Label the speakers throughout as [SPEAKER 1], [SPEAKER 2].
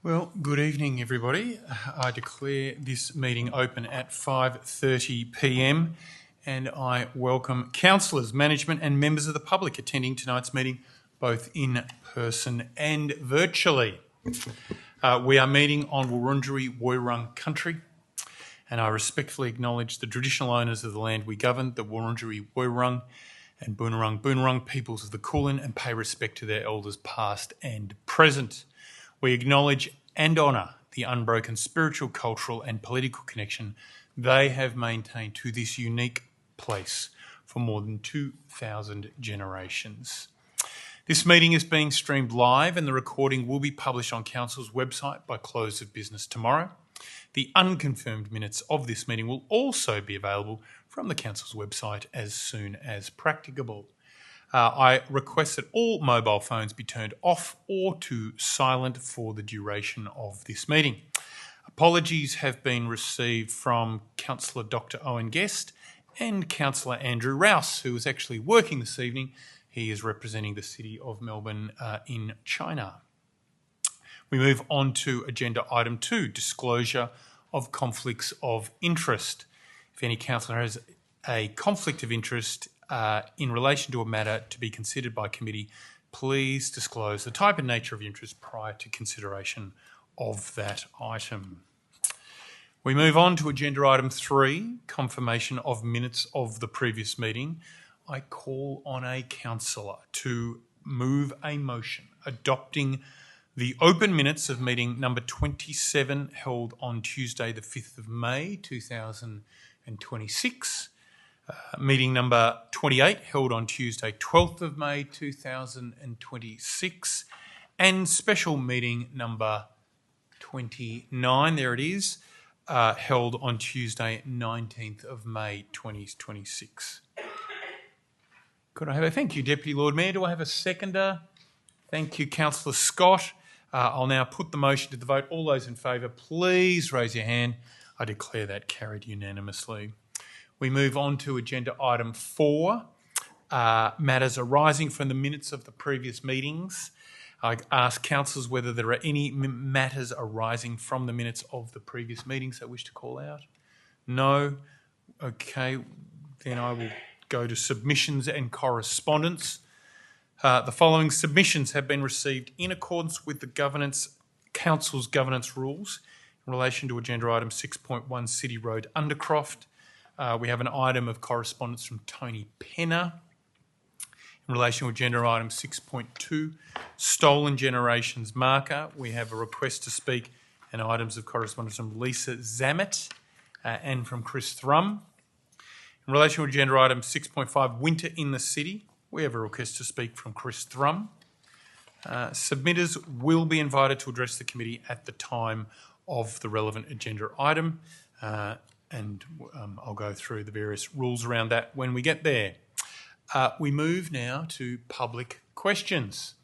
[SPEAKER 1] Well, good evening, everybody. I declare this meeting open at 5:30 p.m. and I welcome councillors, management and members of the public attending tonight's meeting, both in person and virtually. We are meeting on Wurundjeri Woiwurrung country, and I respectfully acknowledge the traditional owners of the land we govern, the Wurundjeri Woiwurrung and Boonwurrung peoples of the Kulin, and pay respect to their elders past and present. We acknowledge and honour the unbroken spiritual, cultural and political connection they have maintained to this unique place for more than 2,000 generations. This meeting is being streamed live and the recording will be published on Council's website by close of business tomorrow. The unconfirmed minutes of this meeting will also be available from the Council's website as soon as practicable. I request that all mobile phones be turned off or to silent for the duration of this meeting. Apologies have been received from Councillor Dr. Owen Guest and Councillor Andrew Rouse, who is actually working this evening. He is representing the City of Melbourne in China. We move on to agenda item 2, disclosure of conflicts of interest. If any councillor has a conflict of interest in relation to a matter to be considered by committee, please disclose the type and nature of interest prior to consideration of that item. We move on to agenda item 3, confirmation of minutes of the previous meeting. I call on a councillor to move a motion adopting the open minutes of meeting number 27 held on Tuesday the 5th of May 2026. Meeting number 28 held on Tuesday 12th of May 2026 and special meeting number 29, there it is, held on Tuesday 19th of May 2026. Could I have a thank you, Deputy Lord Mayor? Do I have a seconder? Thank you, Councillor Scott. I'll now put the motion to the vote. All those in favour, please raise your hand. I declare that carried unanimously. We move on to agenda item 4, matters arising from the minutes of the previous meetings. I ask councillors whether there are any matters arising from the minutes of the previous meetings that wish to call out. No? Okay, then I will go to submissions and correspondence. The following submissions have been received in accordance with the Council's governance rules in relation to agenda item 6.1, City Road, Undercroft. We have an item of correspondence from Tony Penner in relation to agenda item 6.2, Stolen Generations Marker. We have a request to speak and items of correspondence from Lisa Zammit and from Chris Thrum. In relation to agenda item 6.5, Winter in the City, we have a request to speak from Chris Thrum. Submitters will be invited to address the committee at the time of the relevant agenda item. And I'll go through the various rules around that when we get there. We move now to public questions.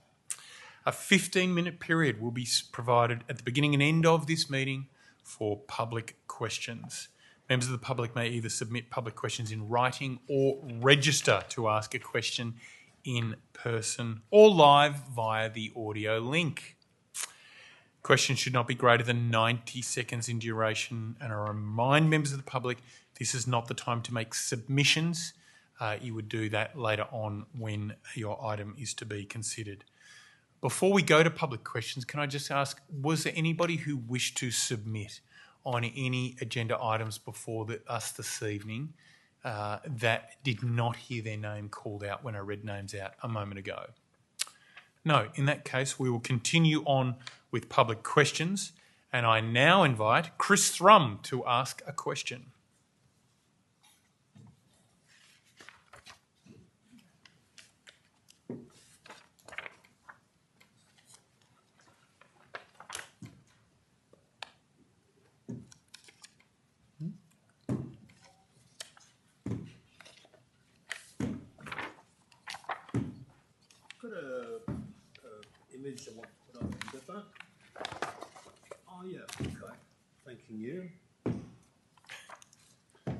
[SPEAKER 1] A 15-minute period will be provided at the beginning and end of this meeting for public questions. Members of the public may either submit public questions in writing or register to ask a question in person or live via the audio link. Questions should not be greater than 90 seconds in duration, and I remind members of the public this is not the time to make submissions. You would do that later on when your item is to be considered. Before we go to public questions, can I just ask, was there anybody who wished to submit on any agenda items before us this evening that did not hear their name called out when I read names out a moment ago? No, in that case, we will continue on with public questions, and I now invite Chris Thrum to ask a question.
[SPEAKER 2] Got a image I want to put on the front. Oh yeah, okay. Thanking you.
[SPEAKER 1] Okay.
[SPEAKER 2] I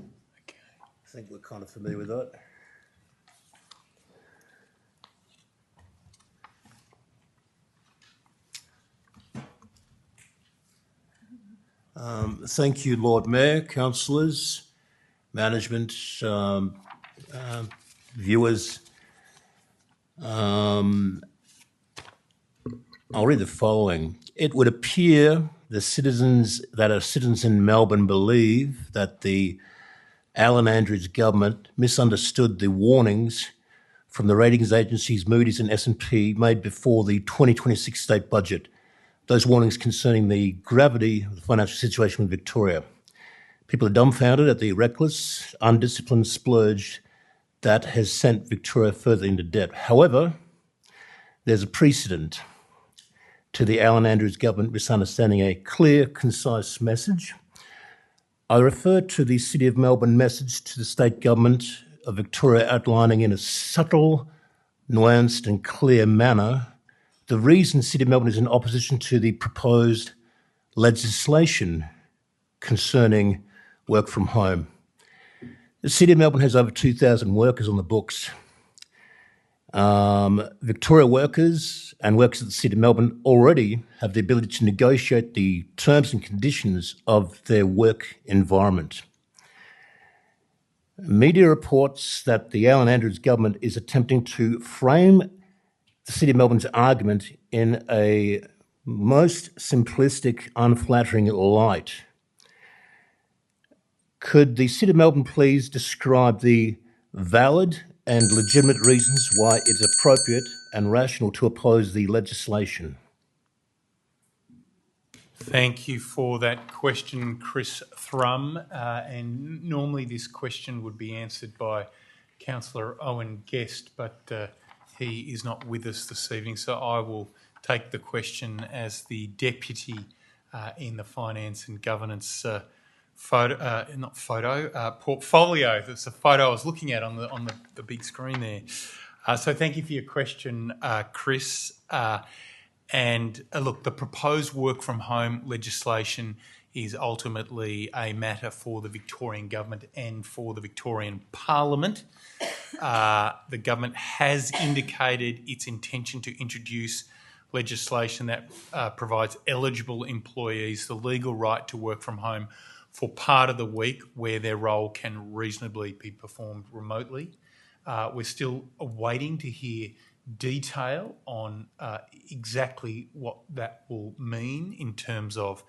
[SPEAKER 2] think we're kind of familiar with that. Thank you, Lord Mayor, councillors, management, viewers. I'll read the following. It would appear the citizens in Melbourne believe that the Alan Andrews government misunderstood the warnings from the ratings agencies Moody's and S&P made before the 2026 state budget. Those warnings concerning the gravity of the financial situation with Victoria. People are dumbfounded at the reckless, undisciplined splurge that has sent Victoria further into debt. However, there's a precedent to the Alan Andrews government misunderstanding a clear, concise message. I refer to the City of Melbourne message to the state government of Victoria outlining in a subtle, nuanced and clear manner the reason City of Melbourne is in opposition to the proposed legislation concerning work from home. The City of Melbourne has over 2,000 workers on the books. Victoria workers and workers at the City of Melbourne already have the ability to negotiate the terms and conditions of their work environment. Media reports that the Alan Andrews government is attempting to frame the City of Melbourne's argument in a most simplistic, unflattering light. Could the City of Melbourne please describe the valid and legitimate reasons why it's appropriate and rational to oppose the legislation?
[SPEAKER 1] Thank you for that question, Chris Thrum. And normally this question would be answered by Councillor Owen Guest, but he is not with us this evening, so I will take the question as the Deputy in the Finance and Governance portfolio. That's the photo I was looking at on the big screen there. So thank you for your question, Chris. Look, the proposed work from home legislation is ultimately a matter for the Victorian government and for the Victorian Parliament. The government has indicated its intention to introduce legislation that provides eligible employees the legal right to work from home for part of the week where their role can reasonably be performed remotely. We're still waiting to hear detail on exactly what that will mean in terms of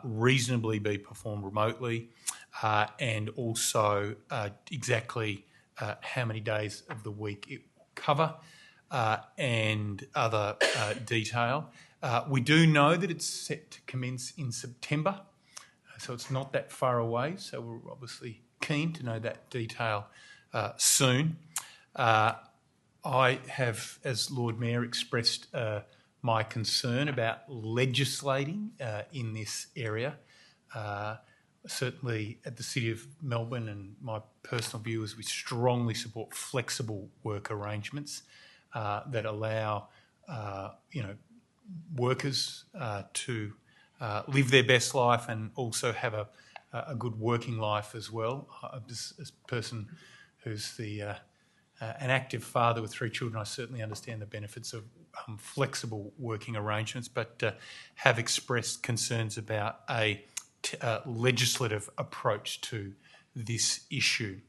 [SPEAKER 1] reasonably be performed remotely and also exactly how many days of the week it will cover and other detail. We do know that it's set to commence in September, so it's not that far away, so we're obviously keen to know that detail soon. I have, as Lord Mayor, expressed my concern about legislating in this area. Certainly at the City of Melbourne, and my personal view is we strongly support flexible work arrangements that allow workers to live their best life and also have a good working life as well. As a person who's an active father with 3 children, I certainly understand the benefits of flexible working arrangements, but have expressed concerns about a legislative approach to this issue.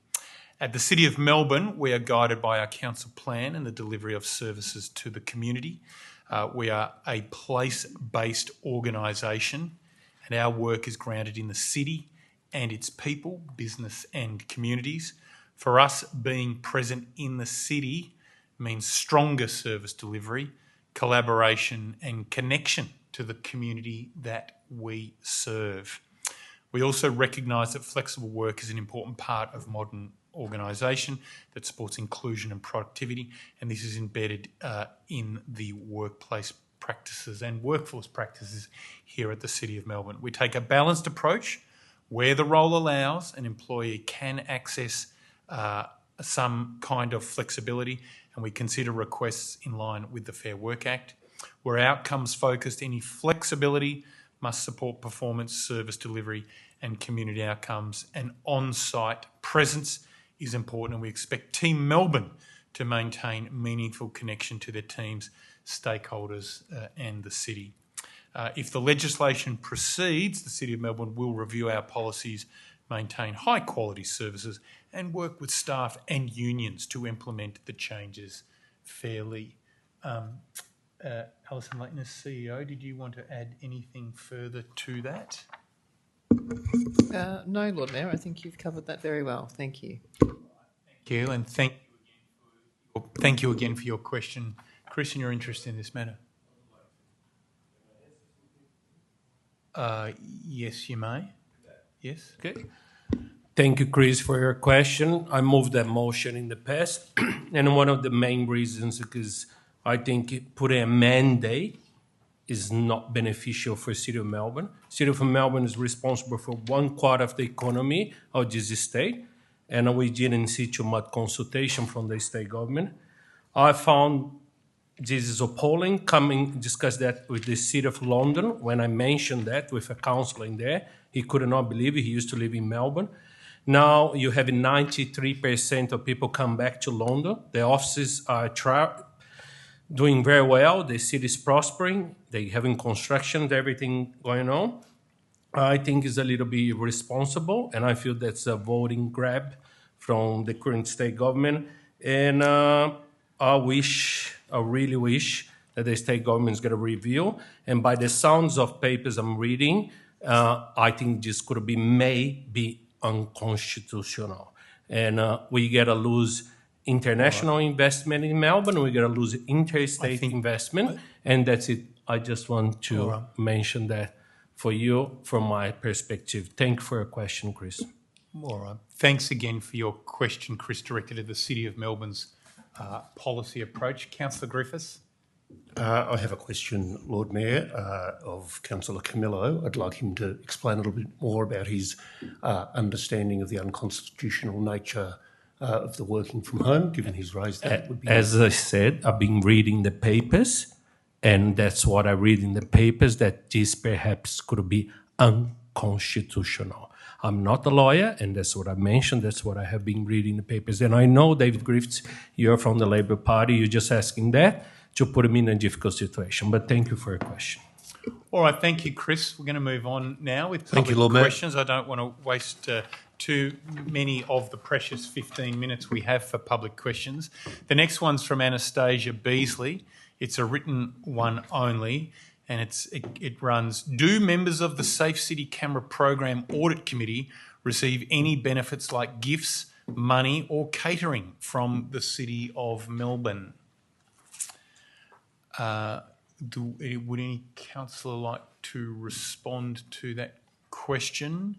[SPEAKER 1] At the City of Melbourne, we are guided by our council plan and the delivery of services to the community. We are a place-based organisation, and our work is grounded in the city and its people, business and communities. For us, being present in the city means stronger service delivery, collaboration and connection to the community that we serve. We also recognise that flexible work is an important part of modern organisation that supports inclusion and productivity, and this is embedded in the workplace practices and workforce practices here at the City of Melbourne. We take a balanced approach where the role allows. An employee can access some kind of flexibility, and we consider requests in line with the Fair Work Act. Where outcomes focused, any flexibility must support performance, service delivery and community outcomes, and on-site presence is important, and we expect Team Melbourne to maintain meaningful connection to their teams, stakeholders and the city. If the legislation proceeds, the City of Melbourne will review our policies, maintain high quality services and work with staff and unions to implement the changes fairly. Alison Leighton, as CEO, did you want to add anything further to that?
[SPEAKER 3] No, Lord Mayor, I think you've covered that very well. Thank you.
[SPEAKER 1] Thank you, and thank you again for your question, Chris, and your interest in this matter. Yes, you may. Yes.
[SPEAKER 4] Okay. Thank you, Chris, for your question. I moved that motion in the past, and one of the main reasons is because I think putting a mandate is not beneficial for City of Melbourne. City of Melbourne is responsible for 1/4 of the economy of this state, and we didn't see too much consultation from the state government. I found this is appalling. Discuss that with the City of London. When I mentioned that with a councillor in there, he could not believe it. He used to live in Melbourne. Now you have 93% of people come back to London. The offices are doing very well. The city is prospering. They having construction, everything going on. I think it's a little bit irresponsible, and I feel that's a voting grab from the current state government. And I really wish that the state government is going to review. And by the sounds of papers I'm reading, I think this could may be unconstitutional. And we got to lose international investment in Melbourne. We got to lose interstate investment. And that's it. I just want to mention that for you from my perspective. Thank you for your question, Chris.
[SPEAKER 1] All right. Thanks again for your question, Chris, directed at the City of Melbourne's policy approach. Councillor Griffiths.
[SPEAKER 5] I have a question, Lord Mayor, of Councillor Camillo. I'd like him to explain a little bit more about his understanding of the unconstitutional nature of the working from home, given he's raised that.
[SPEAKER 4] As I said, I've been reading the papers, and that's what I read in the papers, that this perhaps could be unconstitutional. I'm not a lawyer, and that's what I mentioned. That's what I have been reading in the papers. And I know, David Griffiths, you're from the Labor Party. You're just asking that to put him in a difficult situation. But thank you for your question.
[SPEAKER 1] All right, thank you, Chris. We're going to move on now with
[SPEAKER 2] Thank you,
[SPEAKER 1] public
[SPEAKER 2] Lord Mayor.
[SPEAKER 1] questions. I don't want to waste too many of the precious 15 minutes we have for public questions. The next one's from Anastasia Beasley. It's a written one only, and it runs, do members of the Safe City Camera Program Audit Committee receive any benefits like gifts, money or catering from the City of Melbourne? Would any councillor like to respond to that question?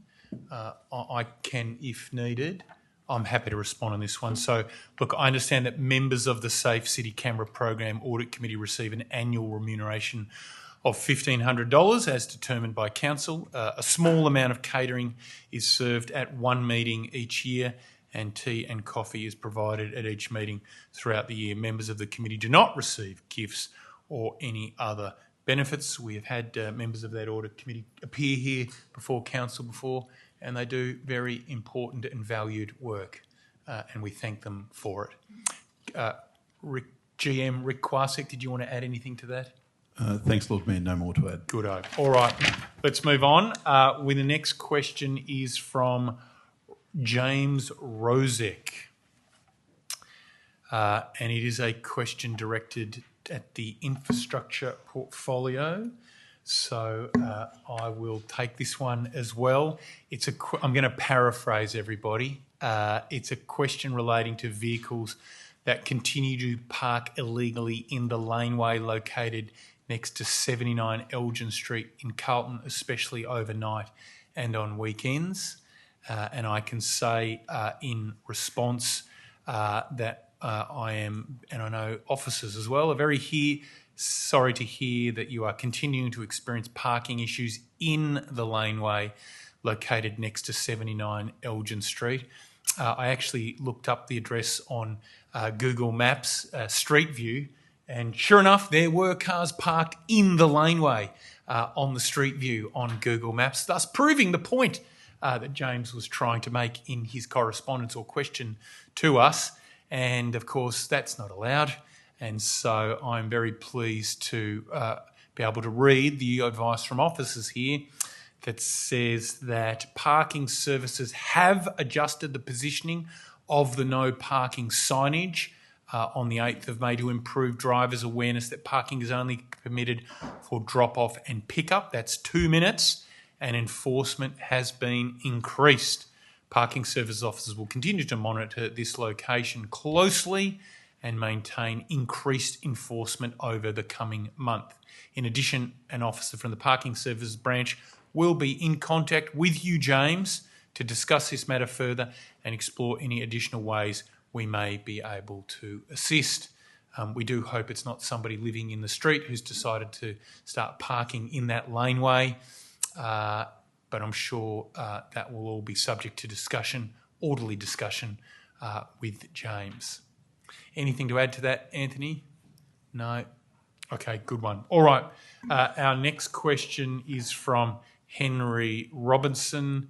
[SPEAKER 1] I can, if needed. I'm happy to respond on this one. So, look, I understand that members of the Safe City Camera Program Audit Committee receive an annual remuneration of $1,500 as determined by council. A small amount of catering is served at one meeting each year, and tea and coffee is provided at each meeting throughout the year. Members of the committee do not receive gifts or any other benefits. We have had members of that audit committee appear here before council before, and they do very important and valued work, and we thank them for it. GM Rick Kwasek, did you want to add anything to that?
[SPEAKER 6] Thanks, Lord Mayor. No more to add.
[SPEAKER 1] Good. All right, let's move on. The next question is from James Rozek, and it is a question directed at the infrastructure portfolio. So I will take this one as well. I'm going to paraphrase everybody. It's a question relating to vehicles that continue to park illegally in the laneway located next to 79 Elgin Street in Carlton, especially overnight and on weekends. And I can say in response that I am, and I know officers as well, are very sorry to hear that you are continuing to experience parking issues in the laneway located next to 79 Elgin Street. I actually looked up the address on Google Maps, Street View, and sure enough, there were cars parked in the laneway on the Street View on Google Maps, thus proving the point that James was trying to make in his correspondence or question to us. And of course, that's not allowed. And so I'm very pleased to be able to read the advice from officers here that says that parking services have adjusted the positioning of the no parking signage on the 8th of May to improve drivers' awareness that parking is only permitted for drop-off and pick-up. That's 2 minutes, and enforcement has been increased. Parking services officers will continue to monitor this location closely and maintain increased enforcement over the coming month. In addition, an officer from the Parking Services branch will be in contact with you, James, to discuss this matter further and explore any additional ways we may be able to assist. We do hope it's not somebody living in the street who's decided to start parking in that laneway, but I'm sure that will all be subject to discussion, orderly discussion with James. Anything to add to that, Anthony? No? Okay, good one. All right, our next question is from Henry Robinson,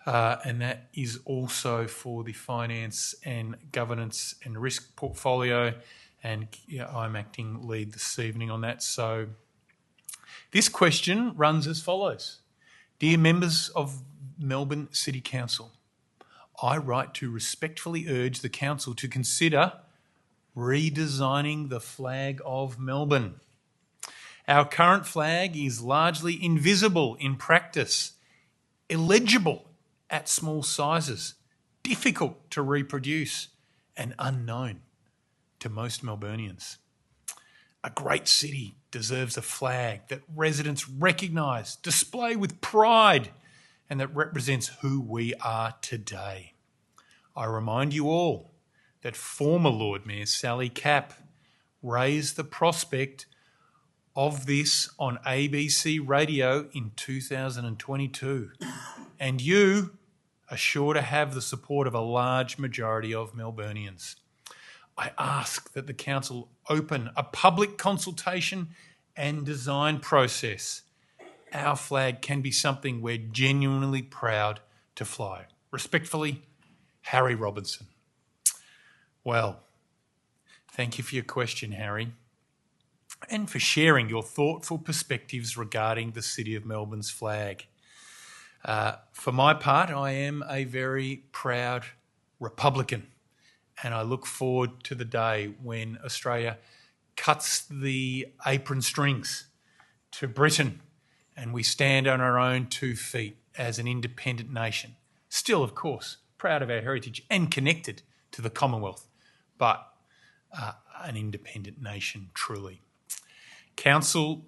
[SPEAKER 1] and that is also for the Finance and Governance and Risk portfolio, and I'm acting lead this evening on that. So this question runs as follows. Dear members of Melbourne City Council, I write to respectfully urge the Council to consider redesigning the flag of Melbourne. Our current flag is largely invisible in practice, illegible at small sizes, difficult to reproduce, and unknown to most Melburnians. A great city deserves a flag that residents recognise, display with pride, and that represents who we are today. I remind you all that former Lord Mayor Sally Capp raised the prospect of this on ABC radio in 2022, and you are sure to have the support of a large majority of Melburnians. I ask that the Council open a public consultation and design process. Our flag can be something we're genuinely proud to fly. Respectfully, Harry Robinson. Well, thank you for your question, Harry, and for sharing your thoughtful perspectives regarding the City of Melbourne's flag. For my part, I am a very proud Republican, and I look forward to the day when Australia cuts the apron strings to Britain and we stand on our own 2 feet as an independent nation. Still, of course, proud of our heritage and connected to the Commonwealth, but an independent nation truly. Council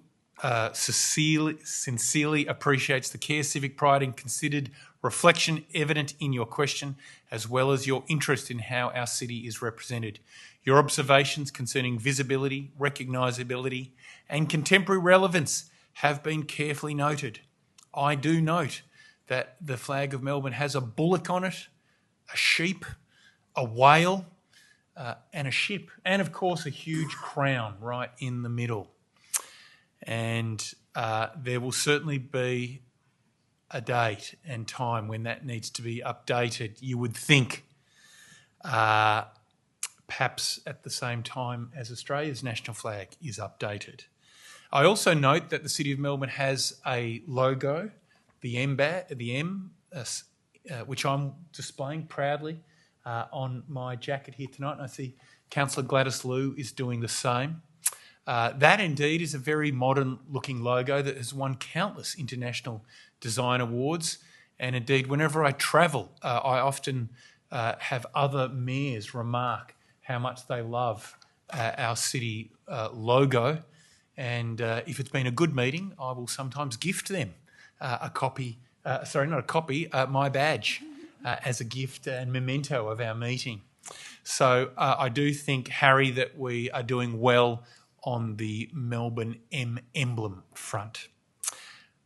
[SPEAKER 1] sincerely appreciates the care, civic pride and considered reflection evident in your question, as well as your interest in how our city is represented. Your observations concerning visibility, recognisability and contemporary relevance have been carefully noted. I do note that the flag of Melbourne has a bullock on it, a sheep, a whale, and a ship, and of course a huge crown right in the middle. And there will certainly be a date and time when that needs to be updated. You would think perhaps at the same time as Australia's national flag is updated. I also note that the City of Melbourne has a logo, the M, which I'm displaying proudly on my jacket here tonight. And I see Councillor Gladys Liu is doing the same. That indeed is a very modern looking logo that has won countless international design awards. And indeed, whenever I travel, I often have other mayors remark how much they love our city logo. And if it's been a good meeting, I will sometimes gift them my badge as a gift and memento of our meeting. So I do think, Harry, that we are doing well on the Melbourne M emblem front.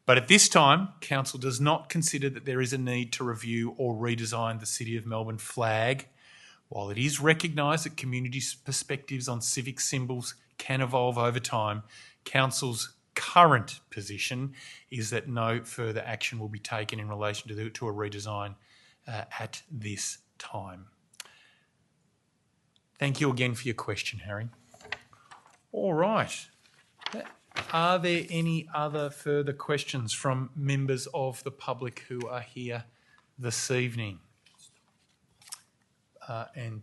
[SPEAKER 1] But at this time, Council does not consider that there is a need to review or redesign the City of Melbourne flag. While it is recognised that community perspectives on civic symbols can evolve over time, Council's current position is that no further action will be taken in relation to a redesign at this time. Thank you again for your question, Harry. All right. That Are there any other further questions from members of the public who are here this evening? And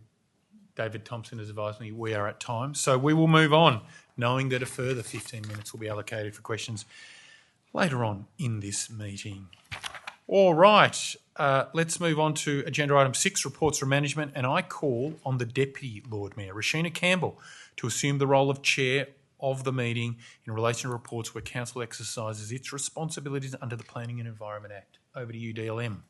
[SPEAKER 1] David Thompson has advised me we are at time, so we will move on, knowing that a further 15 minutes will be allocated for questions later on in this meeting. All right, let's move on to agenda item 6, reports from management, and I call on the Deputy Lord Mayor, Rashina Campbell, to assume the role of Chair of the meeting in relation to reports where Council exercises its responsibilities under the Planning and Environment Act. Over to you, DLM.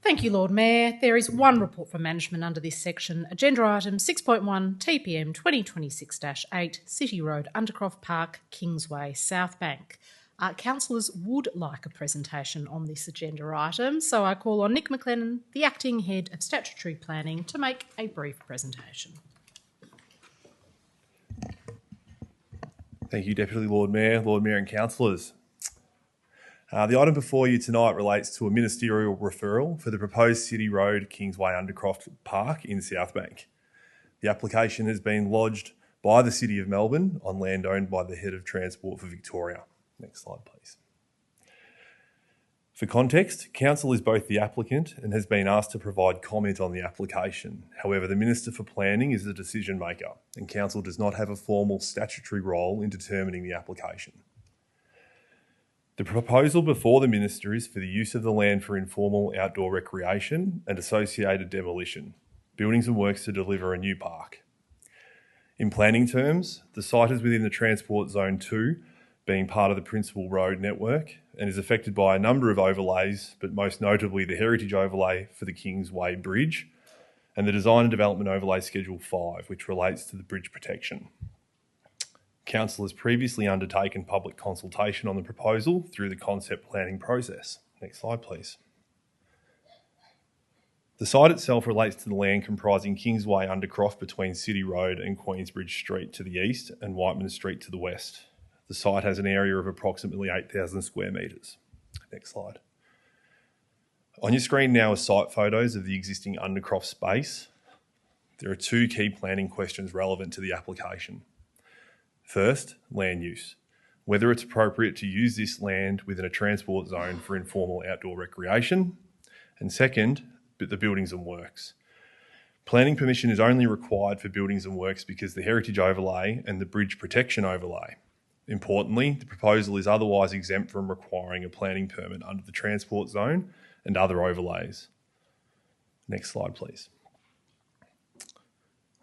[SPEAKER 7] Thank you, Lord Mayor. There is one report from management under this section, agenda item 6.1 TPM 2026-8, City Road, Undercroft Park, Kingsway, South Bank. Councillors would like a presentation on this agenda item, so I call on Nick McLennan, the Acting Head of Statutory Planning, to make a brief presentation.
[SPEAKER 8] Thank you, Deputy Lord Mayor and Councillors. The item before you tonight relates to a ministerial referral for the proposed City Road Kingsway Undercroft Park in South Bank. The application has been lodged by the City of Melbourne on land owned by the Head of Transport for Victoria. Next slide, please. For context, Council is both the applicant and has been asked to provide comment on the application. However, the Minister for Planning is the decision maker, and Council does not have a formal statutory role in determining the application. The proposal before the Minister is for the use of the land for informal outdoor recreation and associated demolition, buildings and works to deliver a new park. In planning terms, the site is within the Transport Zone 2, being part of the principal road network, and is affected by a number of overlays, but most notably the heritage overlay for the Kingsway Bridge and the Design and Development Overlay Schedule 5, which relates to the bridge protection. Council has previously undertaken public consultation on the proposal through the concept planning process. Next slide, please. The site itself relates to the land comprising Kingsway Undercroft between City Road and Queensbridge Street to the east and Whiteman Street to the west. The site has an area of approximately 8,000 square metres. Next slide. On your screen now are site photos of the existing Undercroft space. There are two key planning questions relevant to the application. First, land use. Whether it's appropriate to use this land within a transport zone for informal outdoor recreation. And second, the buildings and works. Planning permission is only required for buildings and works because the heritage overlay and the bridge protection overlay. Importantly, the proposal is otherwise exempt from requiring a planning permit under the transport zone and other overlays. Next slide, please.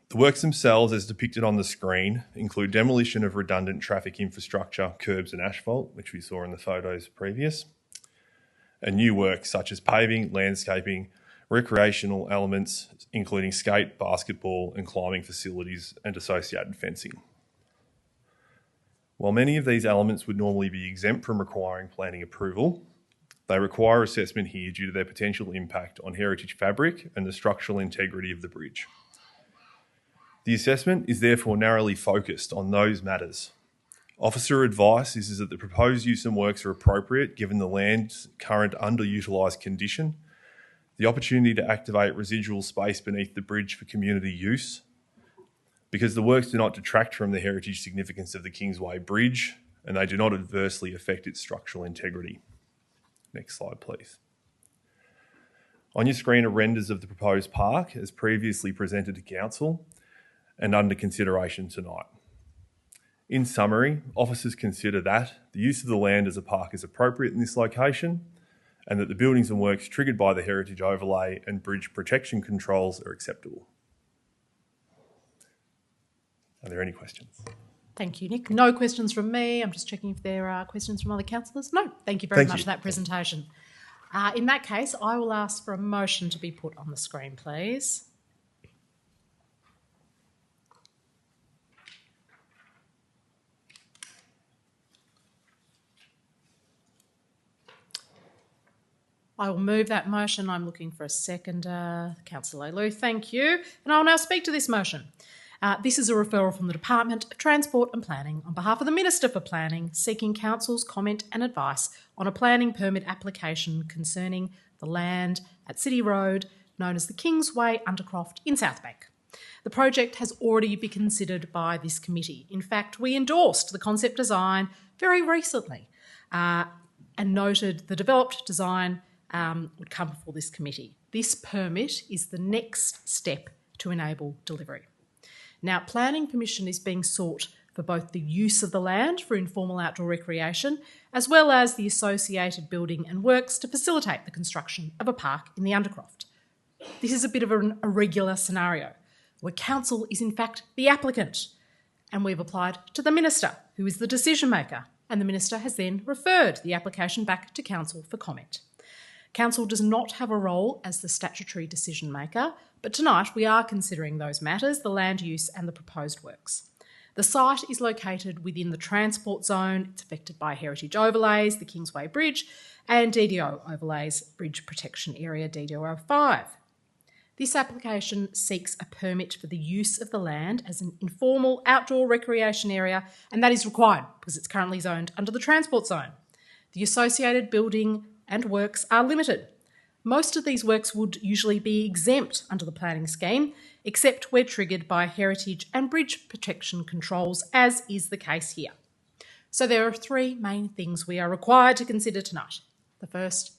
[SPEAKER 8] The works themselves, as depicted on the screen, include demolition of redundant traffic infrastructure, curbs and asphalt, which we saw in the photos previous, and new works such as paving, landscaping, recreational elements, including skate, basketball and climbing facilities and associated fencing. While many of these elements would normally be exempt from requiring planning approval, they require assessment here due to their potential impact on heritage fabric and the structural integrity of the bridge. The assessment is therefore narrowly focused on those matters. Officer advice is that the proposed use and works are appropriate given the land's current underutilised condition, the opportunity to activate residual space beneath the bridge for community use, because the works do not detract from the heritage significance of the Kingsway Bridge and they do not adversely affect its structural integrity. Next slide, please. On your screen are renders of the proposed park as previously presented to Council and under consideration tonight. In summary, officers consider that the use of the land as a park is appropriate in this location and that the buildings and works triggered by the heritage overlay and bridge protection controls are acceptable. Are there any questions?
[SPEAKER 7] Thank you, Nick. No questions from me. I'm just checking if there are questions from other councillors. No, thank you very much for that presentation. In that case, I will ask for a motion to be put on the screen, please. I will move that motion. I'm looking for a seconder. Councillor Leiloo, thank you. And I'll now speak to this motion. This is a referral from the Department of Transport and Planning on behalf of the Minister for Planning, seeking Council's comment and advice on a planning permit application concerning the land at City Road, known as the Kingsway Undercroft in South Bank. The project has already been considered by this committee. In fact, we endorsed the concept design very recently and noted the developed design would come before this committee. This permit is the next step to enable delivery. Now, planning permission is being sought for both the use of the land for informal outdoor recreation, as well as the associated building and works to facilitate the construction of a park in the Undercroft. This is a bit of an irregular scenario, where council is in fact the applicant, and we've applied to the minister, who is the decision maker, and the minister has then referred the application back to council for comment. Council does not have a role as the statutory decision maker, but tonight we are considering those matters, the land use and the proposed works. The site is located within the transport zone. It's affected by heritage overlays, the Kingsway Bridge, and DDO overlays, Bridge Protection Area DDO 5. This application seeks a permit for the use of the land as an informal outdoor recreation area, and that is required because it's currently zoned under the transport zone. The associated building and works are limited. Most of these works would usually be exempt under the planning scheme, except where triggered by heritage and bridge protection controls, as is the case here. So there are three main things we are required to consider tonight. The first,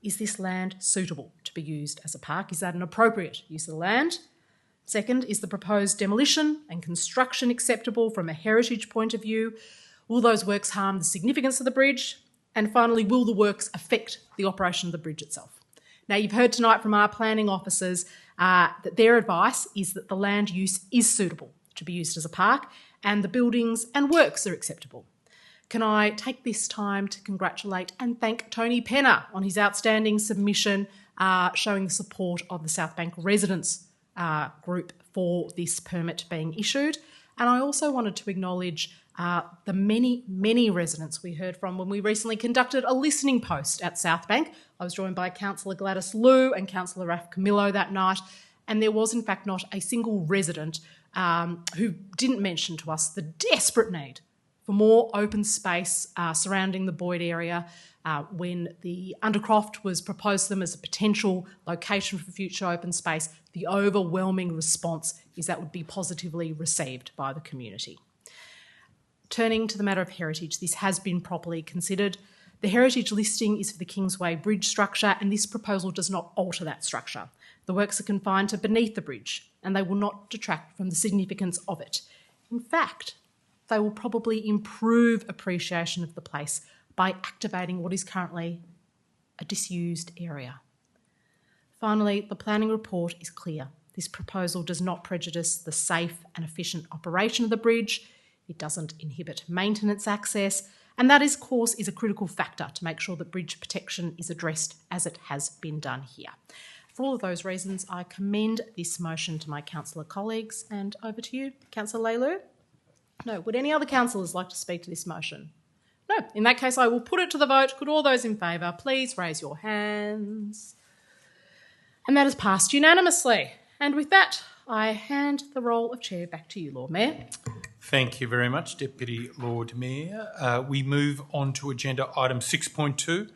[SPEAKER 7] is this land suitable to be used as a park? Is that an appropriate use of the land? Second, is the proposed demolition and construction acceptable from a heritage point of view? Will those works harm the significance of the bridge? And finally, will the works affect the operation of the bridge itself? Now, you've heard tonight from our planning officers that their advice is that the land use is suitable to be used as a park and the buildings and works are acceptable. Can I take this time to congratulate and thank Tony Penner on his outstanding submission showing the support of the South Bank residents group for this permit being issued. And I also wanted to acknowledge the many, many residents we heard from when we recently conducted a listening post at South Bank. I was joined by Councillor Gladys Liu and Councillor Raf Camillo that night, and there was in fact not a single resident who didn't mention to us the desperate need for more open space surrounding the Boyd area. When the Undercroft was proposed to them as a potential location for future open space, the overwhelming response is that would be positively received by the community. Turning to the matter of heritage, this has been properly considered. The heritage listing is for the Kingsway Bridge structure, and this proposal does not alter that structure. The works are confined to beneath the bridge, and they will not detract from the significance of it. In fact, they will probably improve appreciation of the place by activating what is currently a disused area. Finally, the planning report is clear. This proposal does not prejudice the safe and efficient operation of the bridge. It doesn't inhibit maintenance access, and that, of course, is a critical factor to make sure that bridge protection is addressed as it has been done here. For all of those reasons, I commend this motion to my councillor colleagues, and over to you, Councillor Leilu. No, would any other councillors like to speak to this motion? No, in that case, I will put it to the vote. Could all those in favour please raise your hands? And that is passed unanimously. And with that, I hand the role of chair back to you, Lord Mayor.
[SPEAKER 1] Thank you very much, Deputy Lord Mayor. We move on to agenda item 6.2,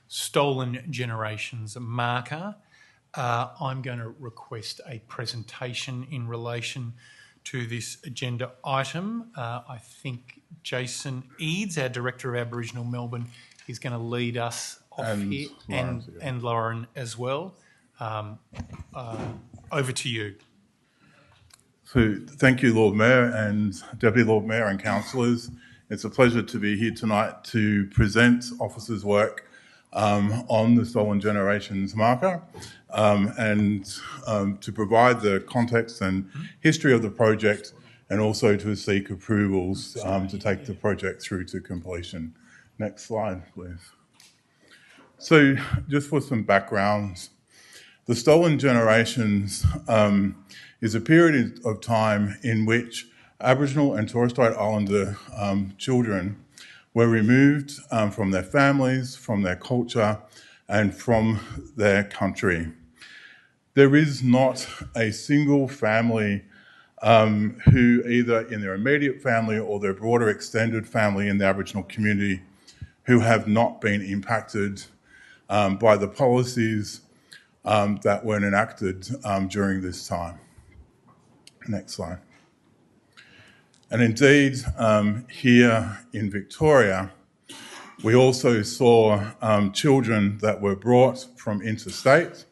[SPEAKER 1] Stolen Generations Marker. I'm going to request a presentation in relation to this agenda item. I think Jason Eads, our Director of Aboriginal Melbourne, is going to lead us off here, and Lauren as well. Over to you.
[SPEAKER 6] So thank you, Lord Mayor and Deputy Lord Mayor and councillors. It's a pleasure to be here tonight to present officers' work on the Stolen Generations Marker and to provide the context and history of the project, and also to seek approvals to take the project through to completion. Next slide, please. So just for some background, the Stolen Generations is a period of time in which Aboriginal and Torres Strait Islander children were removed from their families, from their culture, and from their country. There is not a single family who, either in their immediate family or their broader extended family in the Aboriginal community, who have not been impacted by the policies that were enacted during this time. Next slide. And indeed, here in Victoria, we also saw children that were brought from interstate.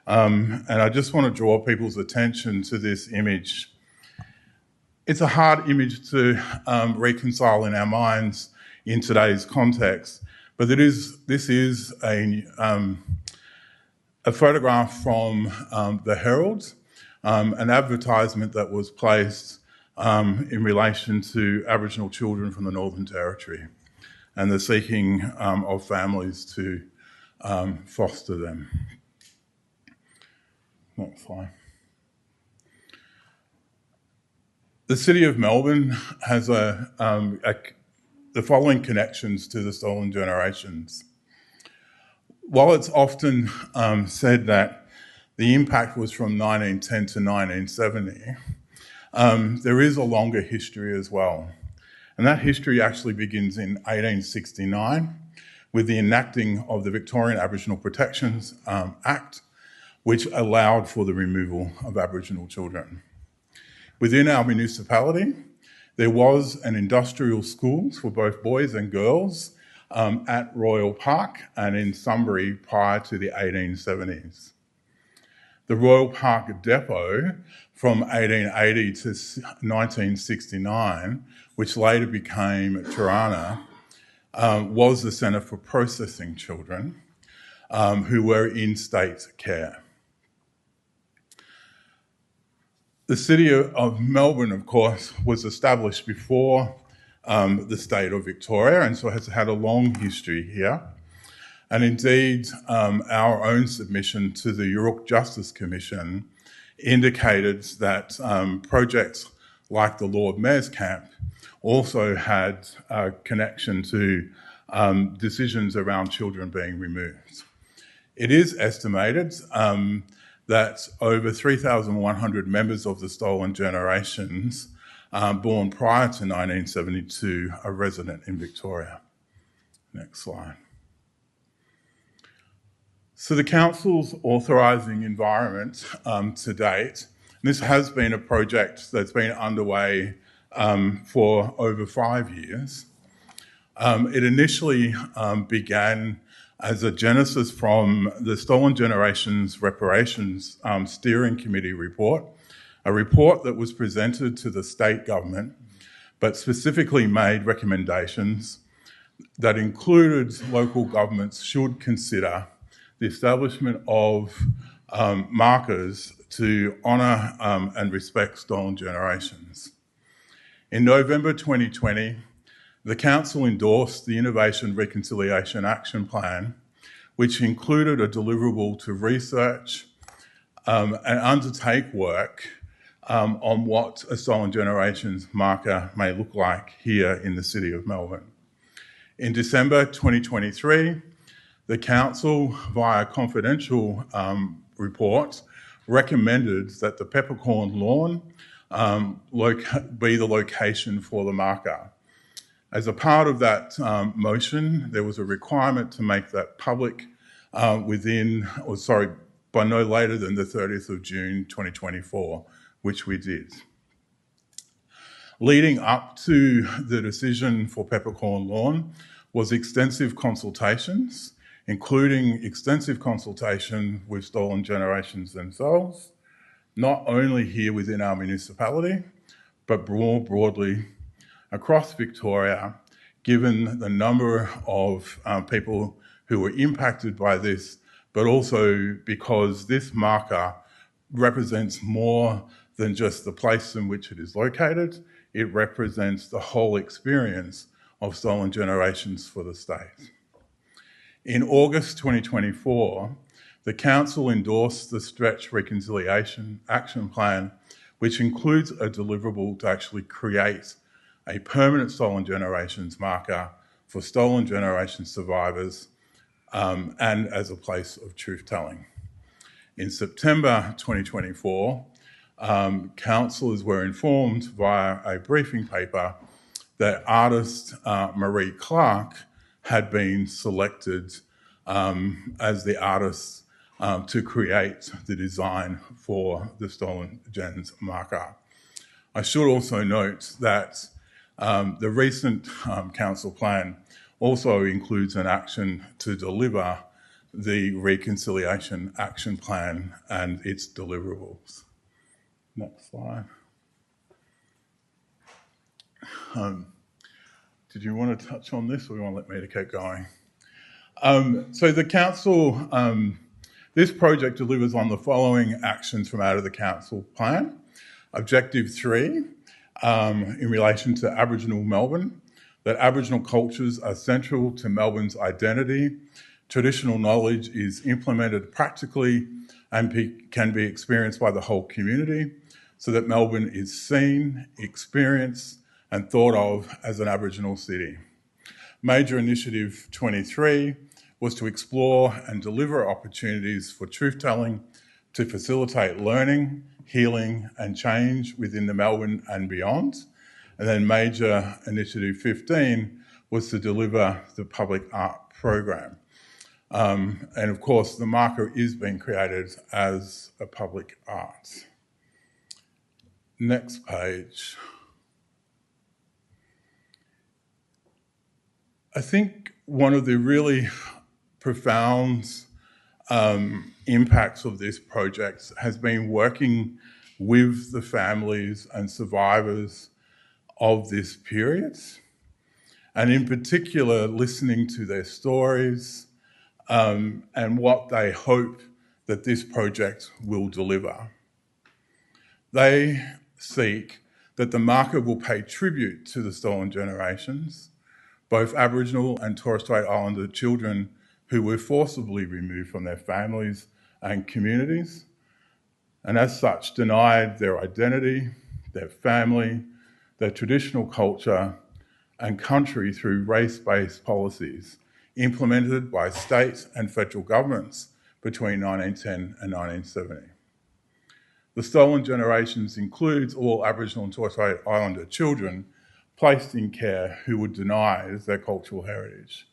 [SPEAKER 6] And I just want to draw people's attention to this image. It's a hard image to reconcile in our minds in today's context, but this is a photograph from the Herald, an advertisement that was placed in relation to Aboriginal children from the Northern Territory and the seeking of families to foster them. Next slide. The City of Melbourne has the following connections to the Stolen Generations. While it's often said that the impact was from 1910 to 1970, there is a longer history as well. And that history actually begins in 1869 with the enacting of the Victorian Aboriginal Protections Act, which allowed for the removal of Aboriginal children. Within our municipality, there was an industrial school for both boys and girls at Royal Park and in Sunbury prior to the 1870s. The Royal Park Depot from 1880 to 1969, which later became Turana, was the centre for processing children who were in state care. The City of Melbourne, of course, was established before the state of Victoria, and so has had a long history here. And indeed, our own submission to the Yurruk Justice Commission indicated that projects like the Lord Mayor's Camp also had a connection to decisions around children being removed. It is estimated that over 3,100 members of the Stolen Generations born prior to 1972 are resident in Victoria. Next slide. So the Council's authorising environment to date, and this has been a project that's been underway for over 5 years. It initially began as a genesis from the Stolen Generations Reparations Steering Committee report, a report that was presented to the state government, but specifically made recommendations that included local governments should consider the establishment of markers to honour and respect stolen generations. In November 2020, the Council endorsed the Innovation Reconciliation Action Plan, which included a deliverable to research and undertake work on what a Stolen Generations marker may look like here in the City of Melbourne. In December 2023, the Council, via confidential report, recommended that the Peppercorn Lawn be the location for the marker. As a part of that motion, there was a requirement to make that public by no later than the 30th of June 2024, which we did. Leading up to the decision for Peppercorn Lawn was extensive consultations, including extensive consultation with Stolen Generations themselves, not only here within our municipality, but more broadly across Victoria, given the number of people who were impacted by this, but also because this marker represents more than just the place in which it is located. It represents the whole experience of Stolen Generations for the state. In August 2024, the Council endorsed the Stretch Reconciliation Action Plan, which includes a deliverable to actually create a permanent Stolen Generations marker for Stolen Generations survivors and as a place of truth-telling. In September 2024, councillors were informed via a briefing paper that artist Marie Clark had been selected as the artist to create the design for the Stolen Gens marker. I should also note that the recent council plan also includes an action to deliver the Reconciliation Action Plan and its deliverables. Next slide. Did you want to touch on this, or you want to let me to keep going? So the council, this project delivers on the following actions from out of the council plan. Objective 3, in relation to Aboriginal Melbourne, that Aboriginal cultures are central to Melbourne's identity. Traditional knowledge is implemented practically and can be experienced by the whole community, so that Melbourne is seen, experienced and thought of as an Aboriginal city. Major Initiative 23 was to explore and deliver opportunities for truth-telling to facilitate learning, healing and change within the Melbourne and beyond. And then Major Initiative 15 was to deliver the public art program. And of course, the marker is being created as a public art. Next page. I think one of the really profound impacts of this project has been working with the families and survivors of this period, and in particular listening to their stories and what they hope that this project will deliver. They seek that the marker will pay tribute to the stolen generations, both Aboriginal and Torres Strait Islander children who were forcibly removed from their families and communities, and as such denied their identity, their family, their traditional culture and country through race-based policies implemented by state and federal governments between 1910 and 1970. The stolen generations includes all Aboriginal and Torres Strait Islander children placed in care who were denied their cultural heritage.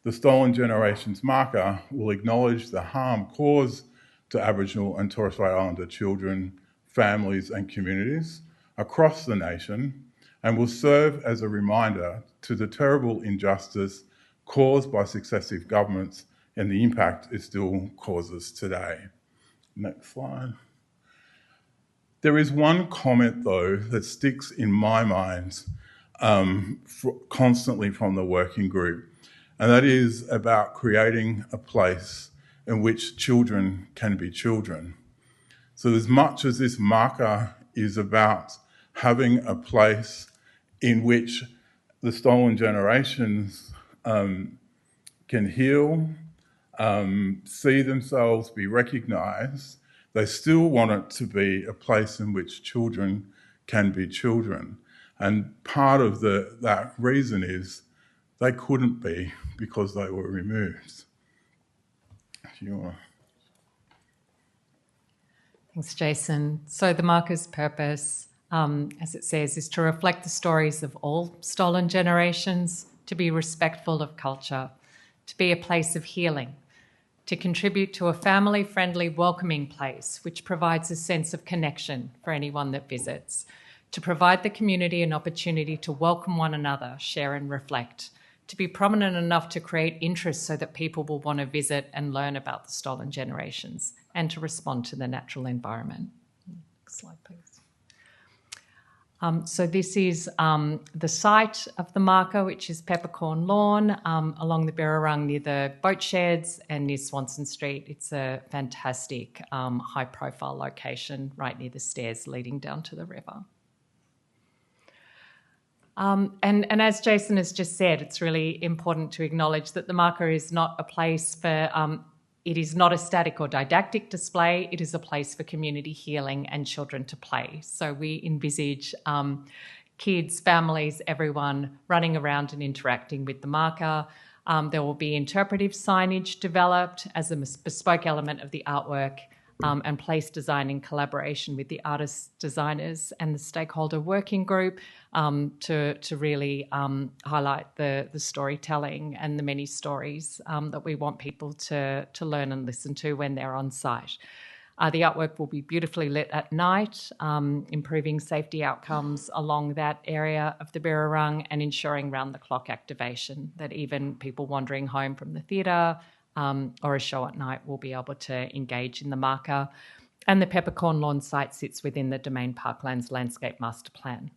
[SPEAKER 6] The Stolen Generations marker will acknowledge the harm caused to Aboriginal and Torres Strait Islander children, families and communities across the nation, and will serve as a reminder to the terrible injustice caused by successive governments and the impact it still causes today. Next slide. There is one comment though that sticks in my mind constantly from the working group, and that is about creating a place in which children can be children. So as much as this marker is about having a place in which the stolen generations can heal, see themselves, be recognised, they still want it to be a place in which children can be children. And part of that reason is they couldn't be because they were removed.
[SPEAKER 3] Thanks, Jason. So the marker's purpose, as it says, is to reflect the stories of all stolen generations, to be respectful of culture, to be a place of healing, to contribute to a family-friendly, welcoming place which provides a sense of connection for anyone that visits, to provide the community an opportunity to welcome one another, share and reflect, to be prominent enough to create interest so that people will want to visit and learn about the stolen generations, and to respond to the natural environment. Next slide, please. So this is the site of the marker, which is Peppercorn Lawn, along the Birrarung near the boat sheds and near Swanson Street. It's a fantastic high-profile location right near the stairs leading down to the river. And as Jason has just said, it's really important to acknowledge that the marker is not a place for, it is not a static or didactic display, it is a place for community healing and children to play. So we envisage kids, families, everyone running around and interacting with the marker. There will be interpretive signage developed as a bespoke element of the artwork, and place design in collaboration with the artists, designers and the stakeholder working group to really highlight the storytelling and the many stories that we want people to learn and listen to when they're on site. The artwork will be beautifully lit at night, improving safety outcomes along that area of the Birrarung and ensuring round-the-clock activation, that even people wandering home from the theatre or a show at night will be able to engage in the marker. And the Peppercorn Lawn site sits within the Domain Parklands Landscape Master Plan.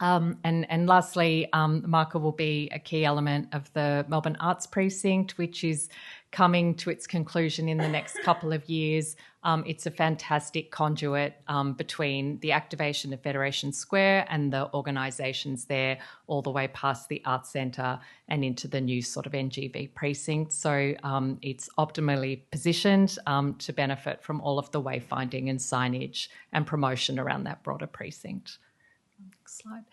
[SPEAKER 3] And lastly, the marker will be a key element of the Melbourne Arts Precinct, which is coming to its conclusion in the next couple of years. It's a fantastic conduit between the activation of Federation Square and the organisations there, all the way past the Arts Centre and into the new sort of NGV precinct. So it's optimally positioned to benefit from all of the wayfinding and signage and promotion around that broader precinct. Next slide.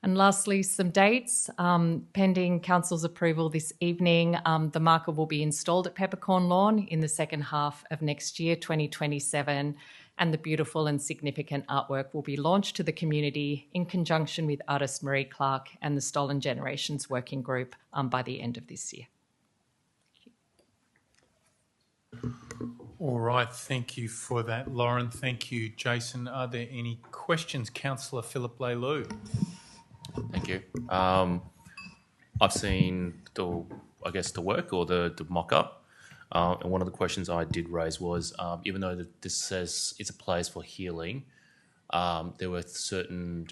[SPEAKER 3] And lastly, some dates. Pending Council's approval this evening, the marker will be installed at Peppercorn Lawn in the second half of next year, 2027, and the beautiful and significant artwork will be launched to the community in conjunction with artist Marie Clark and the Stolen Generations Working Group by the end of this year.
[SPEAKER 1] All right, thank you for that, Lauren. Thank you, Jason. Are there any questions? Councillor Philip Leilou.
[SPEAKER 9] Thank you. I've seen the work or the mock-up, and one of the questions I did raise was, even though this says it's a place for healing, there were certain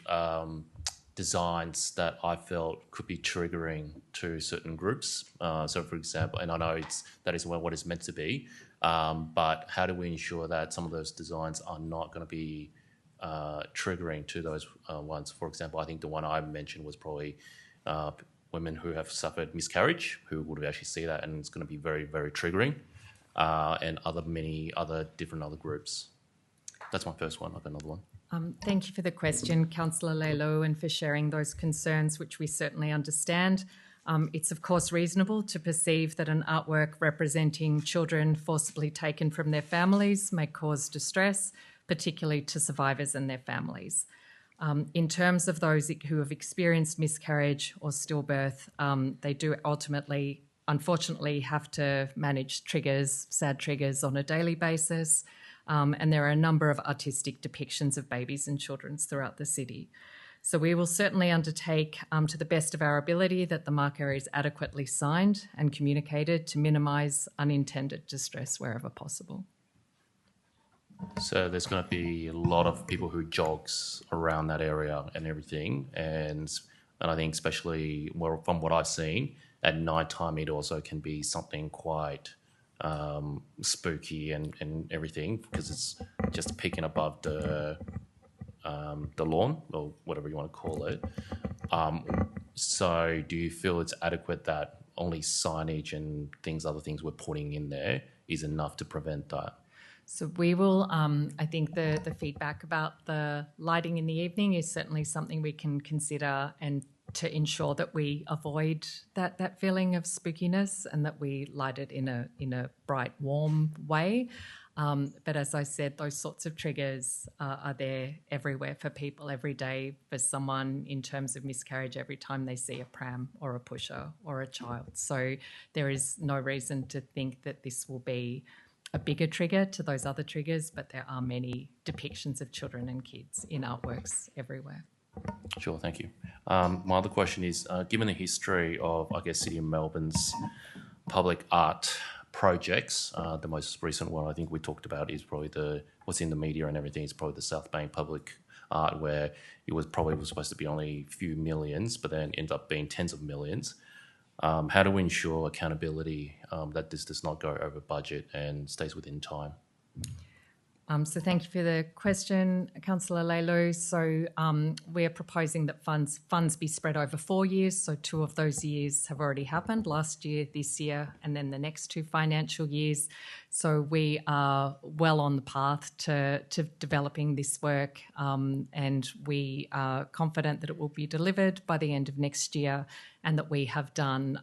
[SPEAKER 9] designs that I felt could be triggering to certain groups. So, for example, and I know that is what it's meant to be, but how do we ensure that some of those designs are not going to be triggering to those ones? For example, I think the one I mentioned was probably women who have suffered miscarriage, who would actually see that, and it's going to be very, very triggering, and many other different groups. That's my first one. I've got another one.
[SPEAKER 3] Thank you for the question, Councillor Leilou, and for sharing those concerns, which we certainly understand. It's of course reasonable to perceive that an artwork representing children forcibly taken from their families may cause distress, particularly to survivors and their families. In terms of those who have experienced miscarriage or stillbirth, they do ultimately, unfortunately, have to manage triggers, sad triggers, on a daily basis. And there are a number of artistic depictions of babies and children throughout the city. So we will certainly undertake, to the best of our ability, that the marker is adequately signed and communicated to minimise unintended distress wherever possible.
[SPEAKER 9] So there's going to be a lot of people who jogs around that area and everything, and I think especially from what I've seen, at night time it also can be something quite spooky and everything, because it's just peeking above the lawn, or whatever you want to call it. So do you feel it's adequate that only signage and other things we're putting in there is enough to prevent that?
[SPEAKER 3] So we will, I think the feedback about the lighting in the evening is certainly something we can consider, and to ensure that we avoid that feeling of spookiness and that we light it in a bright, warm way. But as I said, those sorts of triggers are there everywhere for people every day, for someone in terms of miscarriage every time they see a pram or a pusher or a child. So there is no reason to think that this will be a bigger trigger to those other triggers, but there are many depictions of children and kids in artworks everywhere.
[SPEAKER 9] Sure, thank you. My other question is, given the history of, City of Melbourne's public art projects, the most recent one I think we talked about is probably what's in the media and everything, is probably the South Bank public art, where it was supposed to be only a few millions, but then ended up being tens of millions. How do we ensure accountability that this does not go over budget and stays within time?
[SPEAKER 3] So thank you for the question, Councillor Leilou. So we are proposing that funds be spread over 4 years. So 2 of those years have already happened, last year, this year, and then the next 2 financial years. So we are well on the path to developing this work, and we are confident that it will be delivered by the end of next year, and that we have done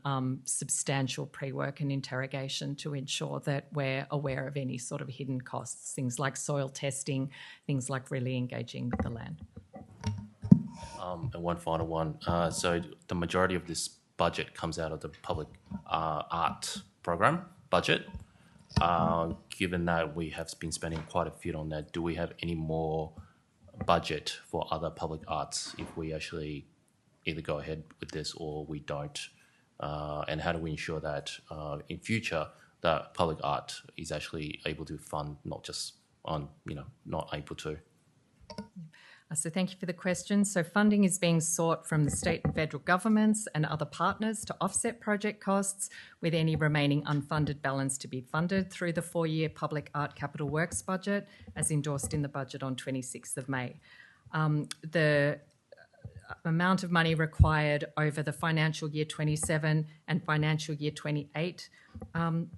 [SPEAKER 3] substantial pre-work and interrogation to ensure that we're aware of any sort of hidden costs, things like soil testing, things like really engaging with the land.
[SPEAKER 9] And one final one. So the majority of this budget comes out of the public art program budget. Given that we have been spending quite a bit on that, do we have any more budget for other public arts if we actually either go ahead with this or we don't? And how do we ensure that in future that public art is actually able to fund, not just on, not able to?
[SPEAKER 3] So thank you for the question. So funding is being sought from the state and federal governments and other partners to offset project costs, with any remaining unfunded balance to be funded through the 4-year Public Art Capital Works budget, as endorsed in the budget on 26th of May. The amount of money required over the financial year 27 and financial year 28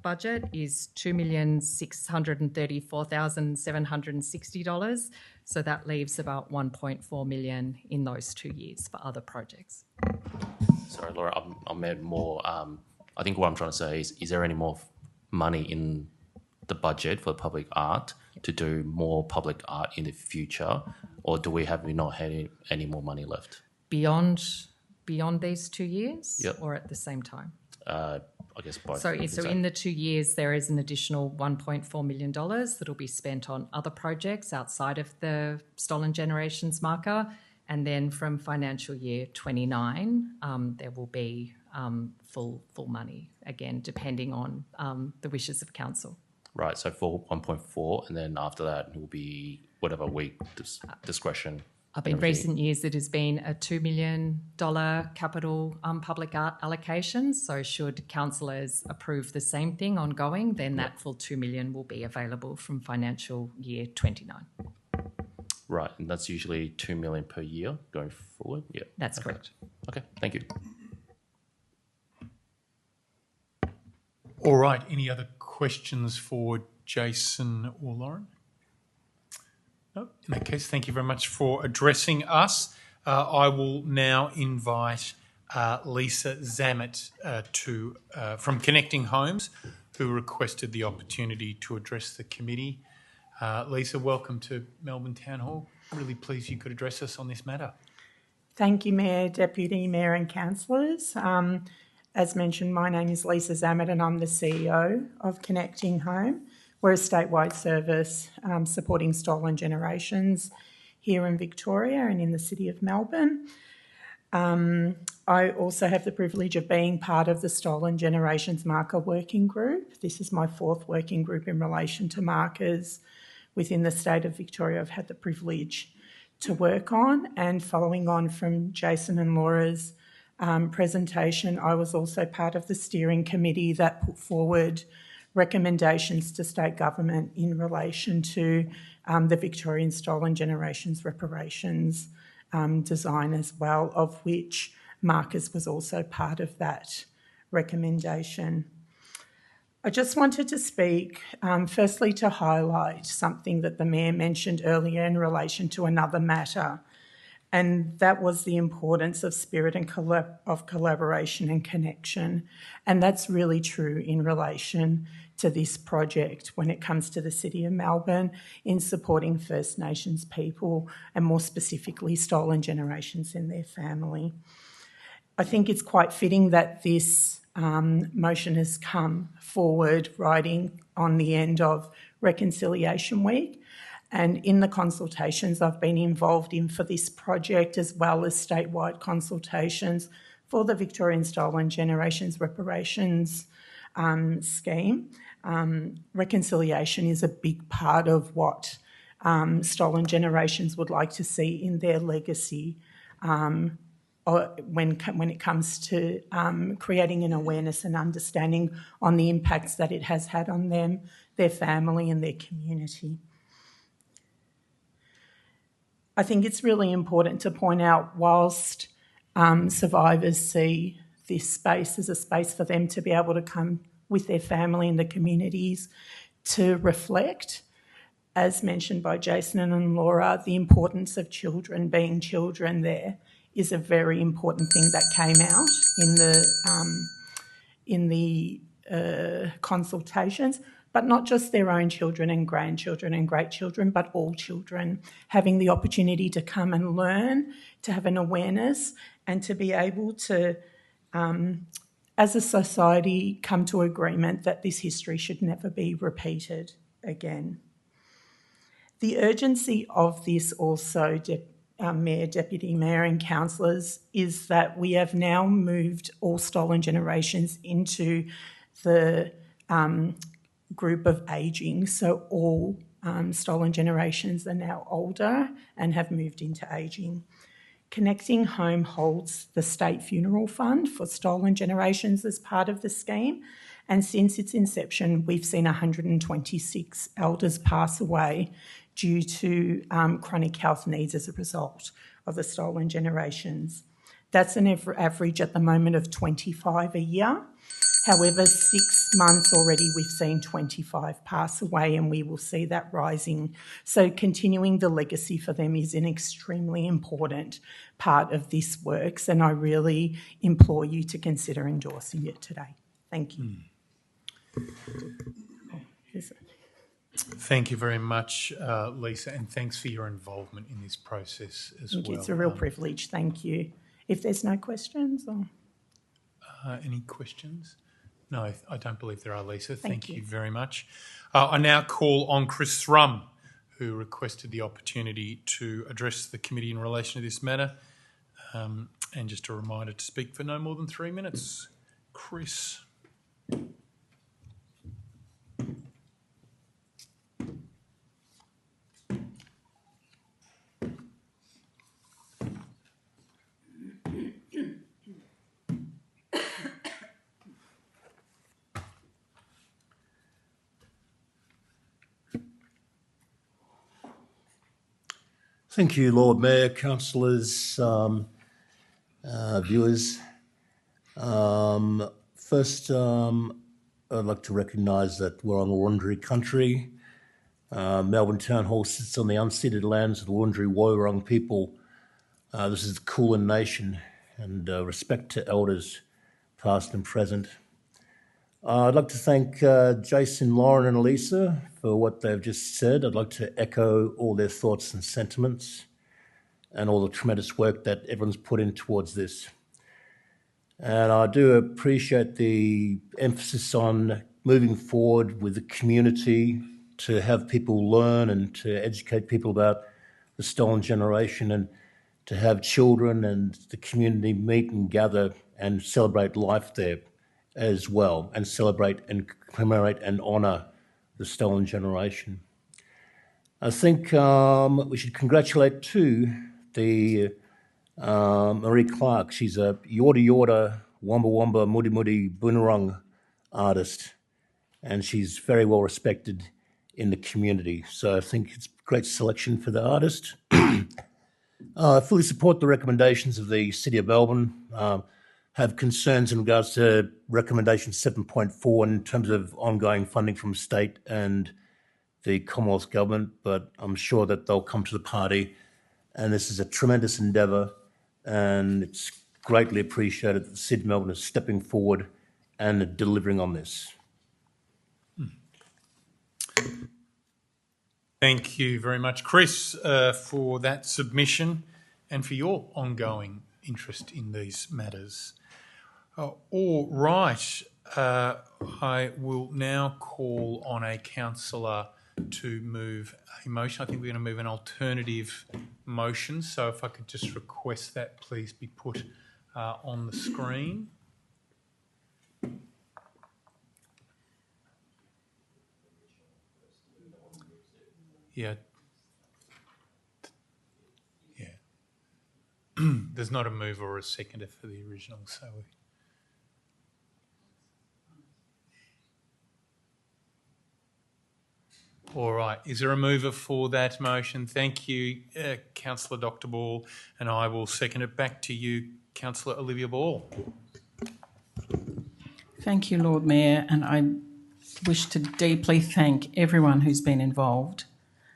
[SPEAKER 3] budget is $2,634,760. So that leaves about $1.4 million in those 2 years for other projects.
[SPEAKER 9] Sorry, Laura, I'm adding more. I think what I'm trying to say is there any more money in the budget for public art to do more public art in the future, or do we not have any more money left?
[SPEAKER 3] Beyond these 2 years?
[SPEAKER 9] Yep.
[SPEAKER 3] Or at the same time?
[SPEAKER 9] I guess both.
[SPEAKER 3] So in the 2 years, there is an additional $1.4 million that will be spent on other projects outside of the Stolen Generations marker. And then from financial year 29, there will be full money, again, depending on the wishes of council.
[SPEAKER 9] Right, so for 1.4, and then after that it will be whatever discretion.
[SPEAKER 3] In recent years, it has been a $2 million capital public art allocation. So should councillors approve the same thing ongoing, then that full $2 million will be available from financial year 29.
[SPEAKER 9] Right, and that's usually $2 million per year going forward? Yeah.
[SPEAKER 3] That's correct.
[SPEAKER 9] Okay, thank you.
[SPEAKER 1] All right, any other questions for Jason or Lauren? No, in that case, thank you very much for addressing us. I will now invite Lisa Zammit from Connecting Homes, who requested the opportunity to address the committee. Lisa, welcome to Melbourne Town Hall. Really pleased you could address us on this matter.
[SPEAKER 10] Thank you, Mayor, Deputy Mayor and councillors. As mentioned, my name is Lisa Zammit and I'm the CEO of Connecting Home. We're a statewide service supporting stolen generations here in Victoria and in the city of Melbourne. I also have the privilege of being part of the Stolen Generations Marker Working Group. This is my 4th working group in relation to markers within the state of Victoria I've had the privilege to work on. And following on from Jason and Laura's presentation, I was also part of the steering committee that put forward recommendations to state government in relation to the Victorian Stolen Generations reparations design as well, of which markers was also part of that recommendation. I just wanted to speak firstly to highlight something that the Mayor mentioned earlier in relation to another matter, and that was the importance of spirit and of collaboration and connection. And that's really true in relation to this project when it comes to the City of Melbourne in supporting First Nations people and more specifically stolen generations and their family. I think it's quite fitting that this motion has come forward riding on the end of Reconciliation Week. And in the consultations I've been involved in for this project, as well as statewide consultations for the Victorian Stolen Generations reparations scheme, reconciliation is a big part of what Stolen Generations would like to see in their legacy when it comes to creating an awareness and understanding on the impacts that it has had on them, their family and their community. I think it's really important to point out, whilst survivors see this space as a space for them to be able to come with their family and the communities to reflect, as mentioned by Jason and Laura, the importance of children being children there is a very important thing that came out in the consultations, but not just their own children and grandchildren and great children, but all children having the opportunity to come and learn, to have an awareness and to be able to as a society, come to agreement that this history should never be repeated again. The urgency of this also, Mayor, Deputy Mayor and councillors, is that we have now moved all stolen generations into the group of ageing. So all stolen generations are now older and have moved into ageing. Connecting Home holds the State Funeral Fund for stolen generations as part of the scheme, and since its inception, we've seen 126 elders pass away due to chronic health needs as a result of the stolen generations. That's an average at the moment of 25 a year. However, 6 months already we've seen 25 pass away, and we will see that rising. So continuing the legacy for them is an extremely important part of this works, and I really implore you to consider endorsing it today. Thank you.
[SPEAKER 1] Thank you very much, Lisa, and thanks for your involvement in this process as well.
[SPEAKER 10] It's a real privilege. Thank you. If there's no questions, or
[SPEAKER 1] any questions? No, I don't believe there are, Lisa. Thank
[SPEAKER 10] you.
[SPEAKER 1] you very much. I now call on Chris Thrum, who requested the opportunity to address the committee in relation to this matter. And just a reminder to speak for no more than 3 minutes. Chris.
[SPEAKER 2] Thank you, Lord Mayor, councillors, viewers. First, I'd like to recognise that we're on Wurundjeri country. Melbourne Town Hall sits on the unceded lands of the Wurundjeri Woiwurrung people. This is the Kulin Nation, and respect to elders past and present. I'd like to thank Jason, Lauren and Elisa for what they've just said. I'd like to echo all their thoughts and sentiments and all the tremendous work that everyone's put in towards this. And I do appreciate the emphasis on moving forward with the community to have people learn and to educate people about the stolen generation, and to have children and the community meet and gather and celebrate life there as well, and celebrate and commemorate and honour the stolen generation. I think we should congratulate too the Marie Clark. She's a Yorta Yorta, Wamba Wamba, Mudi Mudi, Boonwurrung artist, and she's very well respected in the community. So I think it's a great selection for the artist. I fully support the recommendations of the City of Melbourne. Have concerns in regards to recommendation 7.4 in terms of ongoing funding from state and the Commonwealth Government, but I'm sure that they'll come to the party. And this is a tremendous endeavour, and it's greatly appreciated that the City of Melbourne is stepping forward and delivering on this.
[SPEAKER 1] Thank you very much, Chris, for that submission and for your ongoing interest in these matters. All right. I will now call on a councillor to move a motion. I think we're going to move an alternative motion. So if I could just request that please be put on the screen. Yeah. Yeah. There's not a mover or a seconder for the original, so we... All right. Is there a mover for that motion? Thank you, Councillor Dr. Ball, and I will second it. Back to you, Councillor Olivia Ball.
[SPEAKER 11] Thank you, Lord Mayor, and I wish to deeply thank everyone who's been involved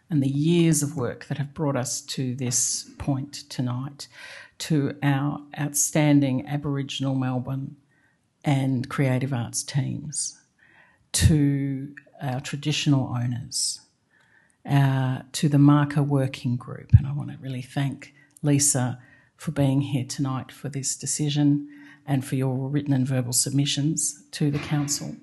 [SPEAKER 11] and the years of work that have brought us to this point tonight, to our outstanding Aboriginal Melbourne and creative arts teams, to our traditional owners, to the Marker Working Group. And I want to really thank Lisa for being here tonight for this decision, and for your written and verbal submissions to the council,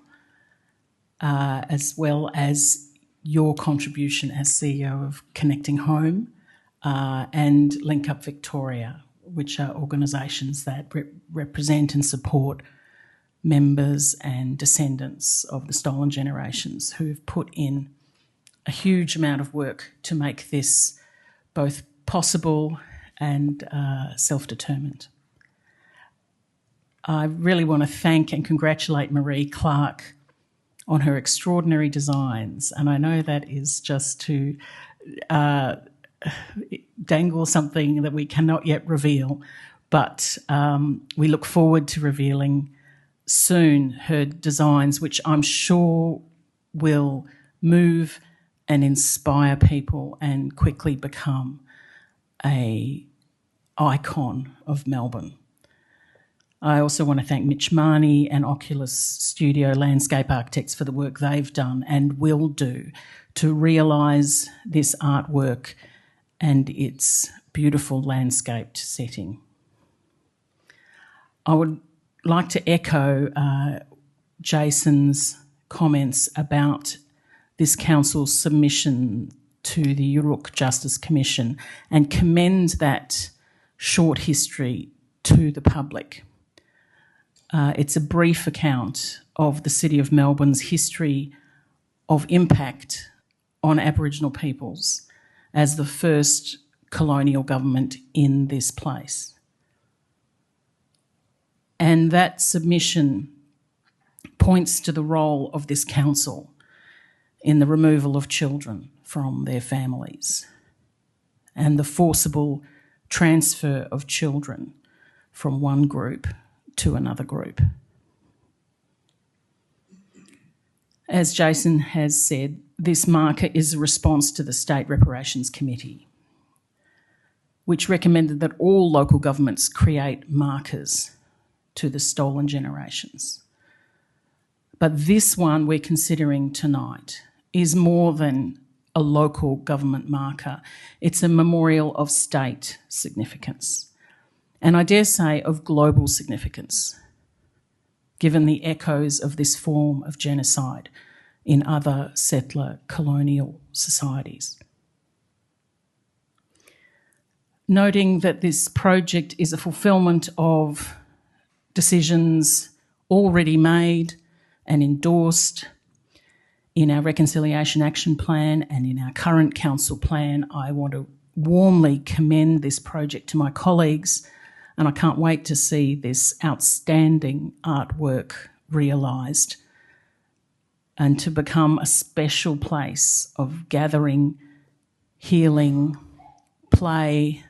[SPEAKER 11] as well as your contribution as CEO of Connecting Home and Link Up Victoria, which are organisations that represent and support members and descendants of the stolen generations who have put in a huge amount of work to make this both possible and self-determined. I really want to thank and congratulate Marie Clark on her extraordinary designs, and I know that is just to dangle something that we cannot yet reveal, but we look forward to revealing soon her designs, which I'm sure will move and inspire people and quickly become an icon of Melbourne. I also want to thank Mitch Marnie and Oculus Studio Landscape Architects for the work they've done and will do to realise this artwork and its beautiful landscaped setting. I would like to echo Jason's comments about this council's submission to the Yuruk Justice Commission and commend that short history to the public. It's a brief account of the City of Melbourne's history of impact on Aboriginal peoples as the first colonial government in this place. And that submission points to the role of this council in the removal of children from their families and the forcible transfer of children from one group to another group. As Jason has said, this marker is a response to the State Reparations Committee, which recommended that all local governments create markers to the stolen generations. But this one we're considering tonight is more than a local government marker. It's a memorial of state significance, and I dare say of global significance, given the echoes of this form of genocide in other settler colonial societies. Noting that this project is a fulfilment of decisions already made and endorsed in our Reconciliation Action Plan and in our current council plan, I want to warmly commend this project to my colleagues, and I can't wait to see this outstanding artwork realised and to become a special place of gathering, healing, play,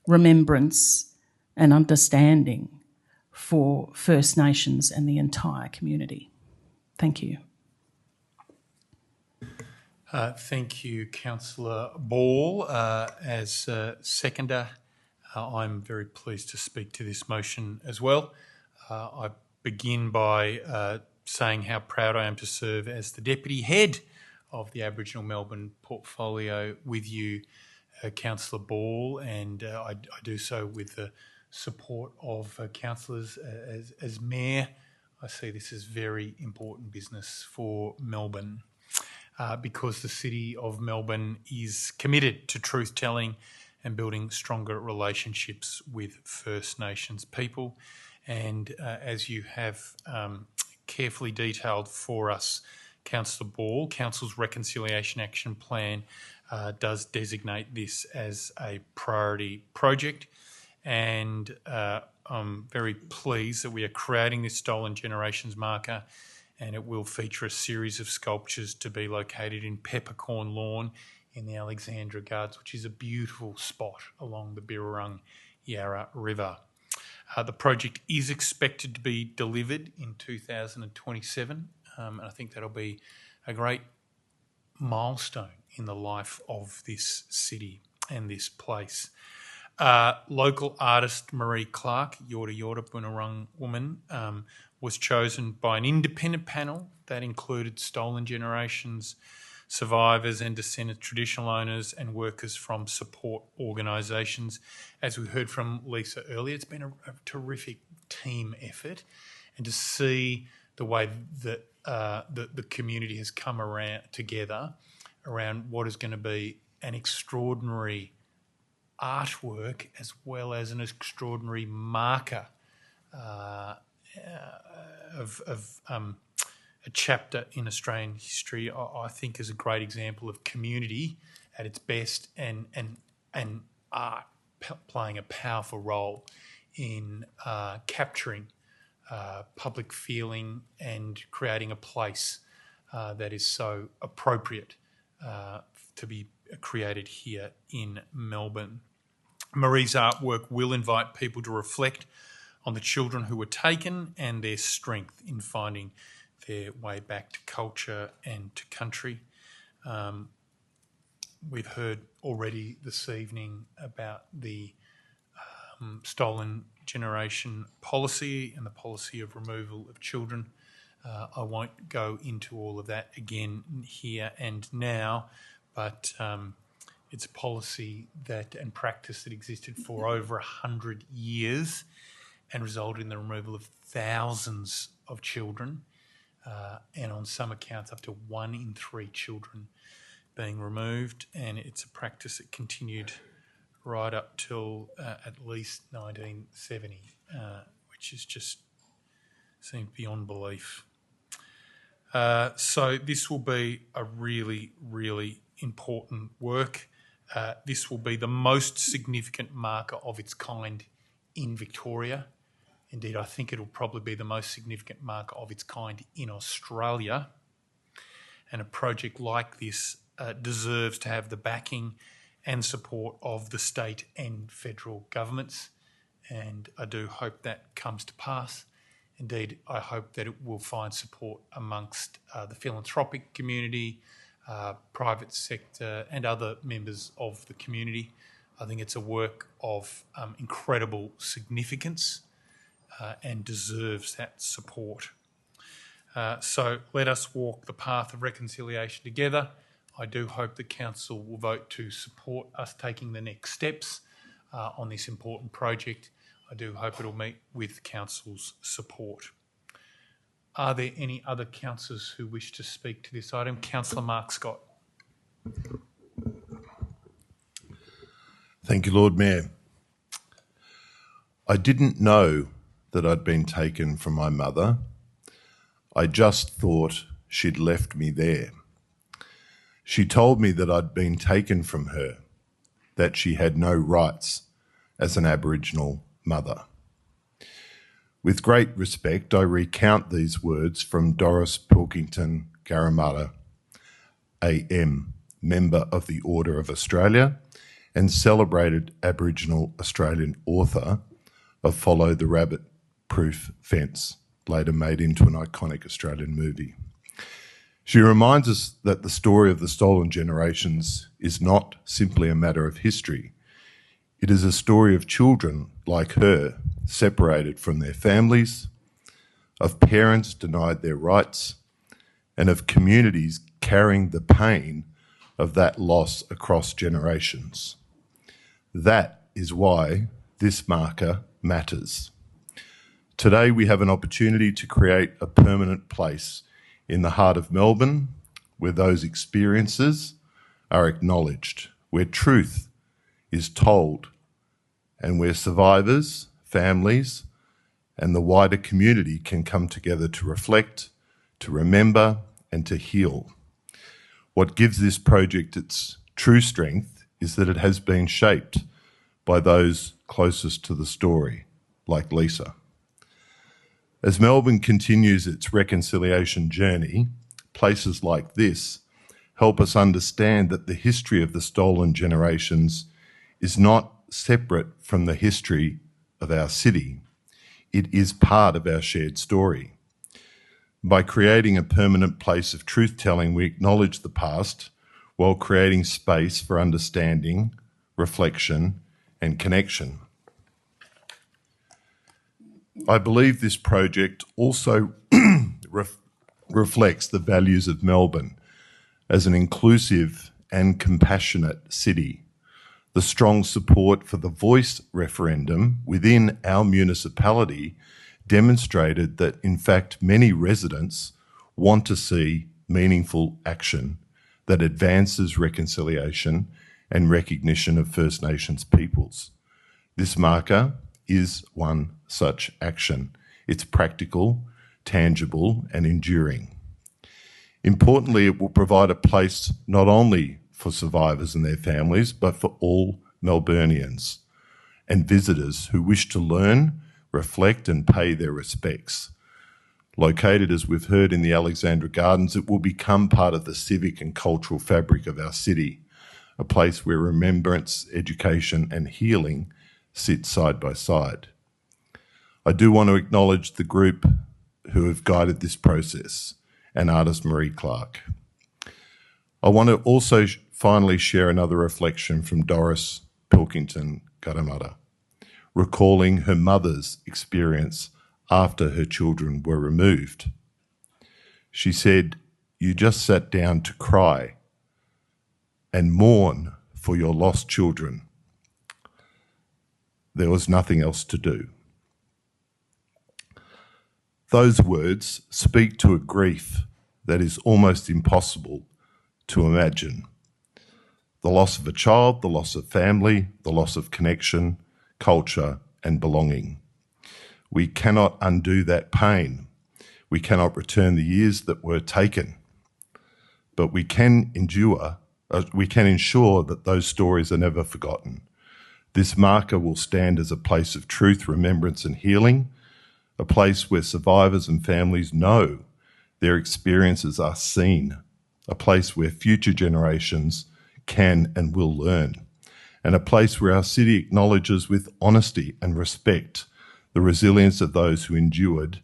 [SPEAKER 11] remembrance and understanding for First Nations and the entire community. Thank you.
[SPEAKER 1] Thank you, Councillor Ball. As seconder, I'm very pleased to speak to this motion as well. I begin by saying how proud I am to serve as the Deputy Head of the Aboriginal Melbourne portfolio with you, Councillor Ball, and I do so with the support of councillors as Mayor. I see this as very important business for Melbourne because the City of Melbourne is committed to truth-telling and building stronger relationships with First Nations people. And as you have carefully detailed for us, Councillor Ball, Council's Reconciliation Action Plan does designate this as a priority project, and I'm very pleased that we are creating this Stolen Generations marker, and it will feature a series of sculptures to be located in Peppercorn Lawn in the Alexandra Gardens, which is a beautiful spot along the Birrarung Yarra River. The project is expected to be delivered in 2027, and I think that'll be a great milestone in the life of this city and this place. Local artist Marie Clark, Yorta Yorta Bunurong woman, was chosen by an independent panel that included Stolen Generations survivors and descendants, traditional owners and workers from support organisations. As we heard from Lisa earlier, it's been a terrific team effort, and to see the way that the community has come around together around what is going to be an extraordinary artwork as well as an extraordinary marker of a chapter in Australian history, I think is a great example of community at its best, and art playing a powerful role in capturing public feeling and creating a place that is so appropriate to be created here in Melbourne. Marie's artwork will invite people to reflect on the children who were taken and their strength in finding their way back to culture and to country. We've heard already this evening about the stolen generation policy and the policy of removal of children. I won't go into all of that again here and now, but it's a policy that and practice that existed for over 100 years and resulted in the removal of thousands of children, and on some accounts up to 1 in 3 children being removed. And it's a practice that continued right up till at least 1970, which is just seems beyond belief. So this will be a really, really important work. This will be the most significant marker of its kind in Victoria. Indeed, I think it'll probably be the most significant marker of its kind in Australia. And a project like this deserves to have the backing and support of the state and federal governments. And I do hope that comes to pass. Indeed, I hope that it will find support amongst the philanthropic community, private sector and other members of the community. I think it's a work of incredible significance and deserves that support. So let us walk the path of reconciliation together. I do hope the Council will vote to support us taking the next steps on this important project. I do hope it'll meet with Council's support. Are there any other councillors who wish to speak to this item? Councillor Mark Scott.
[SPEAKER 12] Thank you, Lord Mayor. I didn't know that I'd been taken from my mother. I just thought she'd left me there. She told me that I'd been taken from her, that she had no rights as an Aboriginal mother. With great respect, I recount these words from Doris Pilkington Garamatta, AM, Member of the Order of Australia and celebrated Aboriginal Australian author of Follow the Rabbit Proof Fence, later made into an iconic Australian movie. She reminds us that the story of the stolen generations is not simply a matter of history. It is a story of children like her, separated from their families, of parents denied their rights, and of communities carrying the pain of that loss across generations. That is why this marker matters. Today we have an opportunity to create a permanent place in the heart of Melbourne where those experiences are acknowledged, where truth is told, and where survivors, families, and the wider community can come together to reflect, to remember, and to heal. What gives this project its true strength is that it has been shaped by those closest to the story, like Lisa. As Melbourne continues its reconciliation journey, places like this help us understand that the history of the stolen generations is not separate from the history of our city. It is part of our shared story. By creating a permanent place of truth-telling, we acknowledge the past while creating space for understanding, reflection, and connection. I believe this project also reflects the values of Melbourne, as an inclusive and compassionate city. The strong support for the Voice referendum within our municipality demonstrated that, in fact, many residents want to see meaningful action that advances reconciliation and recognition of First Nations peoples. This marker is one such action. It's practical, tangible, and enduring. Importantly, it will provide a place not only for survivors and their families, but for all Melburnians and visitors who wish to learn, reflect, and pay their respects. Located, as we've heard, in the Alexandra Gardens, it will become part of the civic and cultural fabric of our city, a place where remembrance, education, and healing sit side by side. I do want to acknowledge the group who have guided this process and artist Marie Clark. I want to also finally share another reflection from Doris Pilkington Garamara, recalling her mother's experience after her children were removed. She said, "You just sat down to cry and mourn for your lost children. There was nothing else to do." Those words speak to a grief that is almost impossible to imagine. The loss of a child, the loss of family, the loss of connection, culture, and belonging. We cannot undo that pain. We cannot return the years that were taken. But we can ensure that those stories are never forgotten. This marker will stand as a place of truth, remembrance, and healing, a place where survivors and families know their experiences are seen, a place where future generations can and will learn, and a place where our city acknowledges with honesty and respect the resilience of those who endured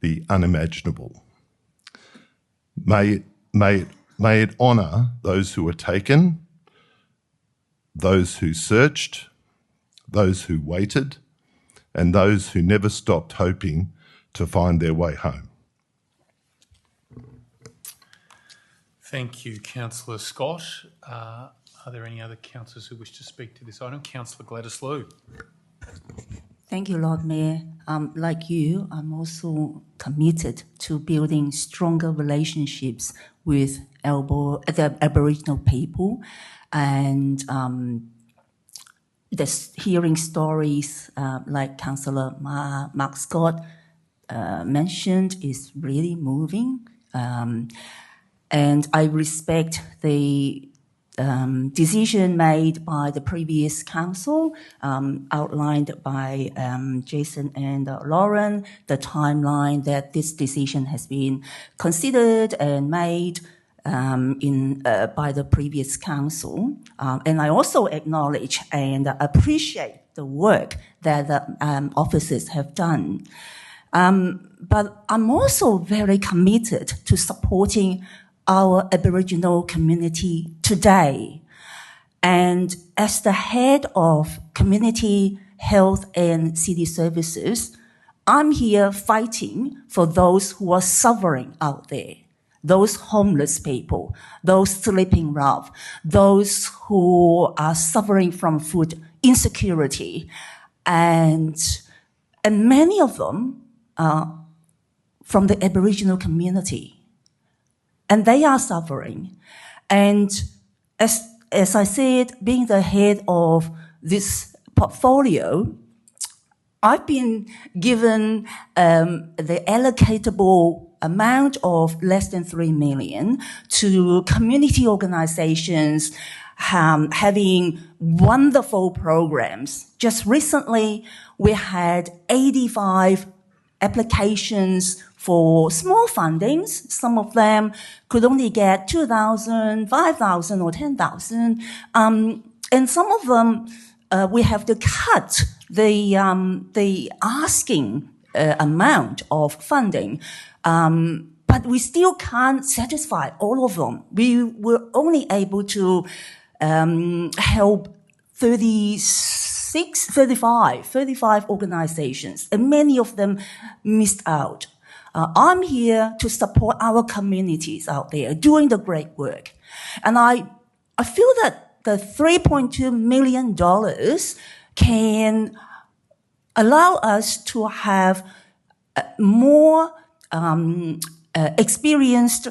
[SPEAKER 12] the unimaginable. May it honour those who were taken, those who searched, those who waited, and those who never stopped hoping to find their way home.
[SPEAKER 1] Thank you, Councillor Scott. Are there any other councillors who wish to speak to this item? Councillor Gladys Liu.
[SPEAKER 13] Thank you, Lord Mayor. Like you, I'm also committed to building stronger relationships with the Aboriginal people, and hearing stories like Councillor Mark Scott mentioned is really moving. And I respect the decision made by the previous council, outlined by Jason and Lauren, the timeline that this decision has been considered and made by the previous council. And I also acknowledge and appreciate the work that the officers have done. But I'm also very committed to supporting our Aboriginal community today. And as the head of Community Health and City Services, I'm here fighting for those who are suffering out there, those homeless people, those sleeping rough, those who are suffering from food insecurity. And many of them are from the Aboriginal community. And they are suffering. And as I said, being the head of this portfolio, I've been given the allocatable amount of less than 3 million to community organizations having wonderful programs. Just recently, we had 85 applications for small fundings. Some of them could only get 2,000, 5,000 or 10,000. And some of them, we have to cut the asking amount of funding. But we still can't satisfy all of them. We were only able to help 35 organizations, and many of them missed out. I'm here to support our communities out there doing the great work. And I feel that the $3.2 million can allow us to have more experienced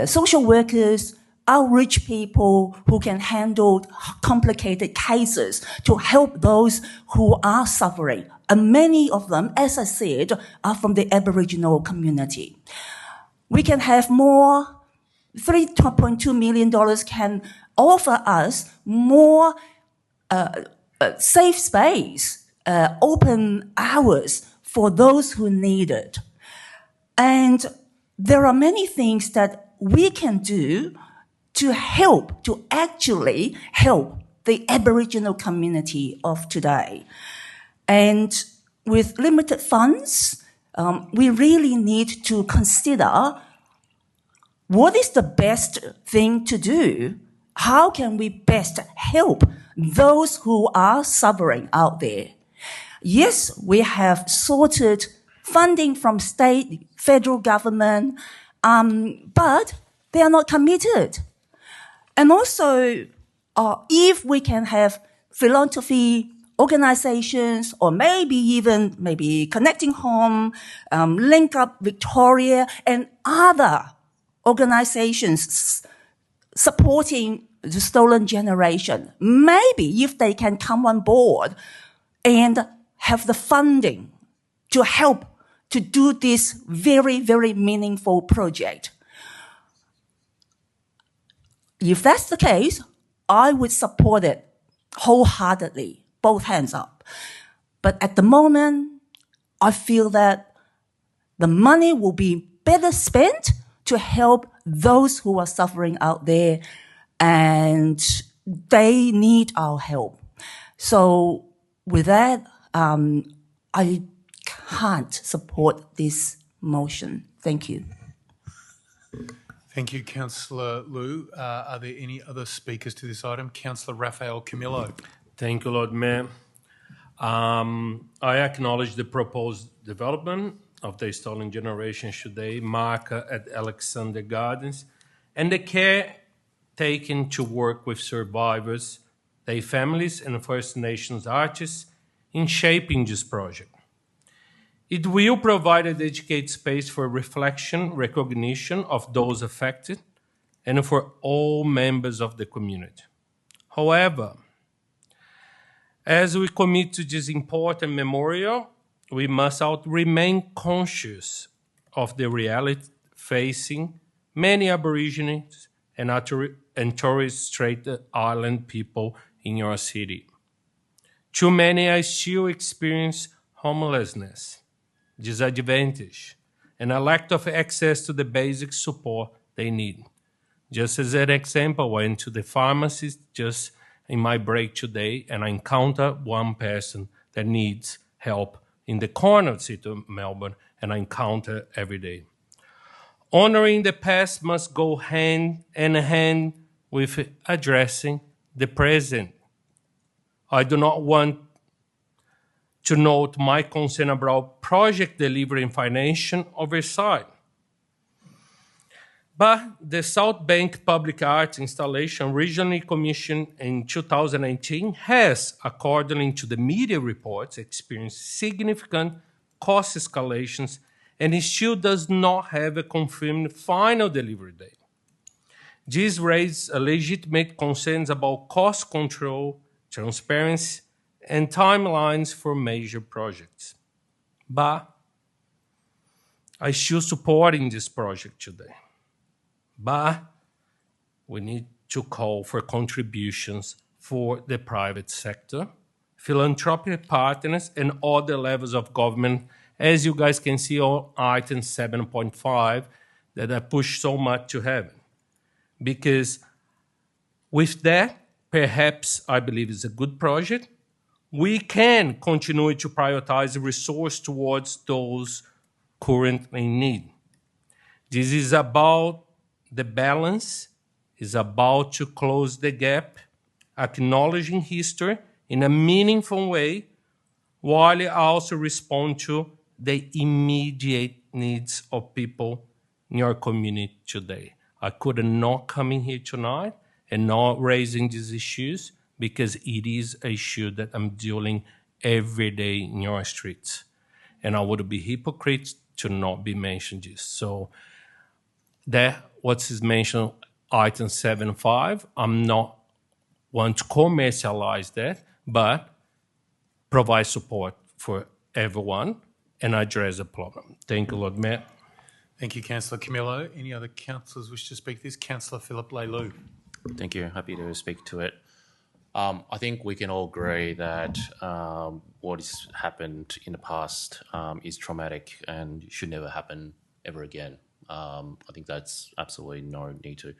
[SPEAKER 13] social workers, outreach people who can handle complicated cases to help those who are suffering. And many of them, as I said, are from the Aboriginal community. We can have more, $3.2 million can offer us more safe space, open hours for those who need it. And there are many things that we can do to actually help the Aboriginal community of today. And with limited funds, we really need to consider what is the best thing to do? How can we best help those who are suffering out there? Yes, we have sorted funding from state, federal government, but they are not committed. And also, if we can have philanthropy organizations, or maybe Connecting Home, Link Up Victoria, and other organizations supporting the stolen generation, maybe if they can come on board and have the funding to help to do this very, very meaningful project. If that's the case, I would support it wholeheartedly, both hands up. But at the moment, I feel that the money will be better spent to help those who are suffering out there, and they need our help. So with that, I can't support this motion. Thank you.
[SPEAKER 1] Thank you, Councillor Liu. Are there any other speakers to this item? Councillor Raphael Camillo.
[SPEAKER 4] Thank you, Lord Mayor. I acknowledge the proposed development of the stolen generation today, marker at Alexander Gardens, and the care taken to work with survivors, their families, and First Nations artists in shaping this project. It will provide a dedicated space for reflection, recognition of those affected, and for all members of the community. However, as we commit to this important memorial, we must remain conscious of the reality facing many Aborigines and Torres Strait Island people in your city. Too many are still experience homelessness, disadvantage, and a lack of access to the basic support they need. Just as an example, I went to the pharmacy just in my break today, and I encountered one person that needs help in the corner of the city of Melbourne, and I encounter every day. Honoring the past must go hand in hand with addressing the present. I do not want to note my concern about project delivery and financial oversight. But the South Bank Public Arts installation, originally commissioned in 2018, has, according to the media reports, experienced significant cost escalations, and it still does not have a confirmed final delivery date. This raises legitimate concerns about cost control, transparency, and timelines for major projects. But I still supporting this project today. But we need to call for contributions for the private sector, philanthropic partners, and other levels of government, as you guys can see on item 7.5 that I push so much to heaven. Because with that, perhaps I believe it's a good project, we can continue to prioritize the resource towards those currently in need. This is about the balance, is about to close the gap, acknowledging history in a meaningful way, while it also respond to the immediate needs of people in your community today. I could not come in here tonight and not raising these issues because it is an issue that I'm dealing every day in your streets. And I would be hypocrite to not be mentioned this. So that what is mentioned, item 7.5, I'm not want to commercialize that, but provide support for everyone and address the problem. Thank you, Lord Mayor.
[SPEAKER 1] Thank you, Councillor Camillo. Any other councillors wish to speak to this? Councillor Philip Leilou.
[SPEAKER 9] Thank you. Happy to speak to it. I think we can all agree that what has happened in the past is traumatic and should never happen ever again. I think that's absolutely no need to.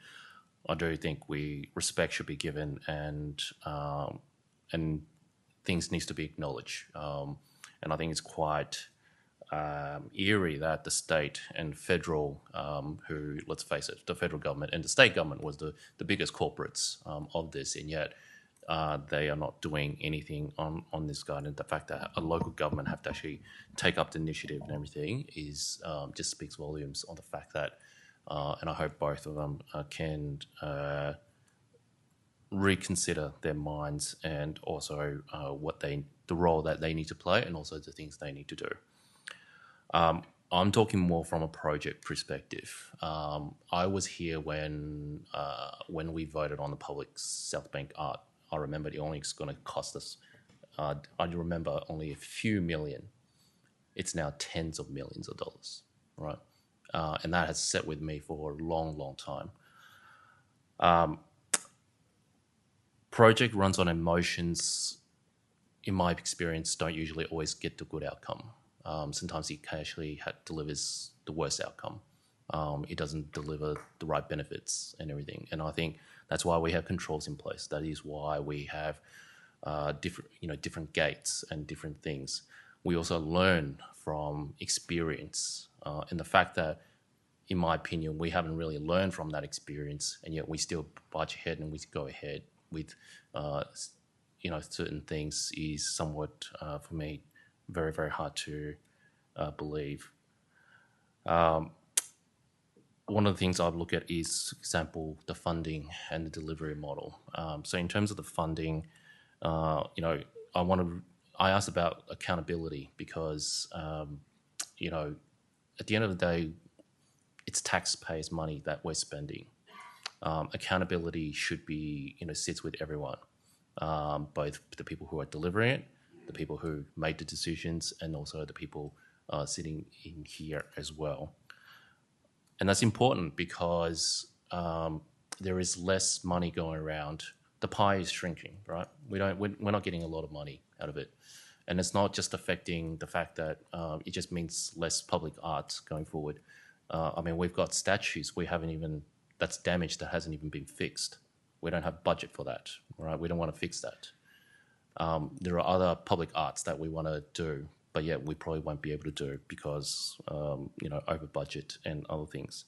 [SPEAKER 9] I do think respect should be given and things needs to be acknowledged. And I think it's quite eerie that the state and federal, who, let's face it, the federal government and the state government was the biggest culprits of this, and yet they are not doing anything on this guide. And the fact that a local government have to actually take up the initiative and everything is just speaks volumes on the fact that, and I hope both of them can reconsider their minds and also the role that they need to play and also the things they need to do. I'm talking more from a project perspective. I was here when we voted on the public South Bank art. I remember it only was going to cost us, I remember only a few million. It's now tens of millions of dollars, right? And that has sat with me for a long, long time. Project runs on emotions, in my experience, don't usually always get the good outcome. Sometimes it actually delivers the worst outcome. It doesn't deliver the right benefits and everything. And I think that's why we have controls in place. That is why we have different gates and different things. We also learn from experience, and the fact that, in my opinion, we haven't really learned from that experience, and yet we still budge ahead and we go ahead with certain things is somewhat, for me, very, very hard to believe. One of the things I've looked at is, for example, the funding and the delivery model. So in terms of the funding, I asked about accountability because, at the end of the day, it's taxpayers' money that we're spending. Accountability should be, sits with everyone, both the people who are delivering it, the people who made the decisions, and also the people sitting in here as well. And that's important because there is less money going around. The pie is shrinking, right? We're not getting a lot of money out of it. And it's not just affecting the fact that it just means less public art going forward. We've got statues that's damaged that hasn't even been fixed. We don't have budget for that, right? We don't want to fix that. There are other public arts that we want to do, but yet we probably won't be able to do because, over budget and other things.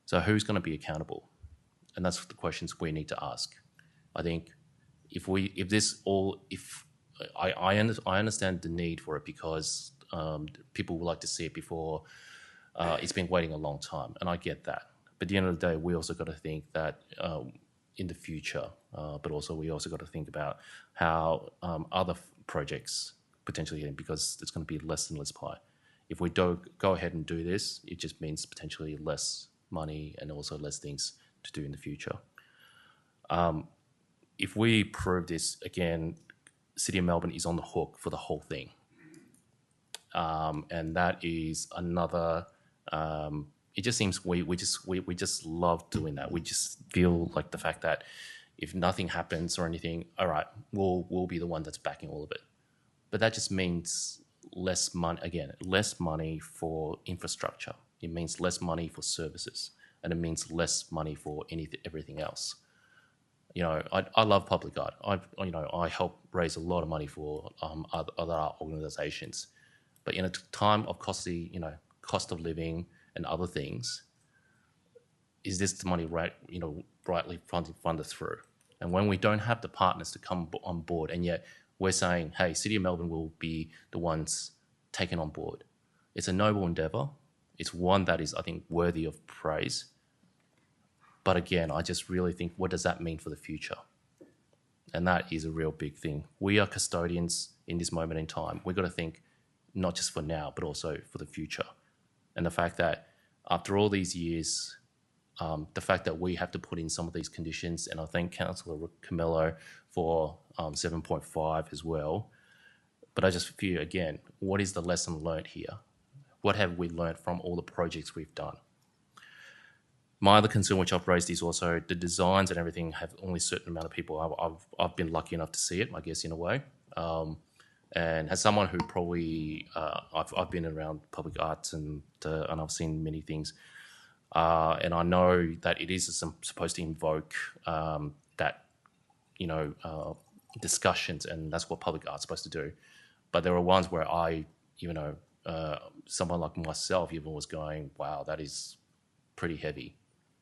[SPEAKER 9] So who's going to be accountable? And that's the questions we need to ask. I think I understand the need for it because people would like to see it before it's been waiting a long time, and I get that. But at the end of the day, we also got to think that in the future, but also we also got to think about how other projects potentially, because it's going to be less and less pie. If we don't go ahead and do this, it just means potentially less money and also less things to do in the future. If we prove this, again, City of Melbourne is on the hook for the whole thing. And that is another, it just seems we just love doing that. We just feel like the fact that if nothing happens or anything, all right, we'll be the one that's backing all of it. But that just means less money for infrastructure. It means less money for services, and it means less money for everything else. I love public art. I help raise a lot of money for other art organisations, but in a time of cost of living and other things, is this the money rightly funded through? And when we don't have the partners to come on board, and yet we're saying, hey, City of Melbourne will be the ones taken on board. It's a noble endeavour, It's one that is, I think, worthy of praise. But again, I just really think, what does that mean for the future? And that is a real big thing. We are custodians in this moment in time. We've got to think not just for now, but also for the future. And the fact that after all these years, the fact that we have to put in some of these conditions, and I thank Councillor Camillo for 7.5 as well. But I just fear, again, what is the lesson learned here? What have we learned from all the projects we've done? My other concern, which I've raised, is also the designs and everything have only a certain amount of people. I've been lucky enough to see it, I guess, in a way. And as someone who probably, I've been around public arts and I've seen many things. And I know that it is supposed to invoke that, discussions, and that's what public art's supposed to do. But there are ones where someone like myself even was going, wow, that is pretty heavy,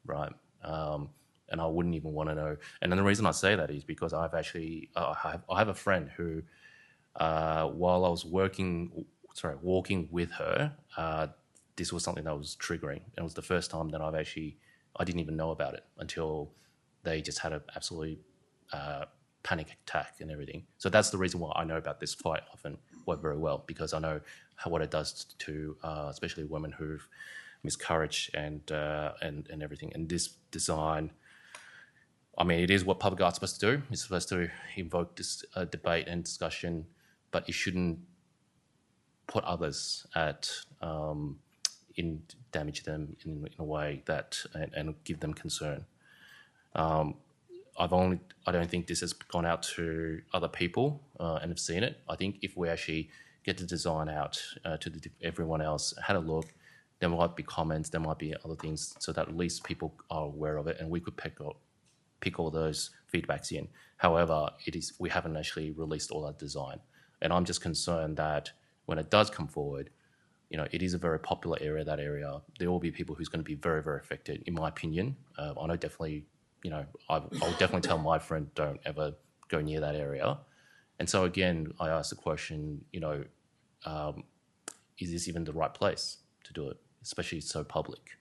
[SPEAKER 9] right? And I wouldn't even want to know. And then the reason I say that is because I've actually, I have a friend who, while I was walking with her, this was something that was triggering. And it was the first time that I didn't even know about it until they just had an absolutely panic attack and everything. So that's the reason why I know about this quite often, very well, because I know what it does to especially women who've miscarriage and everything. And this design, I mean, it is what public art's supposed to do. It's supposed to invoke this debate and discussion, but it shouldn't put others at damage them in a way that and give them concern. I don't think this has gone out to other people and have seen it. I think if we actually get the design out to everyone else, had a look, there might be comments, there might be other things, so that at least people are aware of it, and we could pick all those feedbacks in. However, we haven't actually released all that design, and I'm just concerned that when it does come forward, it is a very popular area. That area, there will be people who's going to be very, very affected, in my opinion. I know definitely. I'll definitely tell my friend, don't ever go near that area. And so again, I asked the question, is this even the right place to do it, especially so public?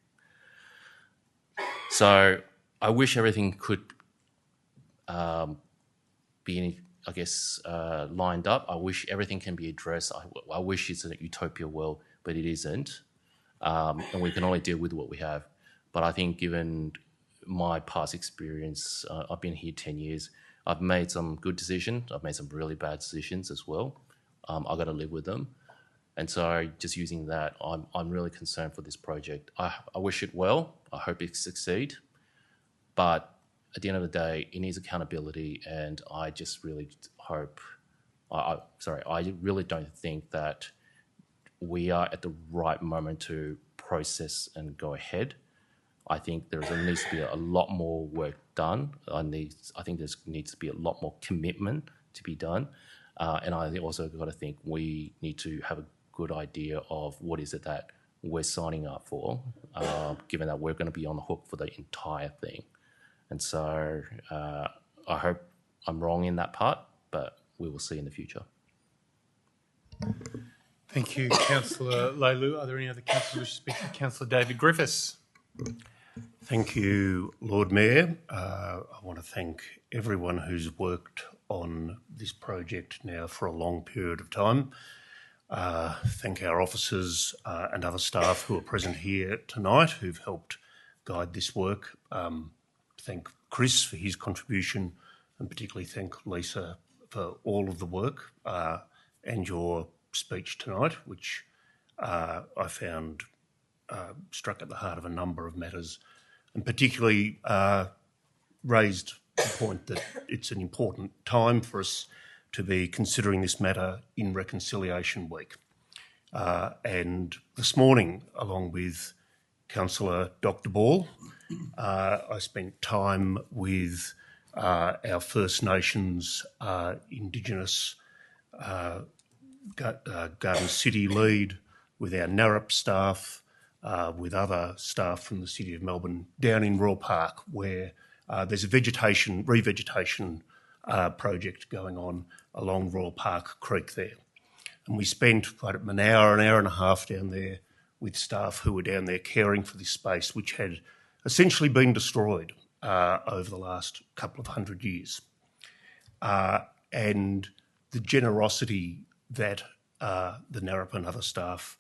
[SPEAKER 9] So I wish everything could be, lined up. I wish everything can be addressed. I wish it's a utopia world, but it isn't. And we can only deal with what we have. But I think given my past experience, I've been here 10 years. I've made some good decisions. I've made some really bad decisions as well. I've got to live with them. And so just using that, I'm really concerned for this project. I wish it well. I hope it succeed. But at the end of the day, it needs accountability. And I just really hope, I really don't think that we are at the right moment to process and go ahead. I think there needs to be a lot more work done. I think there needs to be a lot more commitment to be done. And I also got to think we need to have a good idea of what is it that we're signing up for, given that we're going to be on the hook for the entire thing. And so I hope I'm wrong in that part, but we will see in the future.
[SPEAKER 1] Thank you, Councillor Leilu. Are there any other councillors who wish to speak? Councillor David Griffiths.
[SPEAKER 5] Thank you, Lord Mayor. I want to thank everyone who's worked on this project now for a long period of time. Thank our officers and other staff who are present here tonight who've helped guide this work. Thank Chris for his contribution, and particularly thank Lisa for all of the work and your speech tonight, which I found struck at the heart of a number of matters, and particularly raised the point that it's an important time for us to be considering this matter in Reconciliation Week. And this morning, along with Councillor Dr. Ball, I spent time with our First Nations Indigenous Garden City lead, with our NARRP staff, with other staff from the City of Melbourne down in Royal Park, where there's a revegetation project going on along Royal Park Creek there. And we spent quite an hour and a half down there with staff who were down there caring for this space, which had essentially been destroyed over the last couple of 100 years. And the generosity that the NARAP and other staff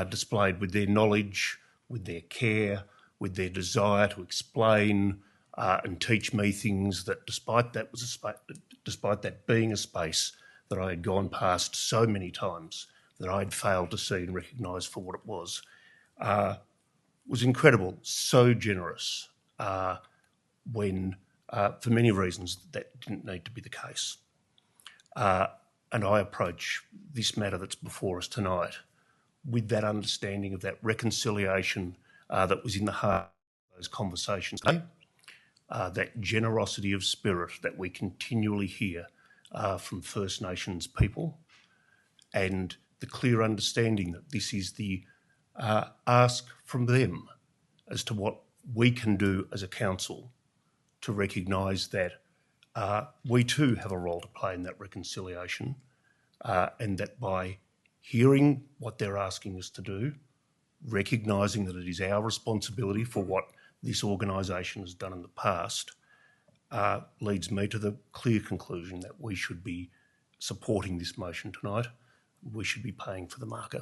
[SPEAKER 5] displayed with their knowledge, with their care, with their desire to explain and teach me things that, despite that being a space that I had gone past so many times that I had failed to see and recognise for what it was incredible. So generous when, for many reasons, that didn't need to be the case. And I approach this matter that's before us tonight with that understanding of that reconciliation that was in the heart of those conversations today, that generosity of spirit that we continually hear from First Nations people, and the clear understanding that this is the ask from them as to what we can do as a council to recognise that we too have a role to play in that reconciliation, and that by hearing what they're asking us to do, recognising that it is our responsibility for what this organisation has done in the past, leads me to the clear conclusion that we should be supporting this motion tonight. We should be paying for the marker.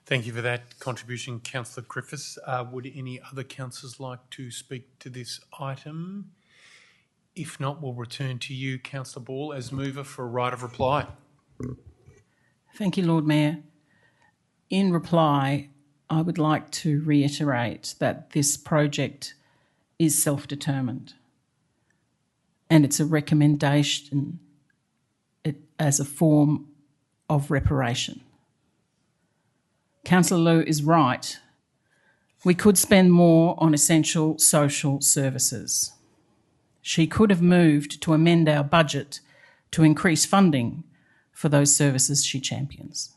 [SPEAKER 1] Thank you for that contribution, Councillor Griffiths. Would any other councillors like to speak to this item? If not, we'll return to you, Councillor Ball, as mover for a right of reply.
[SPEAKER 11] Thank you, Lord Mayor. In reply, I would like to reiterate that this project is self-determined, and it's a recommendation as a form of reparation. Councillor Liu is right. We could spend more on essential social services. She could have moved to amend our budget to increase funding for those services she champions.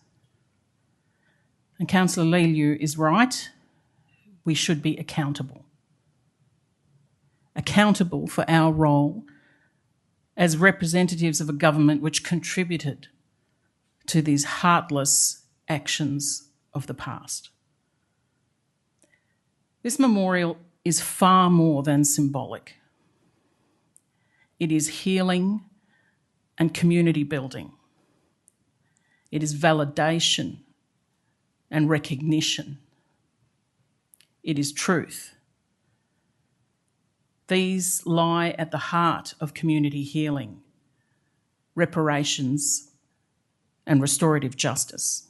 [SPEAKER 11] And Councillor Liu is right. We should be accountable. Accountable for our role as representatives of a government which contributed to these heartless actions of the past. This memorial is far more than symbolic. It is healing and community building. It is validation and recognition. It is truth. These lie at the heart of community healing, reparations, and restorative justice.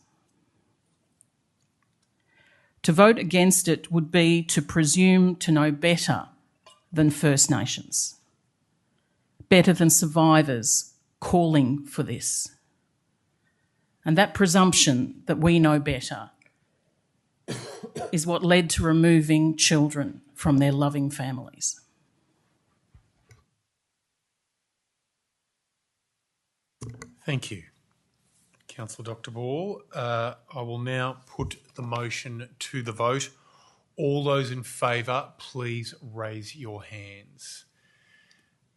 [SPEAKER 11] To vote against it would be to presume to know better than First Nations, better than survivors calling for this. And that presumption that we know better is what led to removing children from their loving families.
[SPEAKER 1] Thank you, Councillor Dr. Ball. I will now put the motion to the vote. All those in favour, please raise your hands.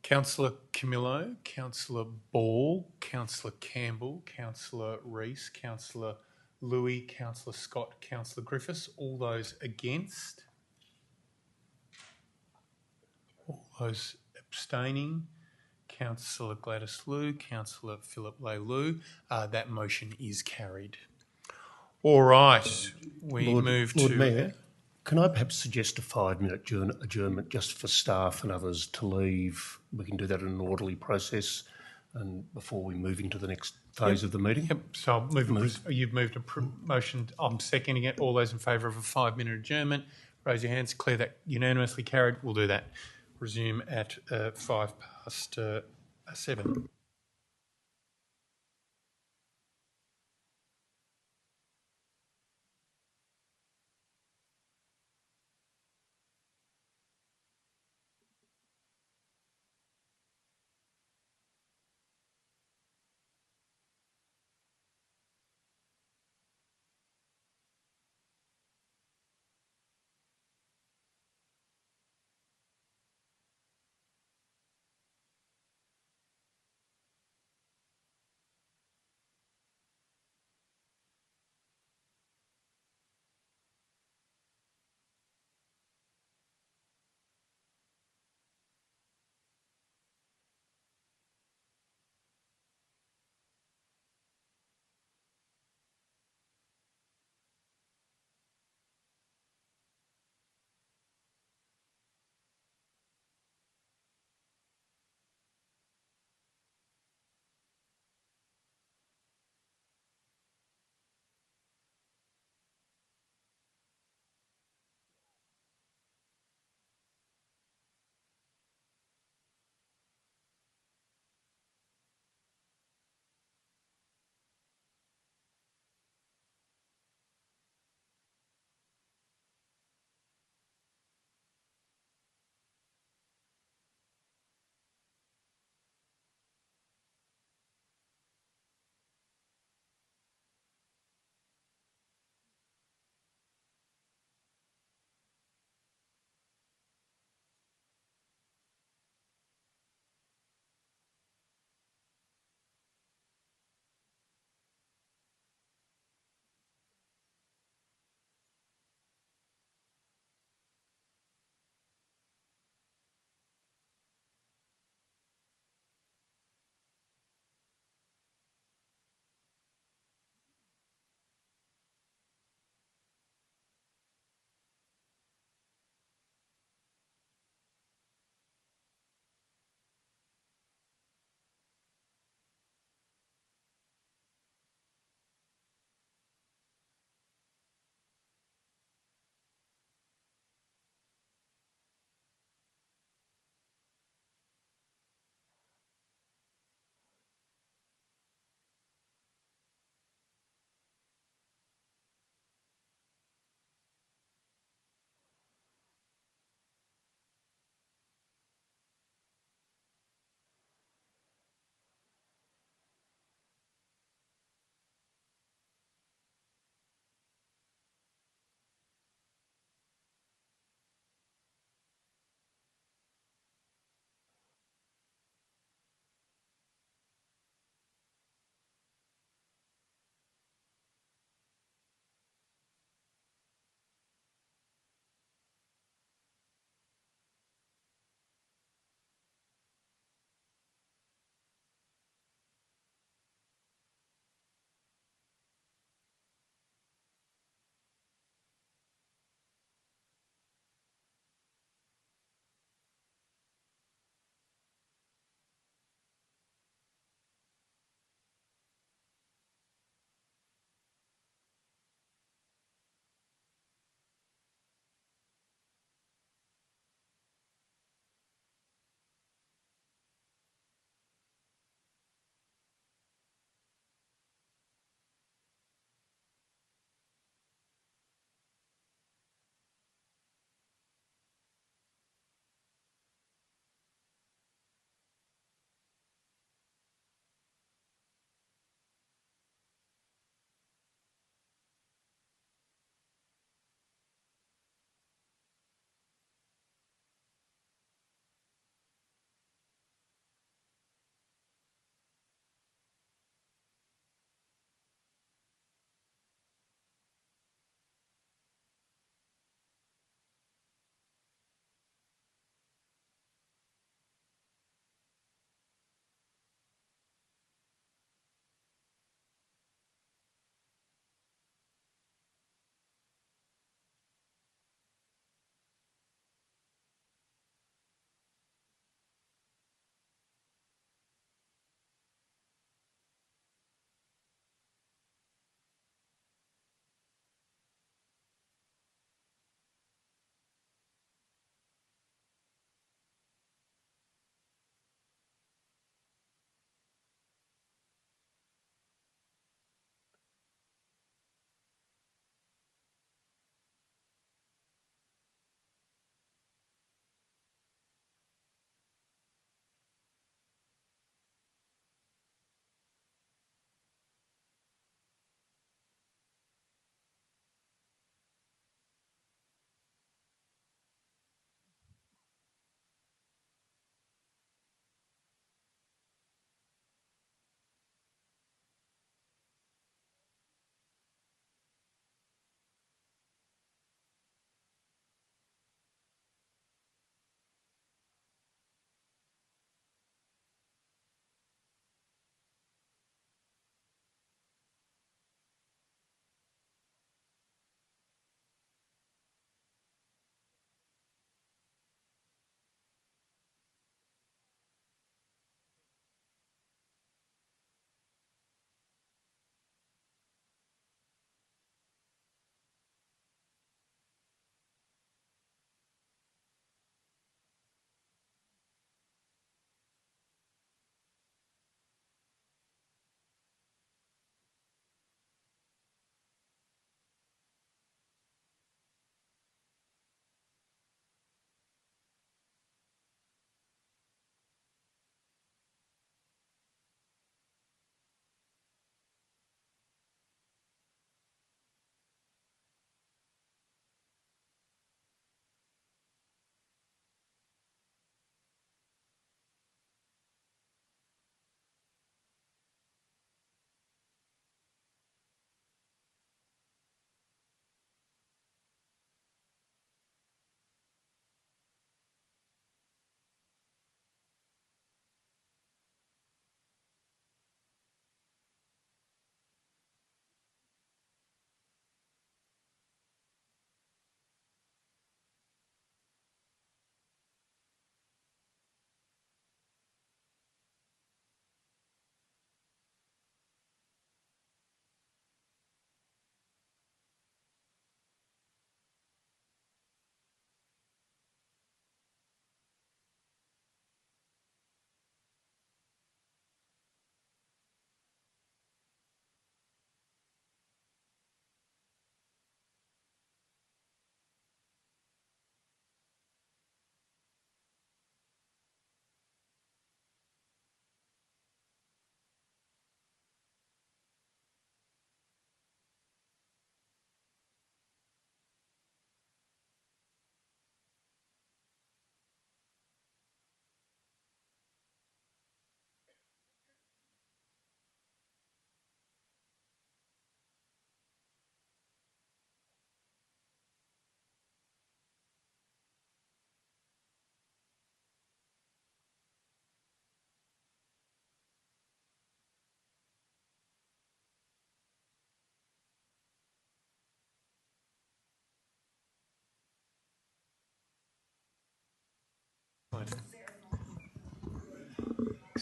[SPEAKER 1] Councillor Camillo, Councillor Ball, Councillor Campbell, Councillor Rees, Councillor Louis, Councillor Scott, Councillor Griffiths. All those against? All those abstaining? Councillor Gladys Liu, Councillor Philip Lei-Lu. That motion is carried. All right,
[SPEAKER 5] Lord Mayor, can I perhaps suggest a 5-minute adjournment just for staff and others to leave? We can do that in an orderly process and before we move into the next phase of the meeting.
[SPEAKER 1] Yep, so I'll you've moved a motion. I'm seconding it. All those in favour of a 5-minute adjournment, raise your hands. Declare that unanimously carried. We'll do that. Resume at 7:05.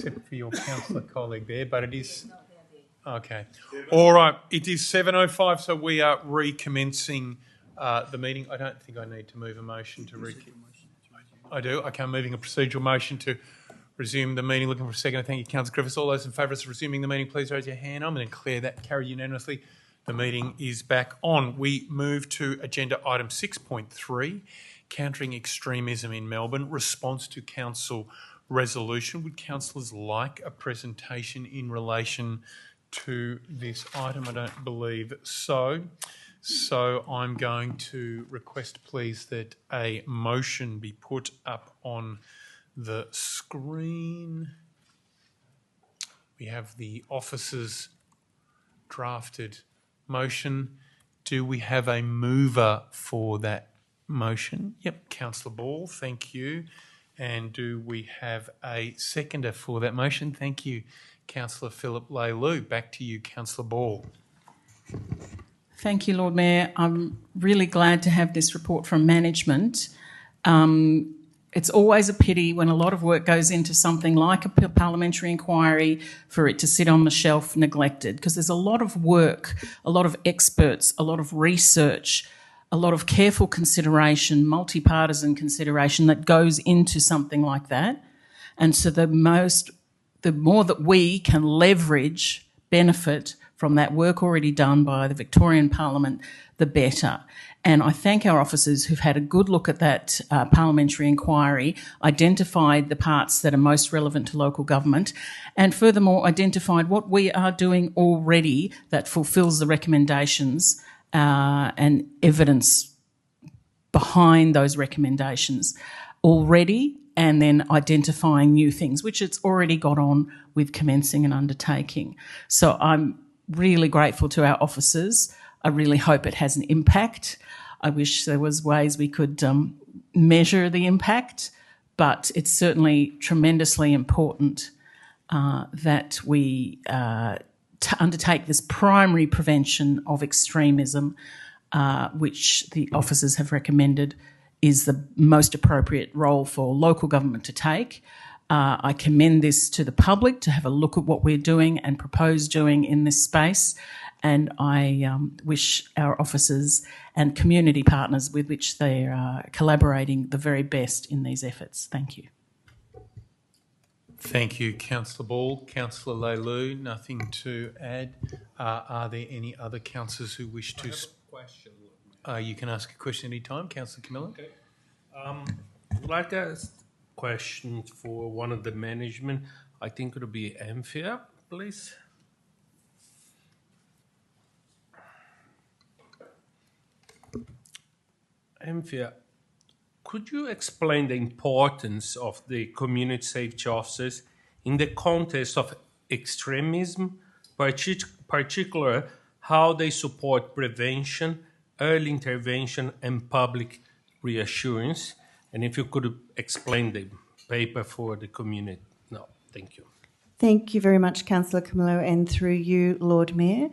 [SPEAKER 1] except for your councillor colleague there, but it is... Okay. All right. It is 7:05, so we are recommencing the meeting. I don't think I need to move a motion to I do. Okay, I'm moving a procedural motion to resume the meeting. Looking for a second. Thank you, Councillor Griffiths. All those in favour of resuming the meeting, please raise your hand. I'm going to declare that carried unanimously. The meeting is back on. We move to agenda item 6.3, countering extremism in Melbourne, response to council resolution. Would councillors like a presentation in relation to this item? I don't believe so. So I'm going to request, please, that a motion be put up on the screen. We have the officers' drafted motion. Do we have a mover for that motion? Yep, Councillor Ball, thank you. And do we have a seconder for that motion? Thank you, Councillor Philip Leilu. Back to you, Councillor Ball.
[SPEAKER 11] Thank you, Lord Mayor. I'm really glad to have this report from management. It's always a pity when a lot of work goes into something like a parliamentary inquiry for it to sit on the shelf neglected, because there's a lot of work, a lot of experts, a lot of research, a lot of careful consideration, multi-partisan consideration that goes into something like that. And so the more that we can leverage, benefit from that work already done by the Victorian Parliament, the better. And I thank our officers who've had a good look at that parliamentary inquiry, identified the parts that are most relevant to local government, and furthermore identified what we are doing already that fulfills the recommendations and evidence behind those recommendations already, and then identifying new things, which it's already got on with commencing and undertaking. So I'm really grateful to our officers. I really hope it has an impact. I wish there was ways we could measure the impact, but it's certainly tremendously important that we undertake this primary prevention of extremism, which the officers have recommended is the most appropriate role for local government to take. I commend this to the public to have a look at what we're doing and propose doing in this space, and I wish our officers and community partners with which they are collaborating the very best in these efforts. Thank you.
[SPEAKER 1] Thank you, Councillor Ball. Councillor Leilu, nothing to add. Are there any other councillors who wish to...
[SPEAKER 4] Question.
[SPEAKER 1] You can ask a question any time. Councillor Camilla.
[SPEAKER 4] Okay. I'd like to ask questions for one of the management. I think it'll be Anthea, please. Anthea, could you explain the importance of the community safety officers in the context of extremism, particularly how they support prevention, early intervention, and public reassurance? And if you could explain the paper for the community. No, thank you.
[SPEAKER 14] Thank you very much, Councillor Camillo, and through you, Lord Mayor.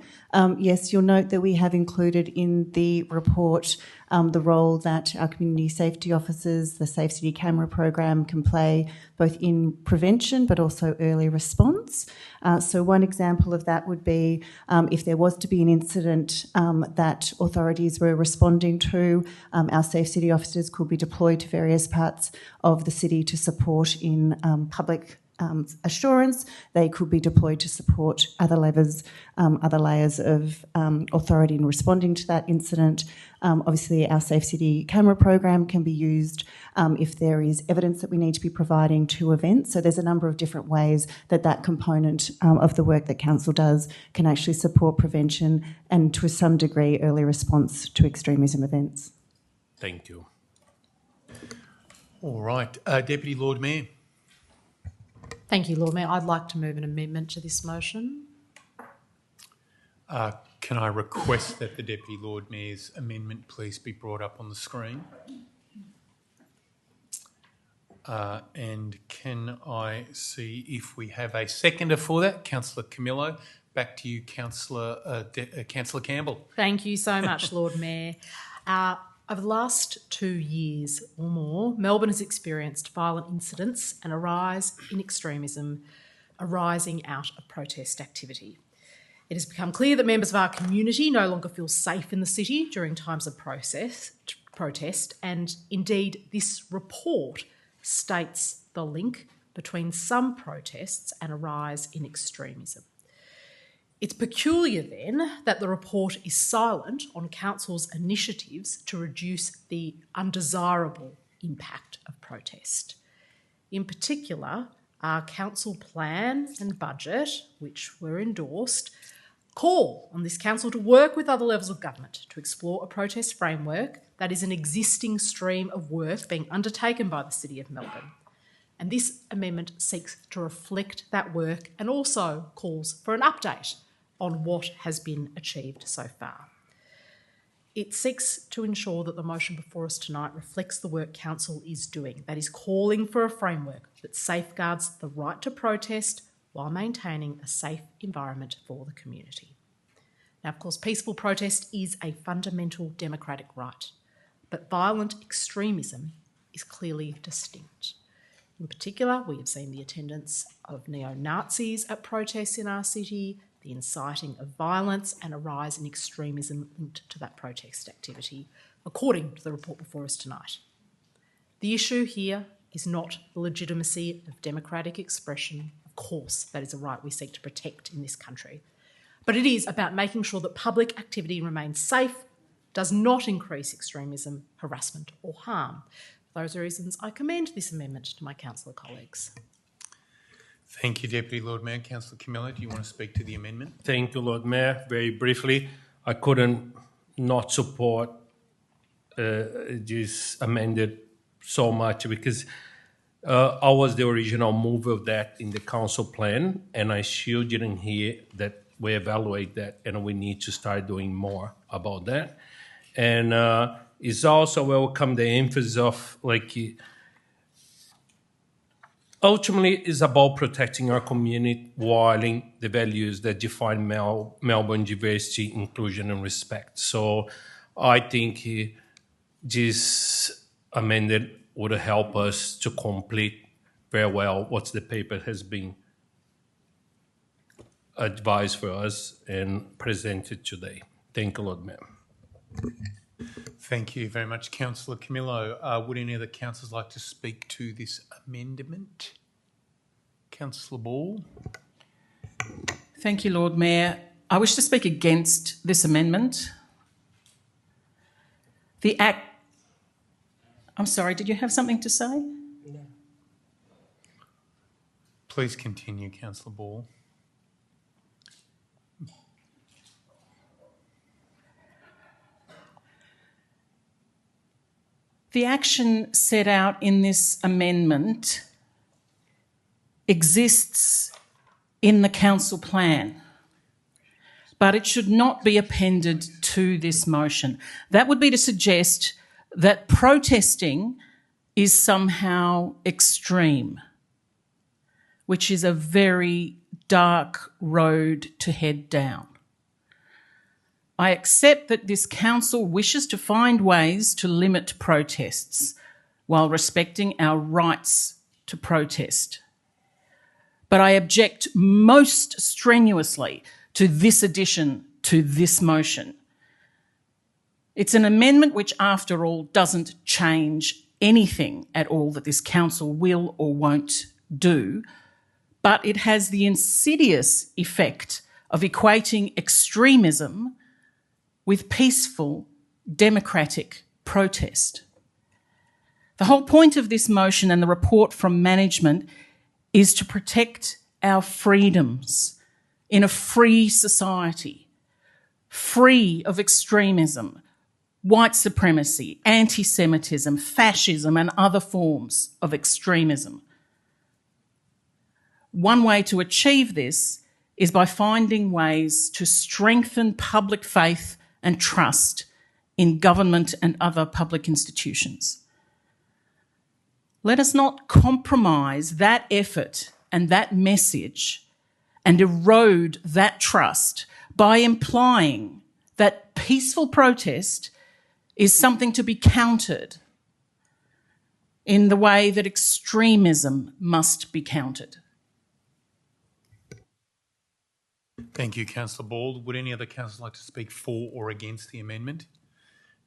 [SPEAKER 14] Yes, you'll note that we have included in the report the role that our community safety officers, the Safe City Camera program, can play both in prevention but also early response. So one example of that would be if there was to be an incident that authorities were responding to, our Safe City officers could be deployed to various parts of the city to support in public assurance. They could be deployed to support other layers of authority in responding to that incident. Obviously, our Safe City Camera program can be used if there is evidence that we need to be providing to events. So there's a number of different ways that that component of the work that Council does can actually support prevention and, to some degree, early response to extremism events.
[SPEAKER 4] Thank you.
[SPEAKER 1] All right. Deputy Lord Mayor.
[SPEAKER 7] Thank you, Lord Mayor. I'd like to move an amendment to this motion.
[SPEAKER 1] Can I request that the Deputy Lord Mayor's amendment please be brought up on the screen? And can I see if we have a seconder for that? Councillor Camillo. Back to you, Councillor Campbell.
[SPEAKER 7] Thank you so much, Lord Mayor. Over the last 2 years or more, Melbourne has experienced violent incidents and a rise in extremism, arising out of protest activity. It has become clear that members of our community no longer feel safe in the city during times of protest, and indeed this report states the link between some protests and a rise in extremism. It's peculiar then that the report is silent on council's initiatives to reduce the undesirable impact of protest. In particular, our council plan and budget, which were endorsed, call on this council to work with other levels of government to explore a protest framework that is an existing stream of work being undertaken by the City of Melbourne. And this amendment seeks to reflect that work and also calls for an update on what has been achieved so far. It seeks to ensure that the motion before us tonight reflects the work Council is doing, that is calling for a framework that safeguards the right to protest while maintaining a safe environment for the community. Now, of course, peaceful protest is a fundamental democratic right, but violent extremism is clearly distinct. In particular, we have seen the attendance of neo-Nazis at protests in our city, the inciting of violence and a rise in extremism linked to that protest activity, according to the report before us tonight. The issue here is not the legitimacy of democratic expression. Of course, that is a right we seek to protect in this country. But it is about making sure that public activity remains safe, does not increase extremism, harassment or harm. For those reasons, I commend this amendment to my councillor colleagues.
[SPEAKER 1] Thank you, Deputy Lord Mayor. Councillor Camillo, do you want to speak to the amendment?
[SPEAKER 4] Thank you, Lord Mayor. Very briefly, I couldn't not support this amended so much because I was the original mover of that in the council plan, and I still didn't hear that we evaluate that and we need to start doing more about that. And it's also welcome the emphasis of ultimately, it's about protecting our community while the values that define Melbourne diversity, inclusion, and respect. So I think this amendment would help us to complete very well what the paper has been advised for us and presented today. Thank you, Lord Mayor.
[SPEAKER 1] Thank you very much, Councillor Camillo. Would any other councillors like to speak to this amendment? Councillor Ball.
[SPEAKER 11] Thank you, Lord Mayor. I wish to speak against this amendment. I'm sorry, did you have something to say? No.
[SPEAKER 1] Please continue, Councillor Ball.
[SPEAKER 11] The action set out in this amendment exists in the council plan, but it should not be appended to this motion. That would be to suggest that protesting is somehow extreme, which is a very dark road to head down. I accept that this council wishes to find ways to limit protests while respecting our rights to protest. But I object most strenuously to this addition to this motion. It's an amendment which, after all, doesn't change anything at all that this council will or won't do, but it has the insidious effect of equating extremism with peaceful, democratic protest. The whole point of this motion and the report from management is to protect our freedoms in a free society, free of extremism, white supremacy, anti-Semitism, fascism, and other forms of extremism. One way to achieve this is by finding ways to strengthen public faith and trust in government and other public institutions. Let us not compromise that effort and that message and erode that trust by implying that peaceful protest is something to be countered in the way that extremism must be countered.
[SPEAKER 1] Thank you, Councillor Ball. Would any other councillor like to speak for or against the amendment?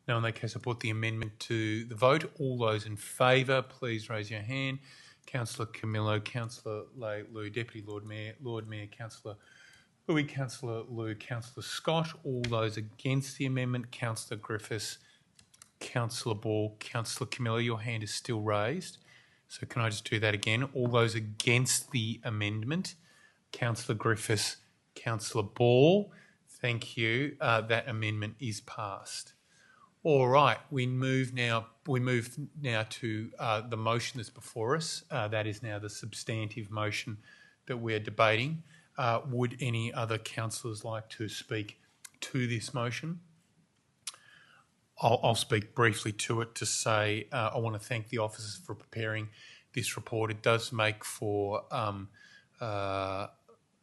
[SPEAKER 1] No, in that case, I put the amendment to the vote. All those in favour, please raise your hand. Councillor Camillo, Councillor Lou, Deputy Lord Mayor, Councillor Louis, Councillor Lou, Councillor Scott. All those against the amendment, Councillor Griffiths, Councillor Ball, Councillor Camillo, your hand is still raised. So can I just do that again? All those against the amendment, Councillor Griffiths, Councillor Ball. Thank you. That amendment is passed. All right, we move now to the motion that's before us. That is now the substantive motion that we're debating. Would any other councillors like to speak to this motion? I'll speak briefly to it to say I want to thank the officers for preparing this report. It does make for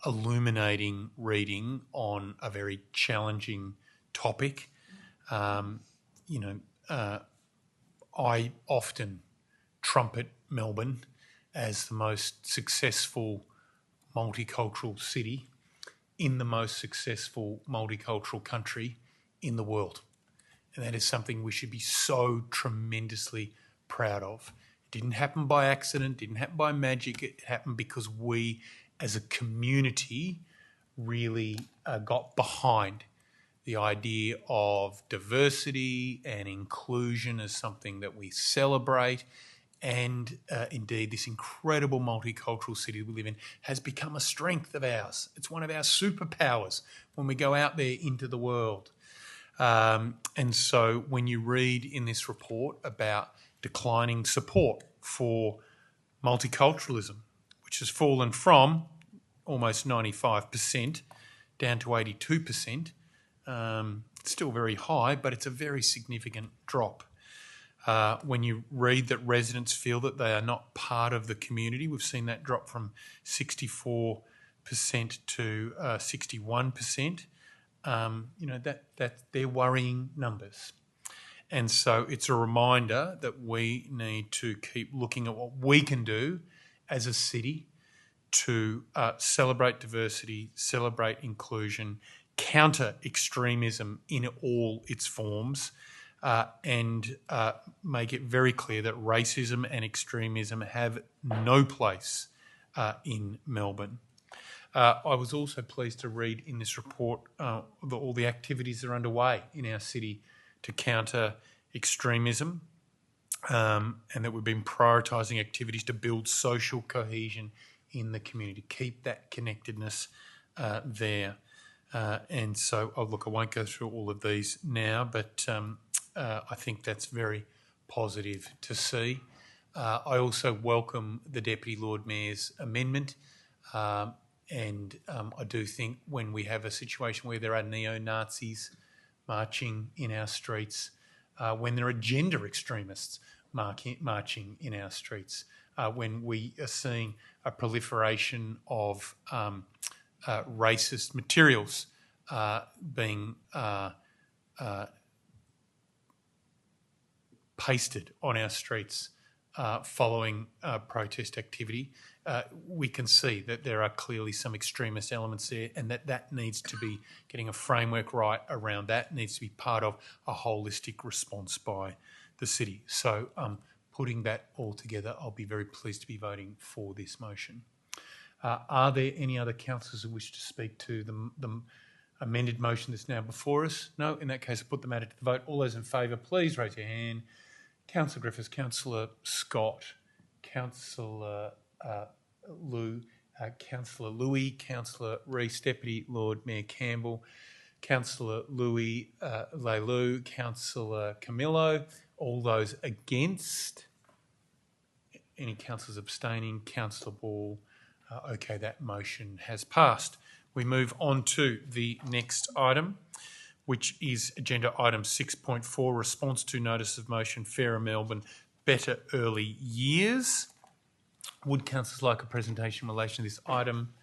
[SPEAKER 1] illuminating reading on a very challenging topic. I often trumpet Melbourne as the most successful multicultural city in the most successful multicultural country in the world. And that is something we should be so tremendously proud of. It didn't happen by accident, didn't happen by magic. It happened because we as a community really got behind the idea of diversity and inclusion as something that we celebrate. And indeed, this incredible multicultural city we live in has become a strength of ours. It's one of our superpowers when we go out there into the world. And so when you read in this report about declining support for multiculturalism, which has fallen from almost 95% down to 82%, it's still very high, but it's a very significant drop. When you read that residents feel that they are not part of the community, we've seen that drop from 64% to 61%. That they're worrying numbers. And so it's a reminder that we need to keep looking at what we can do as a city to celebrate diversity, celebrate inclusion, counter extremism in all its forms, and make it very clear that racism and extremism have no place in Melbourne. I was also pleased to read in this report all the activities that are underway in our city to counter extremism, and that we've been prioritising activities to build social cohesion in the community, keep that connectedness there. And so, I won't go through all of these now, but I think that's very positive to see. I also welcome the Deputy Lord Mayor's amendment. And I do think when we have a situation where there are neo-Nazis marching in our streets, when there are gender extremists marching in our streets, when we are seeing a proliferation of racist materials being pasted on our streets following protest activity, we can see that there are clearly some extremist elements there, and that needs to be getting a framework right around that, needs to be part of a holistic response by the city. So putting that all together, I'll be very pleased to be voting for this motion. Are there any other councillors who wish to speak to the amended motion that's now before us? No? In that case, I put the matter to the vote. All those in favour, please raise your hand. Councillor Griffiths, Councillor Scott, Councillor Lou, Councillor Louis, Councillor Rees, Deputy Lord Mayor Campbell, Councillor Louis Leilu, Councillor Camillo. All those against? Any councillors abstaining? Councillor Ball. Okay, that motion has passed. We move on to the next item, which is agenda item 6.4, response to notice of motion, Fairer Melbourne, Better Early Years. Would councillors like a presentation in relation to this item?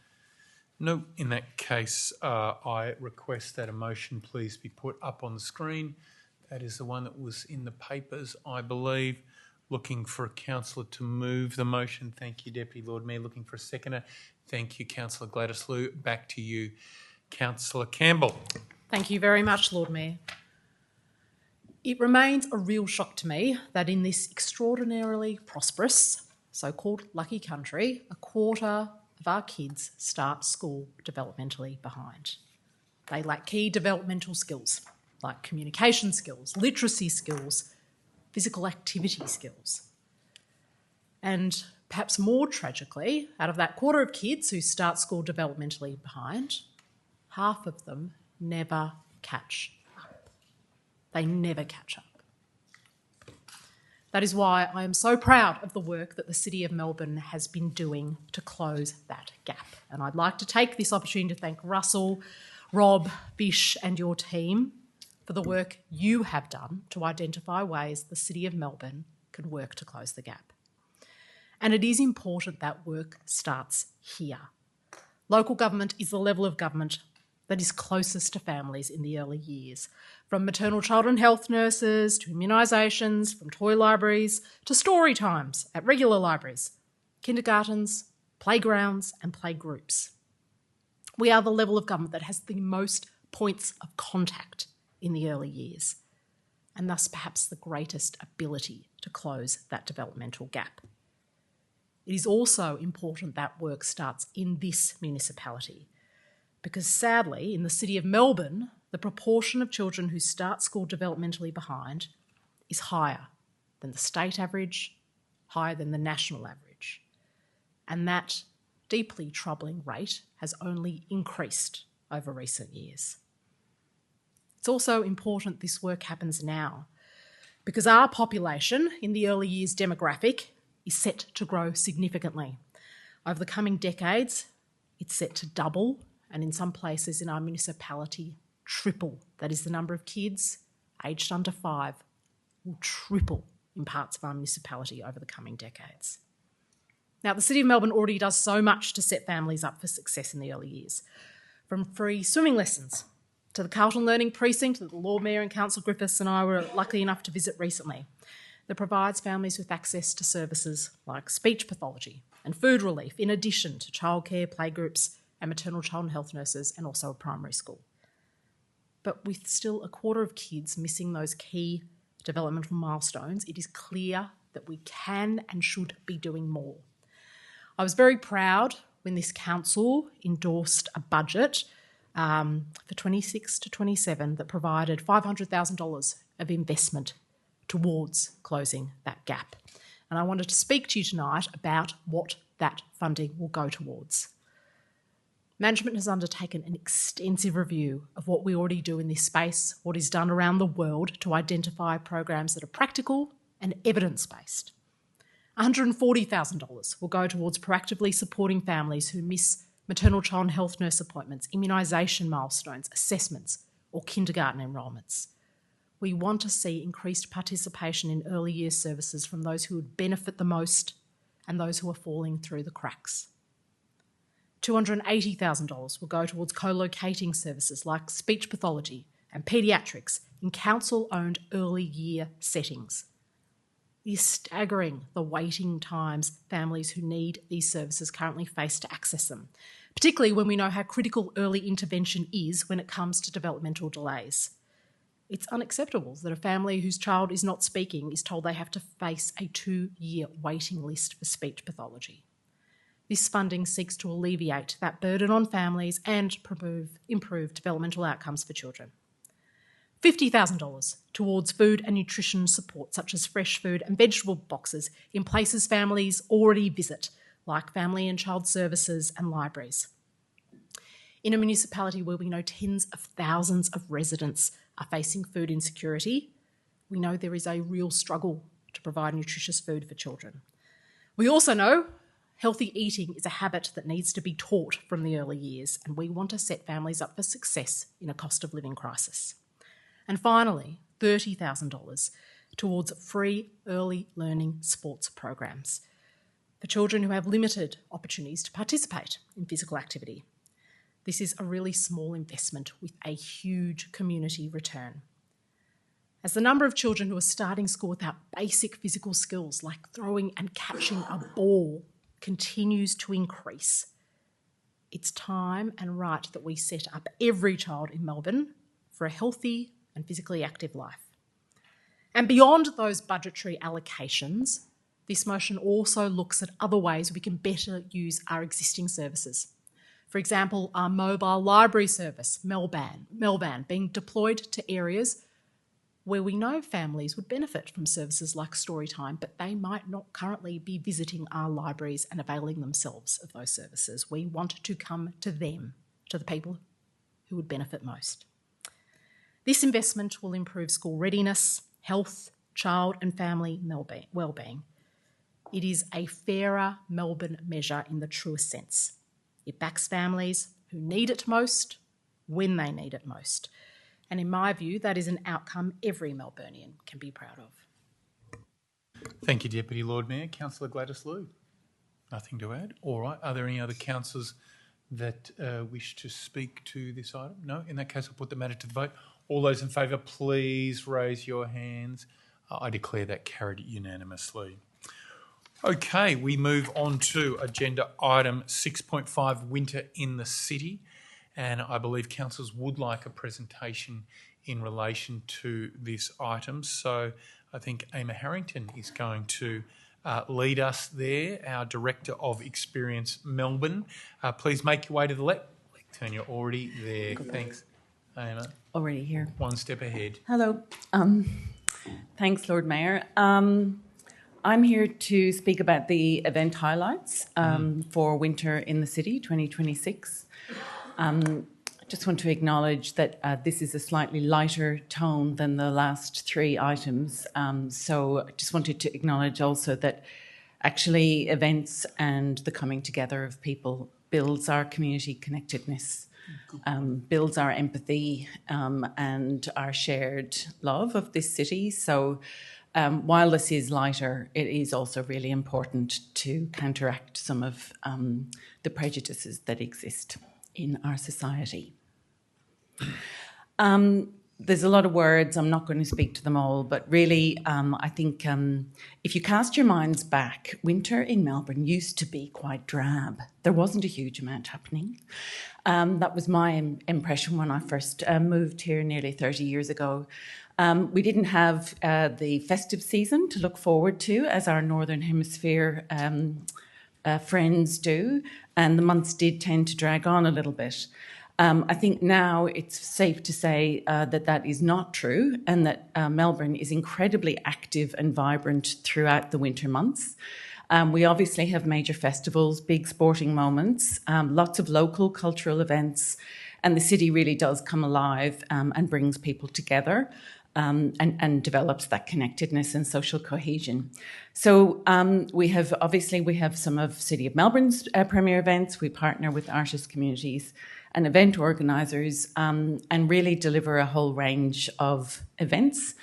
[SPEAKER 1] No. In that case, I request that a motion please be put up on the screen. That is the one that was in the papers, I believe. Looking for a councillor to move the motion. Thank you, Deputy Lord Mayor. Looking for a seconder. Thank you, Councillor Gladys Liu. Back to you, Councillor Campbell.
[SPEAKER 7] Thank you very much, Lord Mayor. It remains a real shock to me that in this extraordinarily prosperous, so-called lucky country, a quarter of our kids start school developmentally behind. They lack key developmental skills like communication skills, literacy skills, physical activity skills. And perhaps more tragically, out of that quarter of kids who start school developmentally behind, half of them never catch up. They never catch up. That is why I am so proud of the work that the City of Melbourne has been doing to close that gap. And I'd like to take this opportunity to thank Russell, Rob, Bish and your team for the work you have done to identify ways the City of Melbourne can work to close the gap. And it is important that work starts here. Local government is the level of government that is closest to families in the early years, from maternal child and health nurses to immunisations, from toy libraries to story times at regular libraries, kindergartens, playgrounds and playgroups. We are the level of government that has the most points of contact in the early years, and thus perhaps the greatest ability to close that developmental gap. It is also important that work starts in this municipality, because sadly, in the City of Melbourne, the proportion of children who start school developmentally behind is higher than the state average, higher than the national average. And that deeply troubling rate has only increased over recent years. It's also important this work happens now, because our population in the early years demographic is set to grow significantly. Over the coming decades, it's set to double, and in some places in our municipality, triple. That is, the number of kids aged under 5 will triple in parts of our municipality over the coming decades. Now, the City of Melbourne already does so much to set families up for success in the early years, from free swimming lessons to the Carlton Learning Precinct that the Lord Mayor and Councillor Griffiths and I were lucky enough to visit recently, that provides families with access to services like speech pathology and food relief, in addition to childcare, playgroups and maternal child and health nurses, and also a primary school. But with still a quarter of kids missing those key developmental milestones, it is clear that we can and should be doing more. I was very proud when this council endorsed a budget for 26 to 27 that provided $500,000 of investment towards closing that gap. And I wanted to speak to you tonight about what that funding will go towards. Management has undertaken an extensive review of what we already do in this space, what is done around the world to identify programs that are practical and evidence-based. $140,000 will go towards proactively supporting families who miss maternal child and health nurse appointments, immunisation milestones, assessments or kindergarten enrolments. We want to see increased participation in early years services from those who would benefit the most and those who are falling through the cracks. $280,000 will go towards co-locating services like speech pathology and paediatrics in council-owned early year settings. It is staggering the waiting times families who need these services currently face to access them, particularly when we know how critical early intervention is when it comes to developmental delays. It's unacceptable that a family whose child is not speaking is told they have to face a 2-year waiting list for speech pathology. This funding seeks to alleviate that burden on families and improve developmental outcomes for children. $50,000 towards food and nutrition support, such as fresh food and vegetable boxes in places families already visit, like family and child services and libraries. In a municipality where we know tens of thousands of residents are facing food insecurity, we know there is a real struggle to provide nutritious food for children. We also know healthy eating is a habit that needs to be taught from the early years, and we want to set families up for success in a cost of living crisis. And finally, $30,000 towards free early learning sports programs for children who have limited opportunities to participate in physical activity. This is a really small investment with a huge community return. As the number of children who are starting school without basic physical skills like throwing and catching a ball continues to increase, It's time and right that we set up every child in Melbourne for a healthy and physically active life. And beyond those budgetary allocations, this motion also looks at other ways we can better use our existing services. For example, our mobile library service, Melban, being deployed to areas where we know families would benefit from services like Storytime, but they might not currently be visiting our libraries and availing themselves of those services. We want to come to them, to the people who would benefit most. This investment will improve school readiness, health, child and family wellbeing. It is a fairer Melbourne measure in the truest sense. It backs families who need it most, when they need it most. And in my view, that is an outcome every Melburnian can be proud of.
[SPEAKER 1] Thank you, Deputy Lord Mayor. Councillor Gladys Liu. Nothing to add. All right. Are there any other councillors that wish to speak to this item? No? In that case, I'll put the matter to the vote. All those in favour, please raise your hands. I declare that carried unanimously. Okay, we move on to agenda item 6.5, Winter in the City. And I believe councillors would like a presentation in relation to this item. So I think Emma Harrington is going to lead us there, our Director of Experience Melbourne. Please make your way to the left. Turn, you're already there. Thanks, Emma.
[SPEAKER 15] Already here.
[SPEAKER 1] One step ahead.
[SPEAKER 15] Hello. Thanks, Lord Mayor. I'm here to speak about the event highlights for Winter in the City 2026. I just want to acknowledge that this is a slightly lighter tone than the last three items. So I just wanted to acknowledge also that actually events and the coming together of people builds our community connectedness, builds our empathy and our shared love of this city. So while this is lighter, it is also really important to counteract some of the prejudices that exist in our society. There's a lot of words, I'm not going to speak to them all, but really I think if you cast your minds back, winter in Melbourne used to be quite drab. There wasn't a huge amount happening. That was my impression when I first moved here nearly 30 years ago. We didn't have the festive season to look forward to as our Northern Hemisphere friends do, and the months did tend to drag on a little bit. I think now it's safe to say that is not true, and that Melbourne is incredibly active and vibrant throughout the winter months. We obviously have major festivals, big sporting moments, lots of local cultural events, and the city really does come alive and brings people together. And develops that connectedness and social cohesion. So we have some of City of Melbourne's premier events. We partner with artist communities and event organisers and really deliver a whole range of events,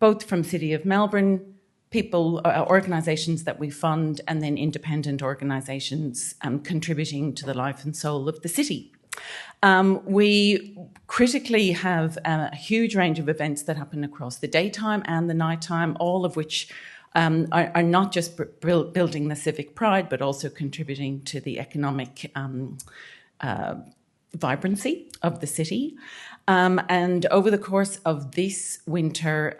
[SPEAKER 15] both from City of Melbourne, people, organisations that we fund, and then independent organisations contributing to the life and soul of the city. We critically have a huge range of events that happen across the daytime and the nighttime, all of which are not just building the civic pride, but also contributing to the economic vibrancy of the city. And over the course of this winter,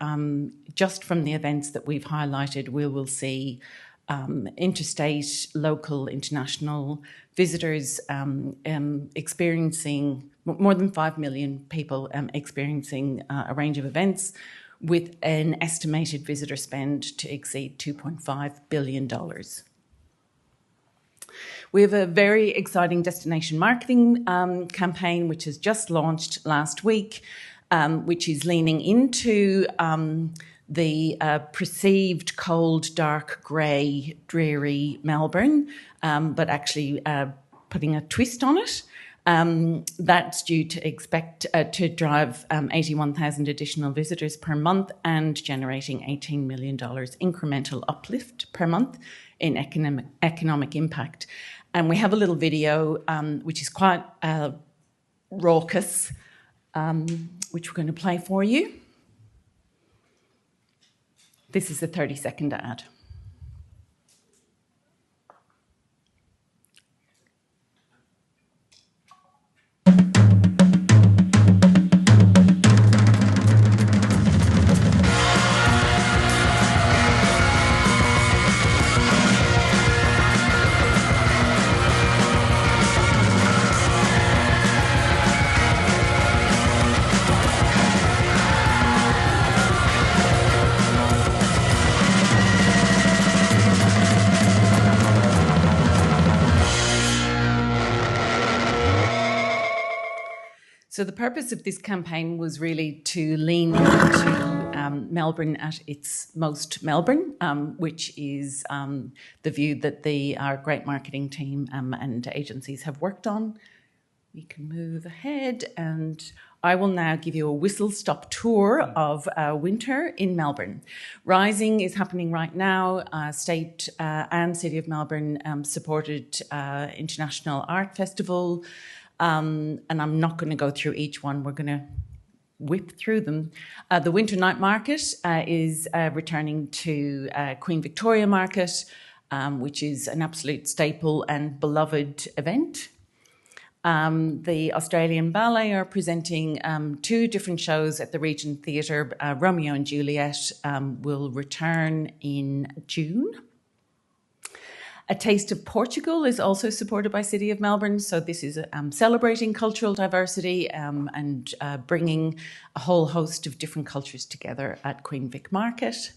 [SPEAKER 15] just from the events that we've highlighted, we will see interstate, local, international visitors experiencing more than 5 million people experiencing a range of events with an estimated visitor spend to exceed $2.5 billion. We have a very exciting destination marketing campaign which has just launched last week, which is leaning into the perceived cold, dark, grey, dreary Melbourne, but actually putting a twist on it. That's due to drive 81,000 additional visitors per month and generating $18 million incremental uplift per month in economic impact. And we have a little video which is quite raucous, which we're going to play for you. This is a 30-second ad. So the purpose of this campaign was really to lean into Melbourne at its most Melbourne, which is the view that our great marketing team and agencies have worked on. We can move ahead, and I will now give you a whistle-stop tour of winter in Melbourne. Rising is happening right now. State and City of Melbourne supported International Art Festival, and I'm not going to go through each one. We're going to whip through them. The Winter Night Market is returning to Queen Victoria Market, which is an absolute staple and beloved event. The Australian Ballet are presenting 2 different shows at the Regent Theatre. Romeo and Juliet will return in June. A Taste of Portugal is also supported by City of Melbourne. So this is celebrating cultural diversity and bringing a whole host of different cultures together at Queen Vic Market.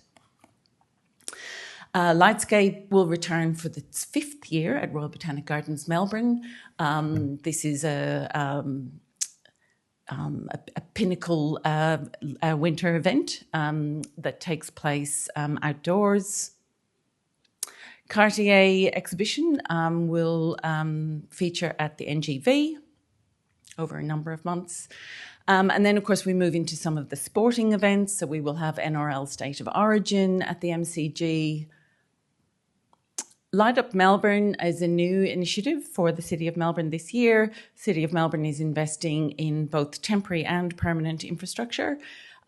[SPEAKER 15] Lightscape will return for its 5th year at Royal Botanic Gardens, Melbourne. This is a pinnacle winter event that takes place outdoors. Cartier exhibition will feature at the NGV over a number of months. And then, of course, we move into some of the sporting events. So we will have NRL State of Origin at the MCG. Light Up Melbourne is a new initiative for the City of Melbourne this year. City of Melbourne is investing in both temporary and permanent infrastructure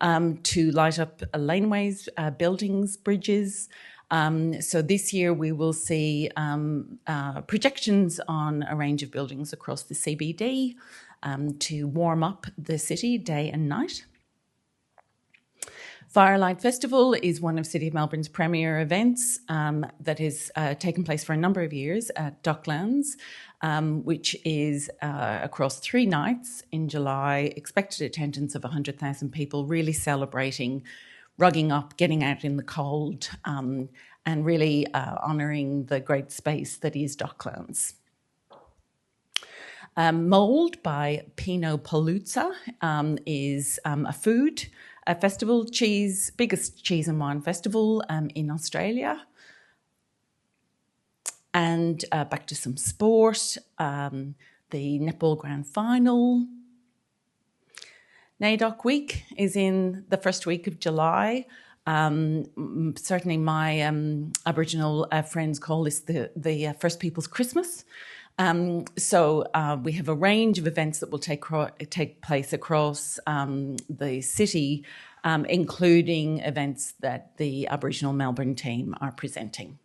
[SPEAKER 15] to light up laneways, buildings, bridges. So this year we will see projections on a range of buildings across the CBD to warm up the city day and night. Firelight Festival is one of City of Melbourne's premier events that has taken place for a number of years at Docklands, which is across 3 nights in July, expected attendance of 100,000 people, really celebrating rugging up, getting out in the cold, and really honouring the great space that is Docklands. Mould by Pino Paluzza is a festival, biggest cheese and wine festival in Australia. And back to some sport, the Netball Grand Final. NAIDOC Week is in the first week of July. Certainly my Aboriginal friends call this the First People's Christmas. So we have a range of events that will take place across the city, including events that the Aboriginal Melbourne team are presenting.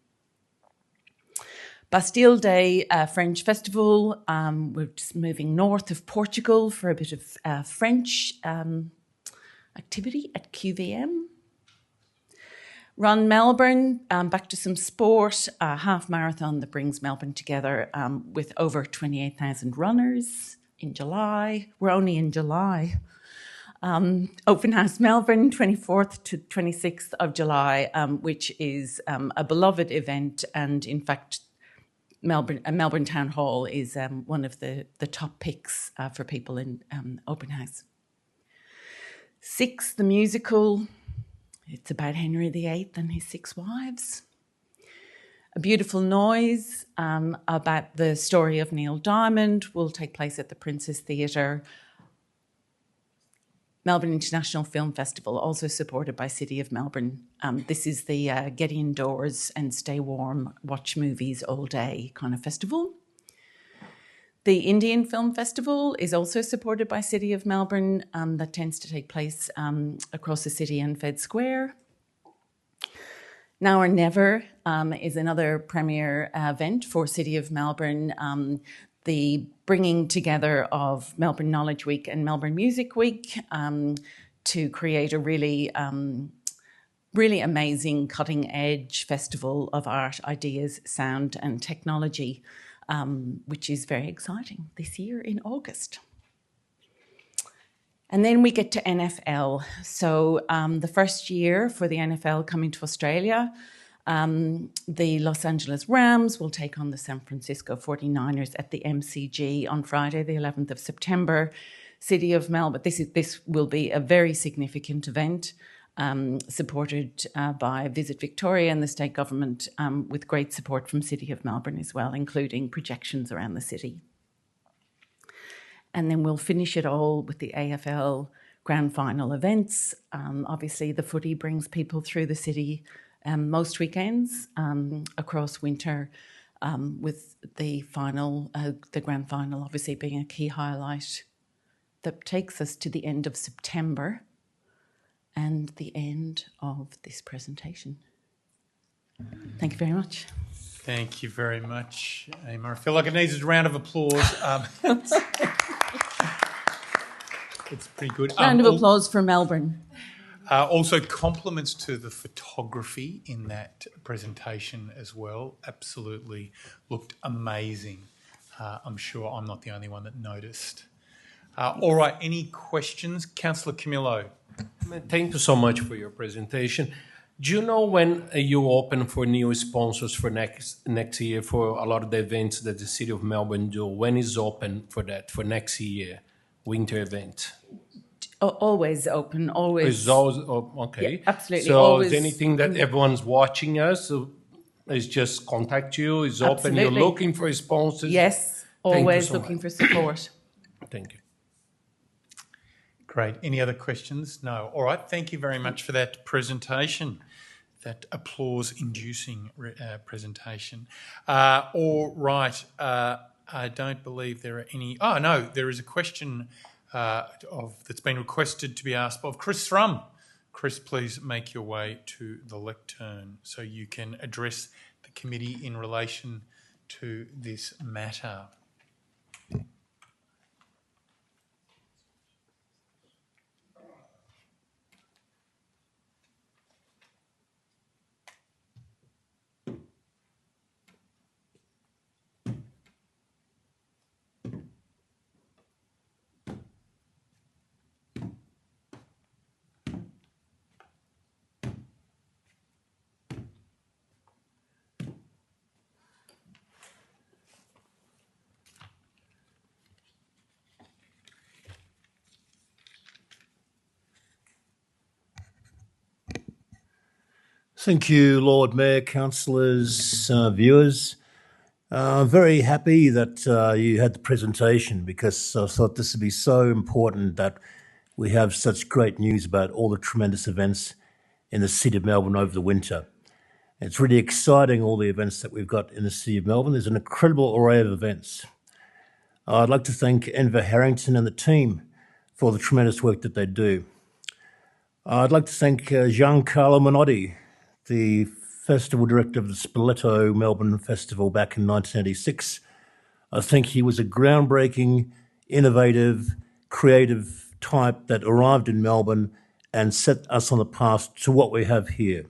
[SPEAKER 15] Bastille Day French Festival. We're just moving north of Portugal for a bit of French activity at QVM. Run Melbourne, back to some sport, a half marathon that brings Melbourne together with over 28,000 runners in July. We're only in July. Open House Melbourne, 24th to 26th of July, which is a beloved event, and in fact, Melbourne Town Hall is one of the top picks for people in Open House. Six, the musical. It's about Henry VIII and his 6 wives. A Beautiful Noise about the story of Neil Diamond will take place at the Princess Theatre. Melbourne International Film Festival, also supported by City of Melbourne. This is the get indoors and stay warm, watch movies all day kind of festival. The Indian Film Festival is also supported by City of Melbourne. That tends to take place across the city and Fed Square. Now or Never is another premier event for City of Melbourne. The bringing together of Melbourne Knowledge Week and Melbourne Music Week to create a really amazing cutting-edge festival of art, ideas, sound and technology, which is very exciting this year in August. And then we get to NFL. So the first year for the NFL coming to Australia, the Los Angeles Rams will take on the San Francisco 49ers at the MCG on Friday, the 11th of September. City of Melbourne. This will be a very significant event, supported by Visit Victoria and the state government, with great support from City of Melbourne as well, including projections around the city. And then we'll finish it all with the AFL Grand Final events. Obviously, the footy brings people through the city most weekends across winter, with the final, the Grand Final obviously being a key highlight that takes us to the end of September and the end of this presentation. Thank you very much.
[SPEAKER 1] Thank you very much, Emma. I feel like it needs a round of applause. It's pretty good.
[SPEAKER 15] Round of applause for Melbourne.
[SPEAKER 1] Also, compliments to the photography in that presentation as well. Absolutely looked amazing. I'm sure I'm not the only one that noticed. All right, any questions? Councillor Camillo.
[SPEAKER 4] Thank you so much for your presentation. Do you know when you open for new sponsors for next year for a lot of the events that the City of Melbourne do? When is open for that, for next year, winter event?
[SPEAKER 15] Always open, always.
[SPEAKER 4] It's always okay.
[SPEAKER 15] Yeah, absolutely.
[SPEAKER 4] So
[SPEAKER 15] always.
[SPEAKER 4] is anything that everyone's watching us is just contact you? Is open?
[SPEAKER 15] Absolutely.
[SPEAKER 4] You're looking for sponsors?
[SPEAKER 15] Yes, always looking for support.
[SPEAKER 4] Thank you.
[SPEAKER 1] Great. Any other questions? No. All right. Thank you very much for that presentation, that applause-inducing presentation. All right. I don't believe there are any. Oh, no, there is a question that's been requested to be asked of Chris Thrum. Chris, please make your way to the lectern so you can address the committee in relation to this matter.
[SPEAKER 2] Thank you, Lord Mayor, councillors, viewers. I'm very happy that you had the presentation because I thought this would be so important that we have such great news about all the tremendous events in the City of Melbourne over the winter. It's really exciting, all the events that we've got in the City of Melbourne. There's an incredible array of events. I'd like to thank Enver Harrington and the team for the tremendous work that they do. I'd like to thank Giancarlo Minotti, the festival director of the Spoleto Melbourne Festival back in 1986. I think he was a groundbreaking, innovative, creative type that arrived in Melbourne and set us on the path to what we have here.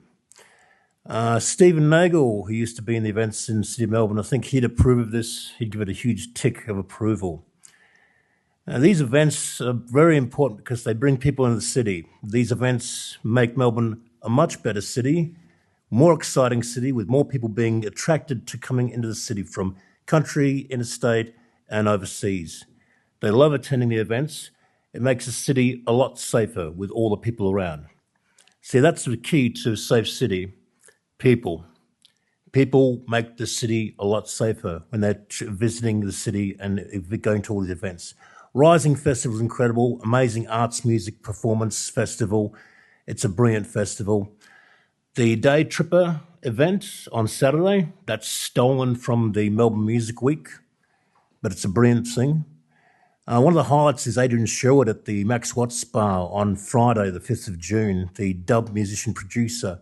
[SPEAKER 2] Stephen Nagel, who used to be in the events in the City of Melbourne, I think he'd approve of this. He'd give it a huge tick of approval. These events are very important because they bring people into the city. These events make Melbourne a much better city, more exciting city, with more people being attracted to coming into the city from country, interstate, and overseas. They love attending the events. It makes the city a lot safer with all the people around. See, that's the key to a safe city. People. People make the city a lot safer when they're visiting the city and going to all these events. Rising Festival is incredible, amazing arts, music, performance festival. It's a brilliant festival. The Day Tripper event on Saturday, that's stolen from the Melbourne Music Week, but it's a brilliant thing. One of the highlights is Adrian Sherwood at the Max Watts Bar on Friday, the 5th of June, the dub musician producer.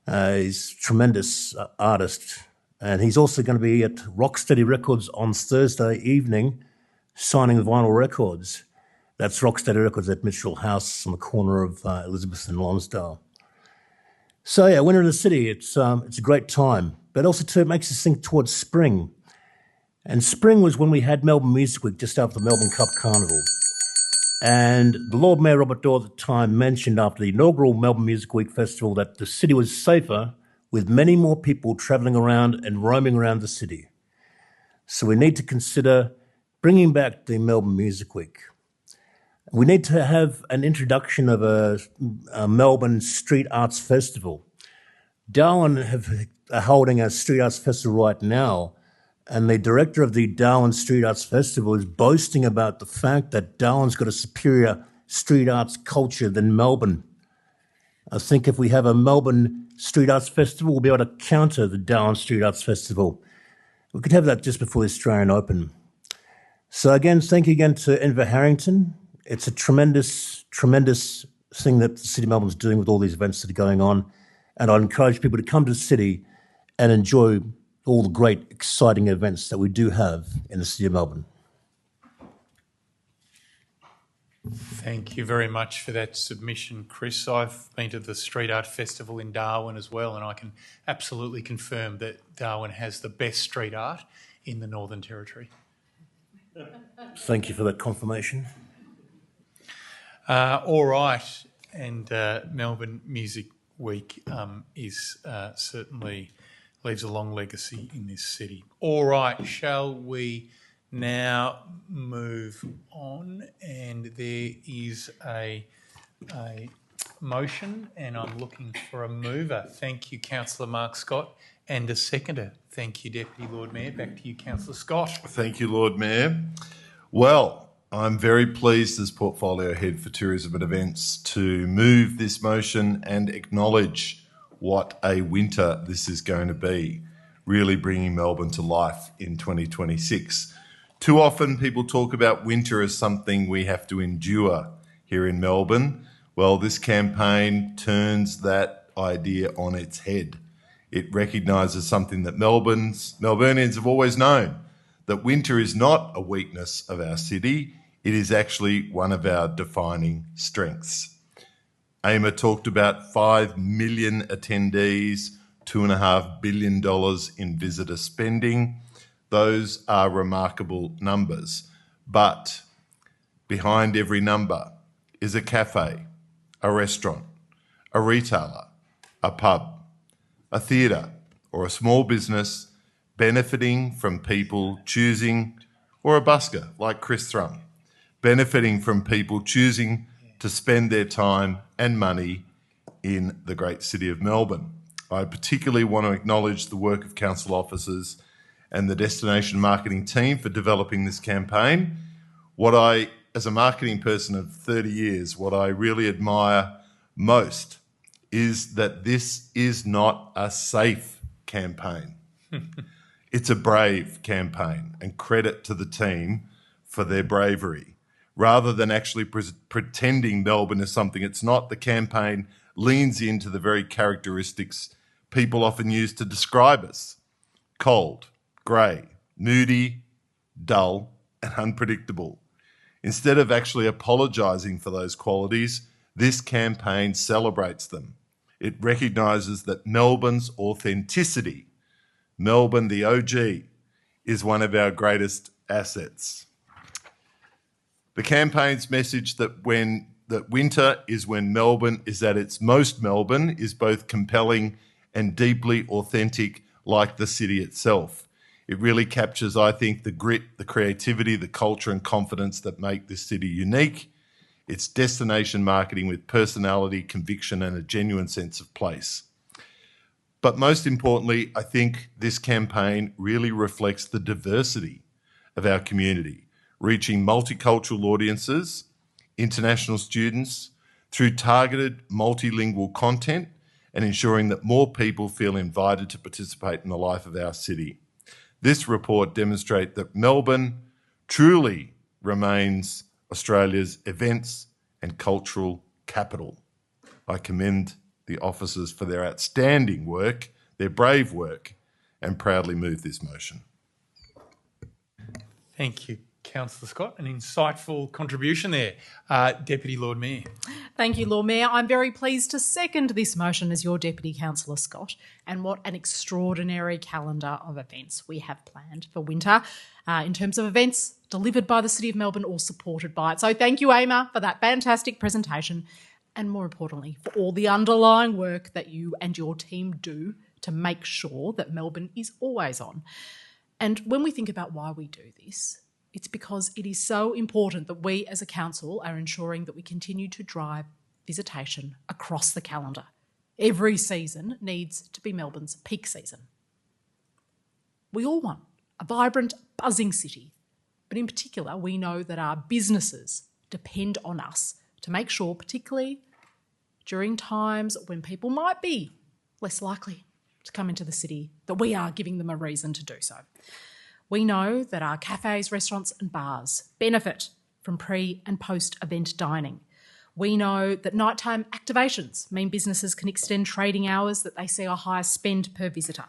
[SPEAKER 2] He's a tremendous artist. And he's also going to be at Rocksteady Records on Thursday evening, signing the vinyl records. That's Rocksteady Records at Mitchell House on the corner of Elizabeth and Lonsdale. So yeah, winter in the city, it's a great time. But also too, it makes us think towards spring. And spring was when we had Melbourne Music Week just after the Melbourne Cup Carnival. And the Lord Mayor Robert Doar at the time mentioned after the inaugural Melbourne Music Week festival that the city was safer with many more people travelling around and roaming around the city. So we need to consider bringing back the Melbourne Music Week. We need to have an introduction of a Melbourne Street Arts Festival. Darwin are holding a Street Arts Festival right now, and the director of the Darwin Street Arts Festival is boasting about the fact that Darwin's got a superior street arts culture than Melbourne. I think if we have a Melbourne Street Arts Festival, we'll be able to counter the Darwin Street Arts Festival. We could have that just before the Australian Open. So again, thank you again to Enver Harrington. It's a tremendous, tremendous thing that the City of Melbourne's doing with all these events that are going on. And I encourage people to come to the city and enjoy all the great, exciting events that we do have in the City of Melbourne.
[SPEAKER 1] Thank you very much for that submission, Chris. I've been to the Street Art Festival in Darwin as well, and I can absolutely confirm that Darwin has the best street art in the Northern Territory.
[SPEAKER 2] Thank you for that confirmation.
[SPEAKER 1] All right, and Melbourne Music Week is certainly leaves a long legacy in this city. All right, shall we now move on? And there is a motion, and I'm looking for a mover. Thank you, Councillor Mark Scott, and a seconder. Thank you, Deputy Lord Mayor. Back to you, Councillor Scott.
[SPEAKER 12] Thank you, Lord Mayor. Well, I'm very pleased as Portfolio Head for Tourism and Events to move this motion and acknowledge what a winter this is going to be, really bringing Melbourne to life in 2026. Too often people talk about winter as something we have to endure here in Melbourne. Well, this campaign turns that idea on its head. It recognises something that Melburnians have always known, that winter is not a weakness of our city, it is actually one of our defining strengths. AMA talked about 5 million attendees, $2.5 billion in visitor spending. Those are remarkable numbers. But behind every number is a cafe, a restaurant, a retailer, a pub, a theatre, or a small business benefiting from people choosing, or a busker like Chris Thrum, benefiting from people choosing to spend their time and money in the great city of Melbourne. I particularly want to acknowledge the work of council officers and the destination marketing team for developing this campaign. As a marketing person of 30 years, what I really admire most is that this is not a safe campaign. It's a brave campaign, and credit to the team for their bravery. Rather than actually pretending Melbourne is something it's not, the campaign leans into the very characteristics people often use to describe us: cold, grey, moody, dull, and unpredictable. Instead of actually apologising for those qualities, this campaign celebrates them. It recognises that Melbourne's authenticity, Melbourne the OG, is one of our greatest assets. The campaign's message that winter is when Melbourne is at its most Melbourne is both compelling and deeply authentic, like the city itself. It really captures, I think, the grit, the creativity, the culture and confidence that make this city unique. It's destination marketing with personality, conviction and a genuine sense of place. But most importantly, I think this campaign really reflects the diversity of our community, reaching multicultural audiences, international students, through targeted multilingual content and ensuring that more people feel invited to participate in the life of our city. This report demonstrates that Melbourne truly remains Australia's events and cultural capital. I commend the officers for their outstanding work, their brave work, and proudly move this motion.
[SPEAKER 1] Thank you, Councillor Scott. An insightful contribution there. Deputy Lord Mayor.
[SPEAKER 7] Thank you, Lord Mayor. I'm very pleased to second this motion as your Deputy Councillor Scott. And what an extraordinary calendar of events we have planned for winter in terms of events delivered by the City of Melbourne or supported by it. So thank you, AMA, for that fantastic presentation and, more importantly, for all the underlying work that you and your team do to make sure that Melbourne is always on. And when we think about why we do this, It's because it is so important that we as a council are ensuring that we continue to drive visitation across the calendar. Every season needs to be Melbourne's peak season. We all want a vibrant, buzzing city, but in particular, we know that our businesses depend on us to make sure, particularly during times when people might be less likely to come into the city, that we are giving them a reason to do so. We know that our cafes, restaurants and bars benefit from pre- and post-event dining. We know that nighttime activations mean businesses can extend trading hours, that they see a higher spend per visitor.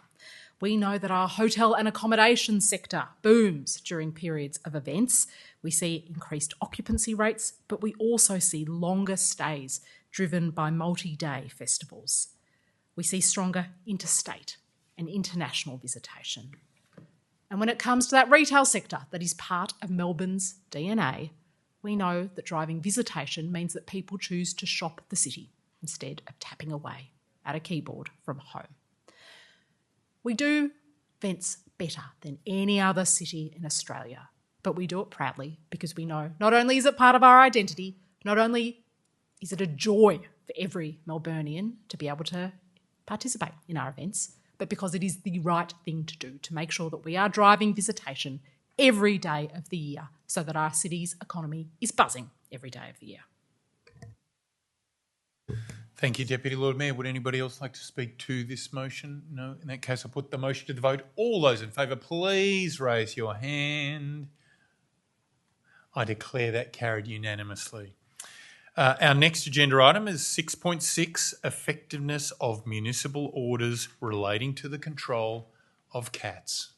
[SPEAKER 7] We know that our hotel and accommodation sector booms during periods of events. We see increased occupancy rates, but we also see longer stays driven by multi-day festivals. We see stronger interstate and international visitation. And when it comes to that retail sector that is part of Melbourne's DNA, we know that driving visitation means that people choose to shop the city instead of tapping away at a keyboard from home. We do events better than any other city in Australia, but we do it proudly because we know not only is it part of our identity, not only is it a joy for every Melburnian to be able to participate in our events, but because it is the right thing to do to make sure that we are driving visitation every day of the year so that our city's economy is buzzing every day of the year.
[SPEAKER 1] Thank you, Deputy Lord Mayor. Would anybody else like to speak to this motion? No? In that case, I'll put the motion to the vote. All those in favour, please raise your hand. I declare that carried unanimously. Our next agenda item is 6.6, effectiveness of municipal orders relating to the control of cats.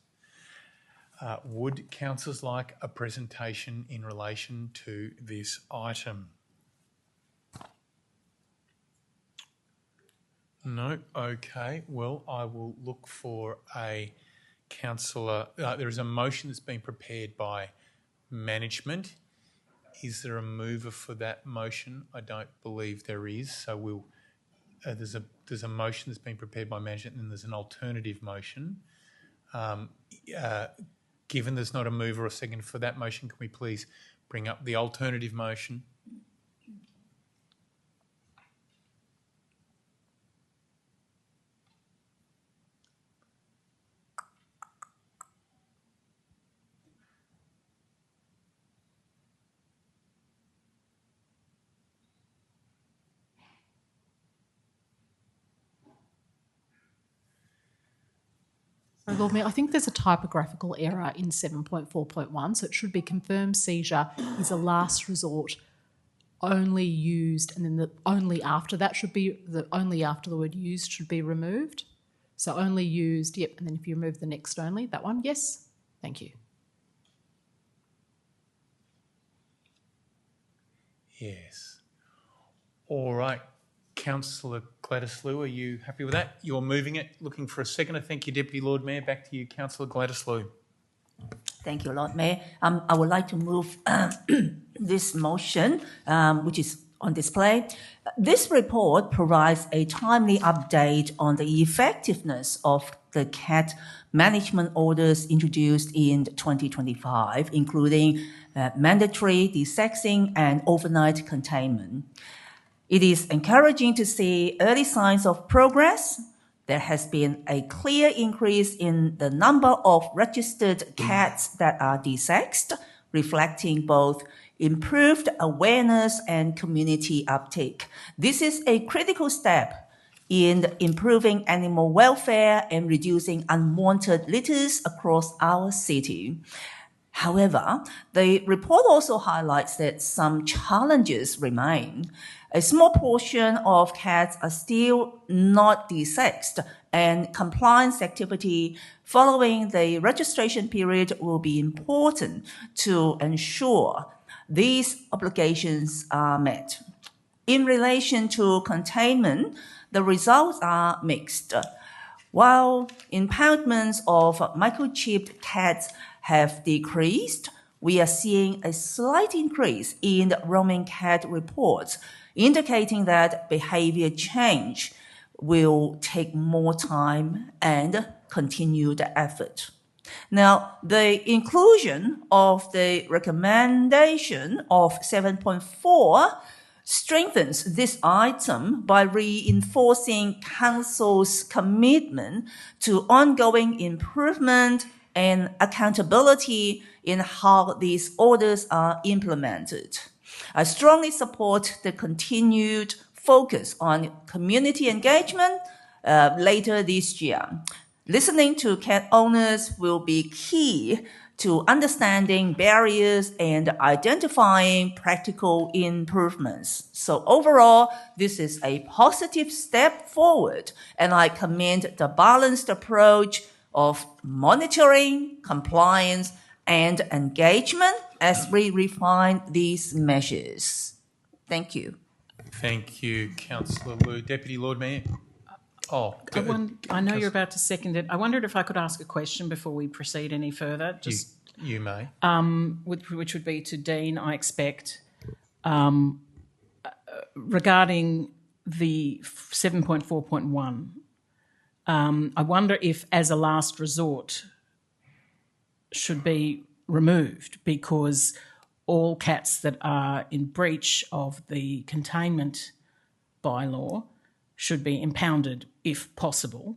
[SPEAKER 1] Would councillors like a presentation in relation to this item? No? Okay. Well, I will look for a councillor. There is a motion that's been prepared by management. Is there a mover for that motion? I don't believe there is. So we'll. There's a motion that's been prepared by management, and there's an alternative motion. Given there's not a mover or second for that motion, can we please bring up the alternative motion?
[SPEAKER 7] Lord Mayor, I think there's a typographical error in 7.4.1, so it should be confirmed seizure is a last resort only used, and then the only after that should be, the only after the word used should be removed. So only used, yep, and then if you remove the next only, that one, yes, thank you.
[SPEAKER 1] Yes. All right. Councillor Gladyslew, are you happy with that? You're moving it, looking for a seconder. Thank you, Deputy Lord Mayor. Back to you, Councillor Gladyslew.
[SPEAKER 16] Thank you, Lord Mayor. I would like to move this motion, which is on display. This report provides a timely update on the effectiveness of the cat management orders introduced in 2025, including mandatory desexing and overnight containment. It is encouraging to see early signs of progress. There has been a clear increase in the number of registered cats that are desexed, reflecting both improved awareness and community uptake. This is a critical step in improving animal welfare and reducing unwanted litters across our city. However, the report also highlights that some challenges remain. A small portion of cats are still not desexed, and compliance activity following the registration period will be important to ensure these obligations are met. In relation to containment, the results are mixed. While impoundments of microchipped cats have decreased, we are seeing a slight increase in roaming cat reports, indicating that behavior change will take more time and continued effort Now, the inclusion of the recommendation of 7.4 strengthens this item by reinforcing Council's commitment to ongoing improvement and accountability in how these orders are implemented. I strongly support the continued focus on community engagement later this year. Listening to cat owners will be key to understanding barriers and identifying practical improvements. So overall, this is a positive step forward, and I commend the balanced approach of monitoring, compliance, and engagement as we refine these measures. Thank you.
[SPEAKER 1] Thank you, Councillor Wu. Deputy Lord Mayor. Oh,
[SPEAKER 11] I know you're about to second it. I wondered if I could ask a question before we proceed any further.
[SPEAKER 1] You may.
[SPEAKER 11] Which would be to Dean, I expect, regarding the 7.4.1. I wonder if, as a last resort, should be removed, because all cats that are in breach of the containment bylaw should be impounded if possible.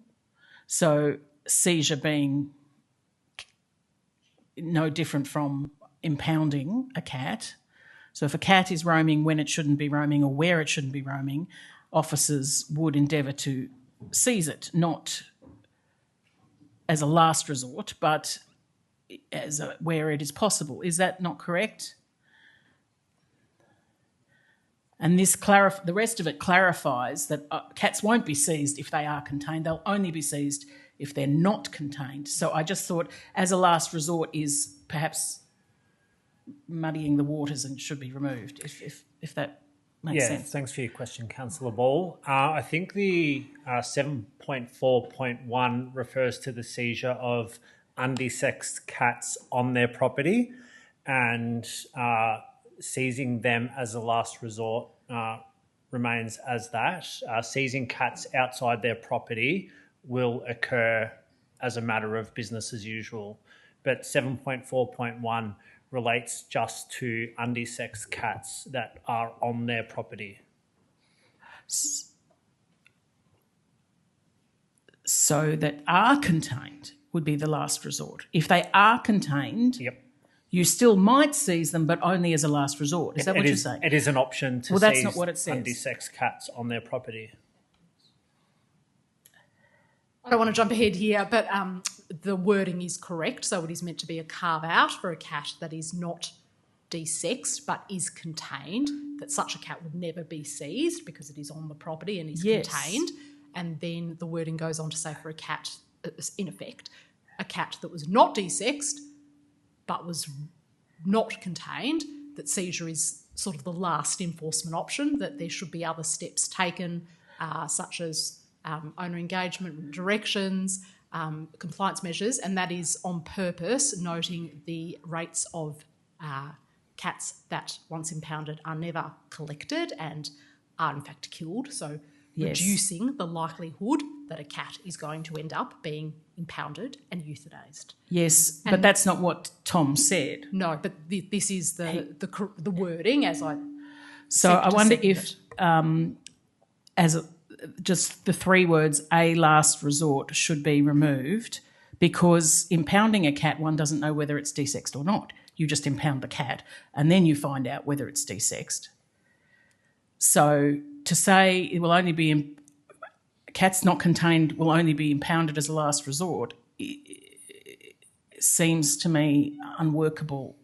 [SPEAKER 11] So seizure being no different from impounding a cat. So if a cat is roaming when it shouldn't be roaming or where it shouldn't be roaming, officers would endeavour to seize it, not as a last resort, but as where it is possible. Is that not correct? And this the rest of it clarifies that cats won't be seized if they are contained. They'll only be seized if they're not contained. So I just thought, as a last resort, is perhaps muddying the waters and should be removed, if that makes sense.
[SPEAKER 17] Thanks for your question, Councillor Ball. I think the 7.4.1 refers to the seizure of undesexed cats on their property, and seizing them as a last resort remains as that. Seizing cats outside their property will occur as a matter of business as usual. But 7.4.1 relates just to undesexed cats that are on their property.
[SPEAKER 11] So that are contained would be the last resort. If they are contained, you still might seize them, but only as a last resort. Is that what you're saying?
[SPEAKER 17] It is an option to
[SPEAKER 11] that's
[SPEAKER 17] seize
[SPEAKER 11] not what it says.
[SPEAKER 17] undesexed cats on their property.
[SPEAKER 7] I don't want to jump ahead here, but the wording is correct. So it is meant to be a carve-out for a cat that is not desexed but is contained, that such a cat would never be seized because it is on the property and is contained. And then the wording goes on to say for a cat, in effect, a cat that was not desexed but was not contained, that seizure is sort of the last enforcement option, that there should be other steps taken, such as owner engagement, directions, compliance measures, and that is on purpose, noting the rates of cats that, once impounded, are never collected and are in fact killed. So reducing the likelihood that a cat is going to end up being impounded and euthanized.
[SPEAKER 11] Yes, but that's not what Tom said.
[SPEAKER 7] No, but this is the wording as I.
[SPEAKER 11] So I wonder if, just the three words "a last resort" should be removed, because impounding a cat, one doesn't know whether it's desexed or not. You just impound the cat and then you find out whether it's desexed. So to say it will only be cats not contained will only be impounded as a last resort seems to me unworkable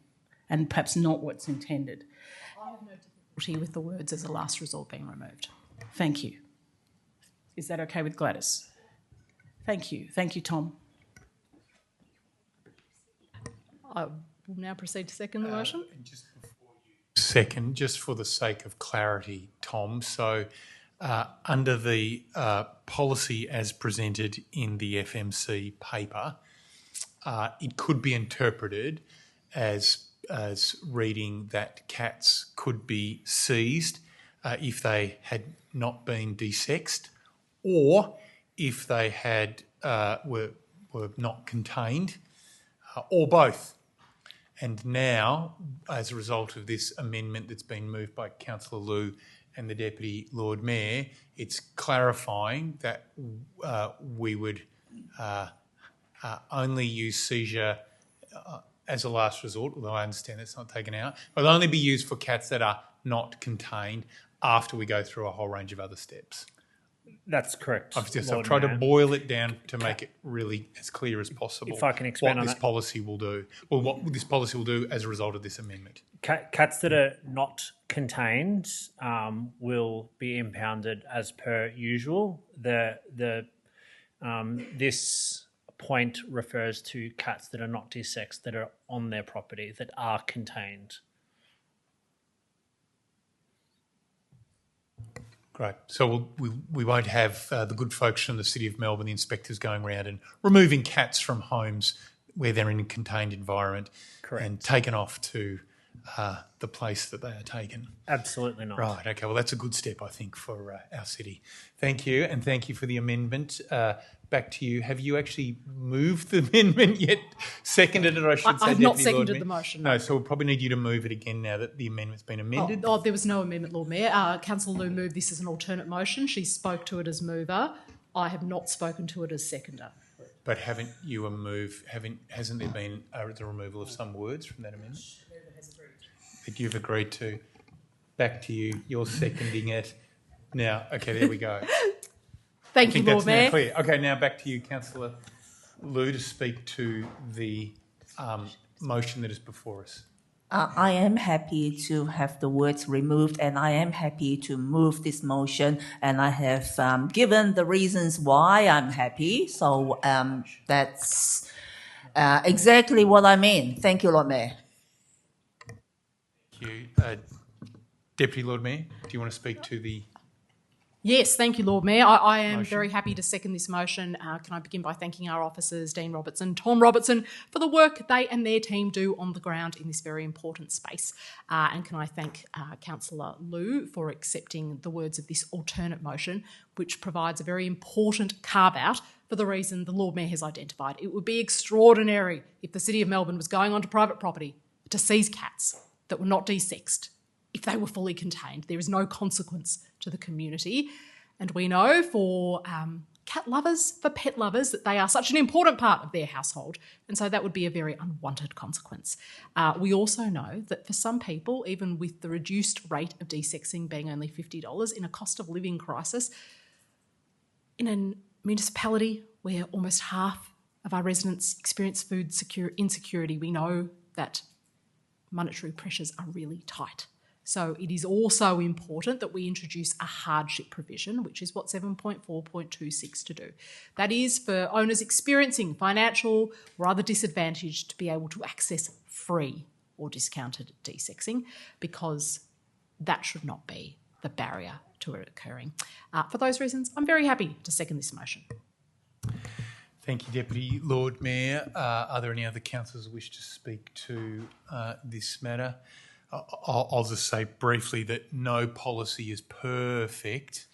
[SPEAKER 11] and perhaps not what's intended.
[SPEAKER 7] I have no difficulty with the words "as a last resort" being removed.
[SPEAKER 11] Thank you. Is that okay with Gladys? Thank you. Thank you, Tom.
[SPEAKER 7] I will now proceed to second the motion.
[SPEAKER 1] Second, just for the sake of clarity, Tom, so under the policy as presented in the FMC paper, it could be interpreted as reading that cats could be seized if they had not been desexed, or if they had were not contained, or both. And now, as a result of this amendment that's been moved by Councillor Liu and the Deputy Lord Mayor, it's clarifying that we would only use seizure as a last resort, although I understand it's not taken out. It'll only be used for cats that are not contained after we go through a whole range of other steps.
[SPEAKER 17] That's correct.
[SPEAKER 1] I've
[SPEAKER 17] Lord
[SPEAKER 1] tried to
[SPEAKER 17] Mayor.
[SPEAKER 1] boil it down to make it really as clear as possible.
[SPEAKER 17] If I can expand
[SPEAKER 1] what
[SPEAKER 17] on
[SPEAKER 1] this
[SPEAKER 17] that.
[SPEAKER 1] policy will do, or what this policy will do as a result of this amendment.
[SPEAKER 17] Cats that are not contained will be impounded as per usual. This point refers to cats that are not desexed, that are on their property, that are contained.
[SPEAKER 1] Great. So we won't have the good folks from the City of Melbourne, the inspectors, going around and removing cats from homes where they're in a contained environment.
[SPEAKER 17] Correct.
[SPEAKER 1] And taken off to the place that they are taken.
[SPEAKER 17] Absolutely not.
[SPEAKER 1] Right. Okay. Well, that's a good step, I think, for our city. Thank you, and thank you for the amendment. Back to you. Have you actually moved the amendment yet? Seconded it, I should say.
[SPEAKER 7] I have not
[SPEAKER 1] Deputy Lord
[SPEAKER 7] seconded
[SPEAKER 1] Mayor?
[SPEAKER 7] the motion.
[SPEAKER 1] No, so we'll probably need you to move it again now that the amendment's been amended.
[SPEAKER 7] Oh, there was no amendment, Lord Mayor. Councillor Liu moved this as an alternate motion. She spoke to it as mover. I have not spoken to it as seconder.
[SPEAKER 1] But haven't you hasn't there been the removal of some words from that amendment? That you've agreed to. Back to you. You're seconding it. Now, okay, there we go.
[SPEAKER 7] Thank
[SPEAKER 1] I think
[SPEAKER 7] you, Lord
[SPEAKER 1] that's now
[SPEAKER 7] Mayor.
[SPEAKER 1] clear. Okay, now back to you, Councillor Liu, to speak to the motion that is before us.
[SPEAKER 16] I am happy to have the words removed, and I am happy to move this motion, and I have given the reasons why I'm happy. So that's exactly what I mean. Thank you, Lord Mayor.
[SPEAKER 1] Thank you. Deputy Lord Mayor, do you want to speak to the...
[SPEAKER 7] Yes, thank you, Lord Mayor. I am
[SPEAKER 1] Motion.
[SPEAKER 7] very happy to second this motion. Can I begin by thanking our officers, Dean Robertson, Tom Robertson, for the work they and their team do on the ground in this very important space. And can I thank Councillor Liu for accepting the words of this alternate motion, which provides a very important carve-out for the reason the Lord Mayor has identified. It would be extraordinary if the City of Melbourne was going onto private property to seize cats that were not desexed if they were fully contained. There is no consequence to the community. And we know for cat lovers, for pet lovers, that they are such an important part of their household. And so that would be a very unwanted consequence. We also know that for some people, even with the reduced rate of desexing being only $50 in a cost of living crisis, in a municipality where almost half of our residents experience food insecurity, we know that monetary pressures are really tight. So it is also important that we introduce a hardship provision, which is what 7.4.26 to do. That is for owners experiencing financial or other disadvantage to be able to access free or discounted desexing, because that should not be the barrier to it occurring. For those reasons, I'm very happy to second this motion.
[SPEAKER 1] Thank you, Deputy Lord Mayor. Are there any other councillors who wish to speak to this matter? I'll just say briefly that no policy is perfect,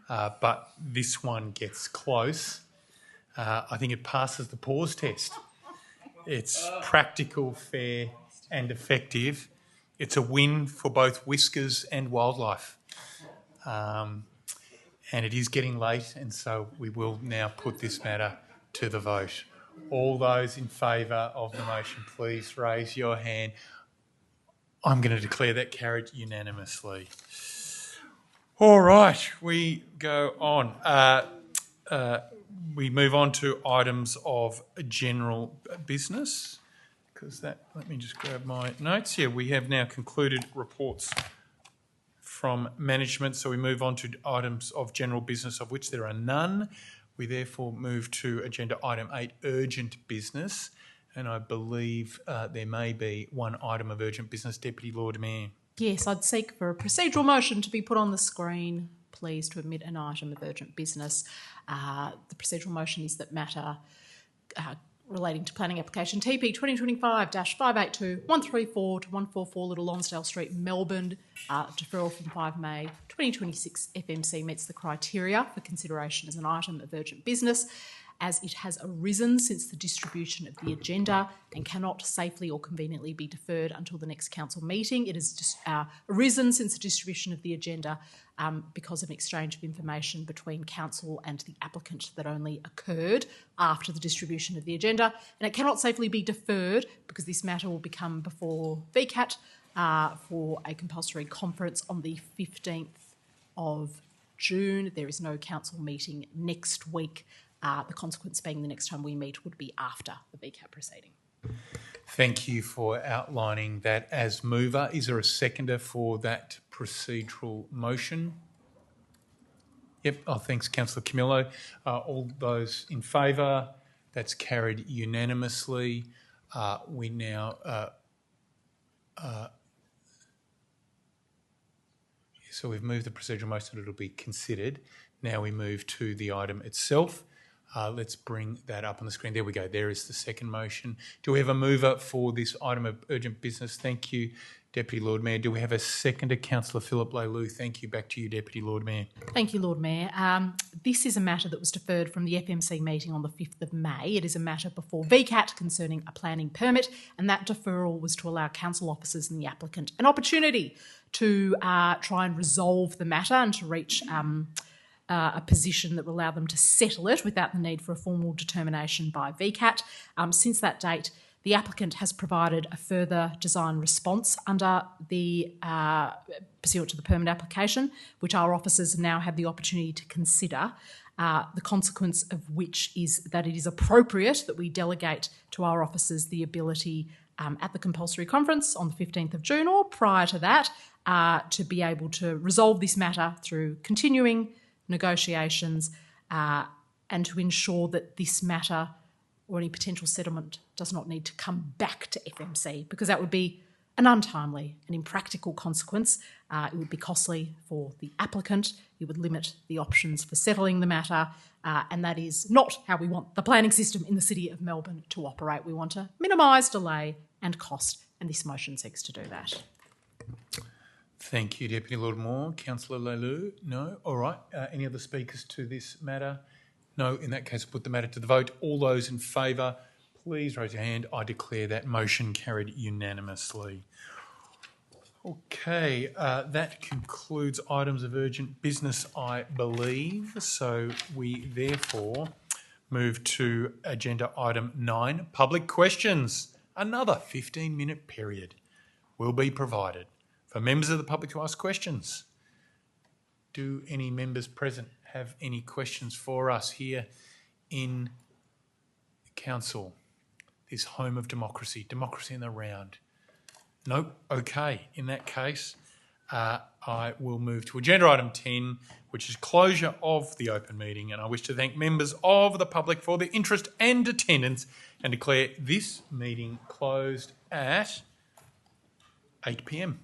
[SPEAKER 1] but this one gets close. I think it passes the pause test. It's practical, fair and effective. It's a win for both whiskers and wildlife. And it is getting late, and so we will now put this matter to the vote. All those in favour of the motion, please raise your hand. I'm going to declare that carried unanimously. All right, we go on. We move on to items of general business. Let me just grab my notes here. We have now concluded reports from management, so we move on to items of general business, of which there are none. We therefore move to agenda item 8, urgent business. And I believe there may be one item of urgent business. Deputy Lord Mayor.
[SPEAKER 7] Yes, I'd seek for a procedural motion to be put on the screen, please, to admit an item of urgent business. The procedural motion is that matter relating to planning application TP 2025-582 134 to 144 Little Lonsdale Street, Melbourne, deferral from 5 May 2026 FMC meets the criteria for consideration as an item of urgent business. as it has arisen since the distribution of the agenda and cannot safely or conveniently be deferred until the next council meeting. It has just arisen since the distribution of the agenda because of an exchange of information between council and the applicant that only occurred after the distribution of the agenda, and it cannot safely be deferred because this matter will become before VCAT for a compulsory conference on the 15th of June. There is no council meeting next week. The consequence being the next time we meet would be after the VCAT proceeding.
[SPEAKER 1] Thank you for outlining that as mover. Is there a seconder for that procedural motion? Yep. Oh, thanks, Councillor Camillo. All those in favour? That's carried unanimously. We now... So we've moved the procedural motion, it'll be considered. Now we move to the item itself. Let's bring that up on the screen. There we go. There is the second motion. Do we have a mover for this item of urgent business? Thank you, Deputy Lord Mayor. Do we have a seconder? Councillor Philip Leilou. Thank you. Back to you, Deputy Lord Mayor.
[SPEAKER 7] Thank you, Lord Mayor. This is a matter that was deferred from the FMC meeting on the 5th of May. It is a matter before VCAT concerning a planning permit, and that deferral was to allow council officers and the applicant an opportunity to try and resolve the matter and to reach a position that will allow them to settle it without the need for a formal determination by VCAT. Since that date, the applicant has provided a further design response under the pursuant to the permit application, which our officers now have the opportunity to consider. The consequence of which is that it is appropriate that we delegate to our officers the ability at the compulsory conference on the 15th of June or prior to that to be able to resolve this matter through continuing negotiations and to ensure that this matter or any potential settlement does not need to come back to FMC, because that would be an untimely and impractical consequence. It would be costly for the applicant. It would limit the options for settling the matter, and that is not how we want the planning system in the City of Melbourne to operate. We want to minimise delay and cost, and this motion seeks to do that.
[SPEAKER 1] Thank you, Deputy Lord Mayor. Councillor Leilou? No? All right. Any other speakers to this matter? No. In that case, I'll put the matter to the vote. All those in favour, please raise your hand. I declare that motion carried unanimously. Okay, that concludes items of urgent business, I believe. So we therefore move to agenda item 9, public questions. Another 15-minute period will be provided for members of the public to ask questions. Do any members present have any questions for us here in Council, this home of democracy, democracy in the round? Nope. Okay. In that case, I will move to agenda item 10, which is closure of the open meeting. And I wish to thank members of the public for their interest and attendance and declare this meeting closed at 8 p.m.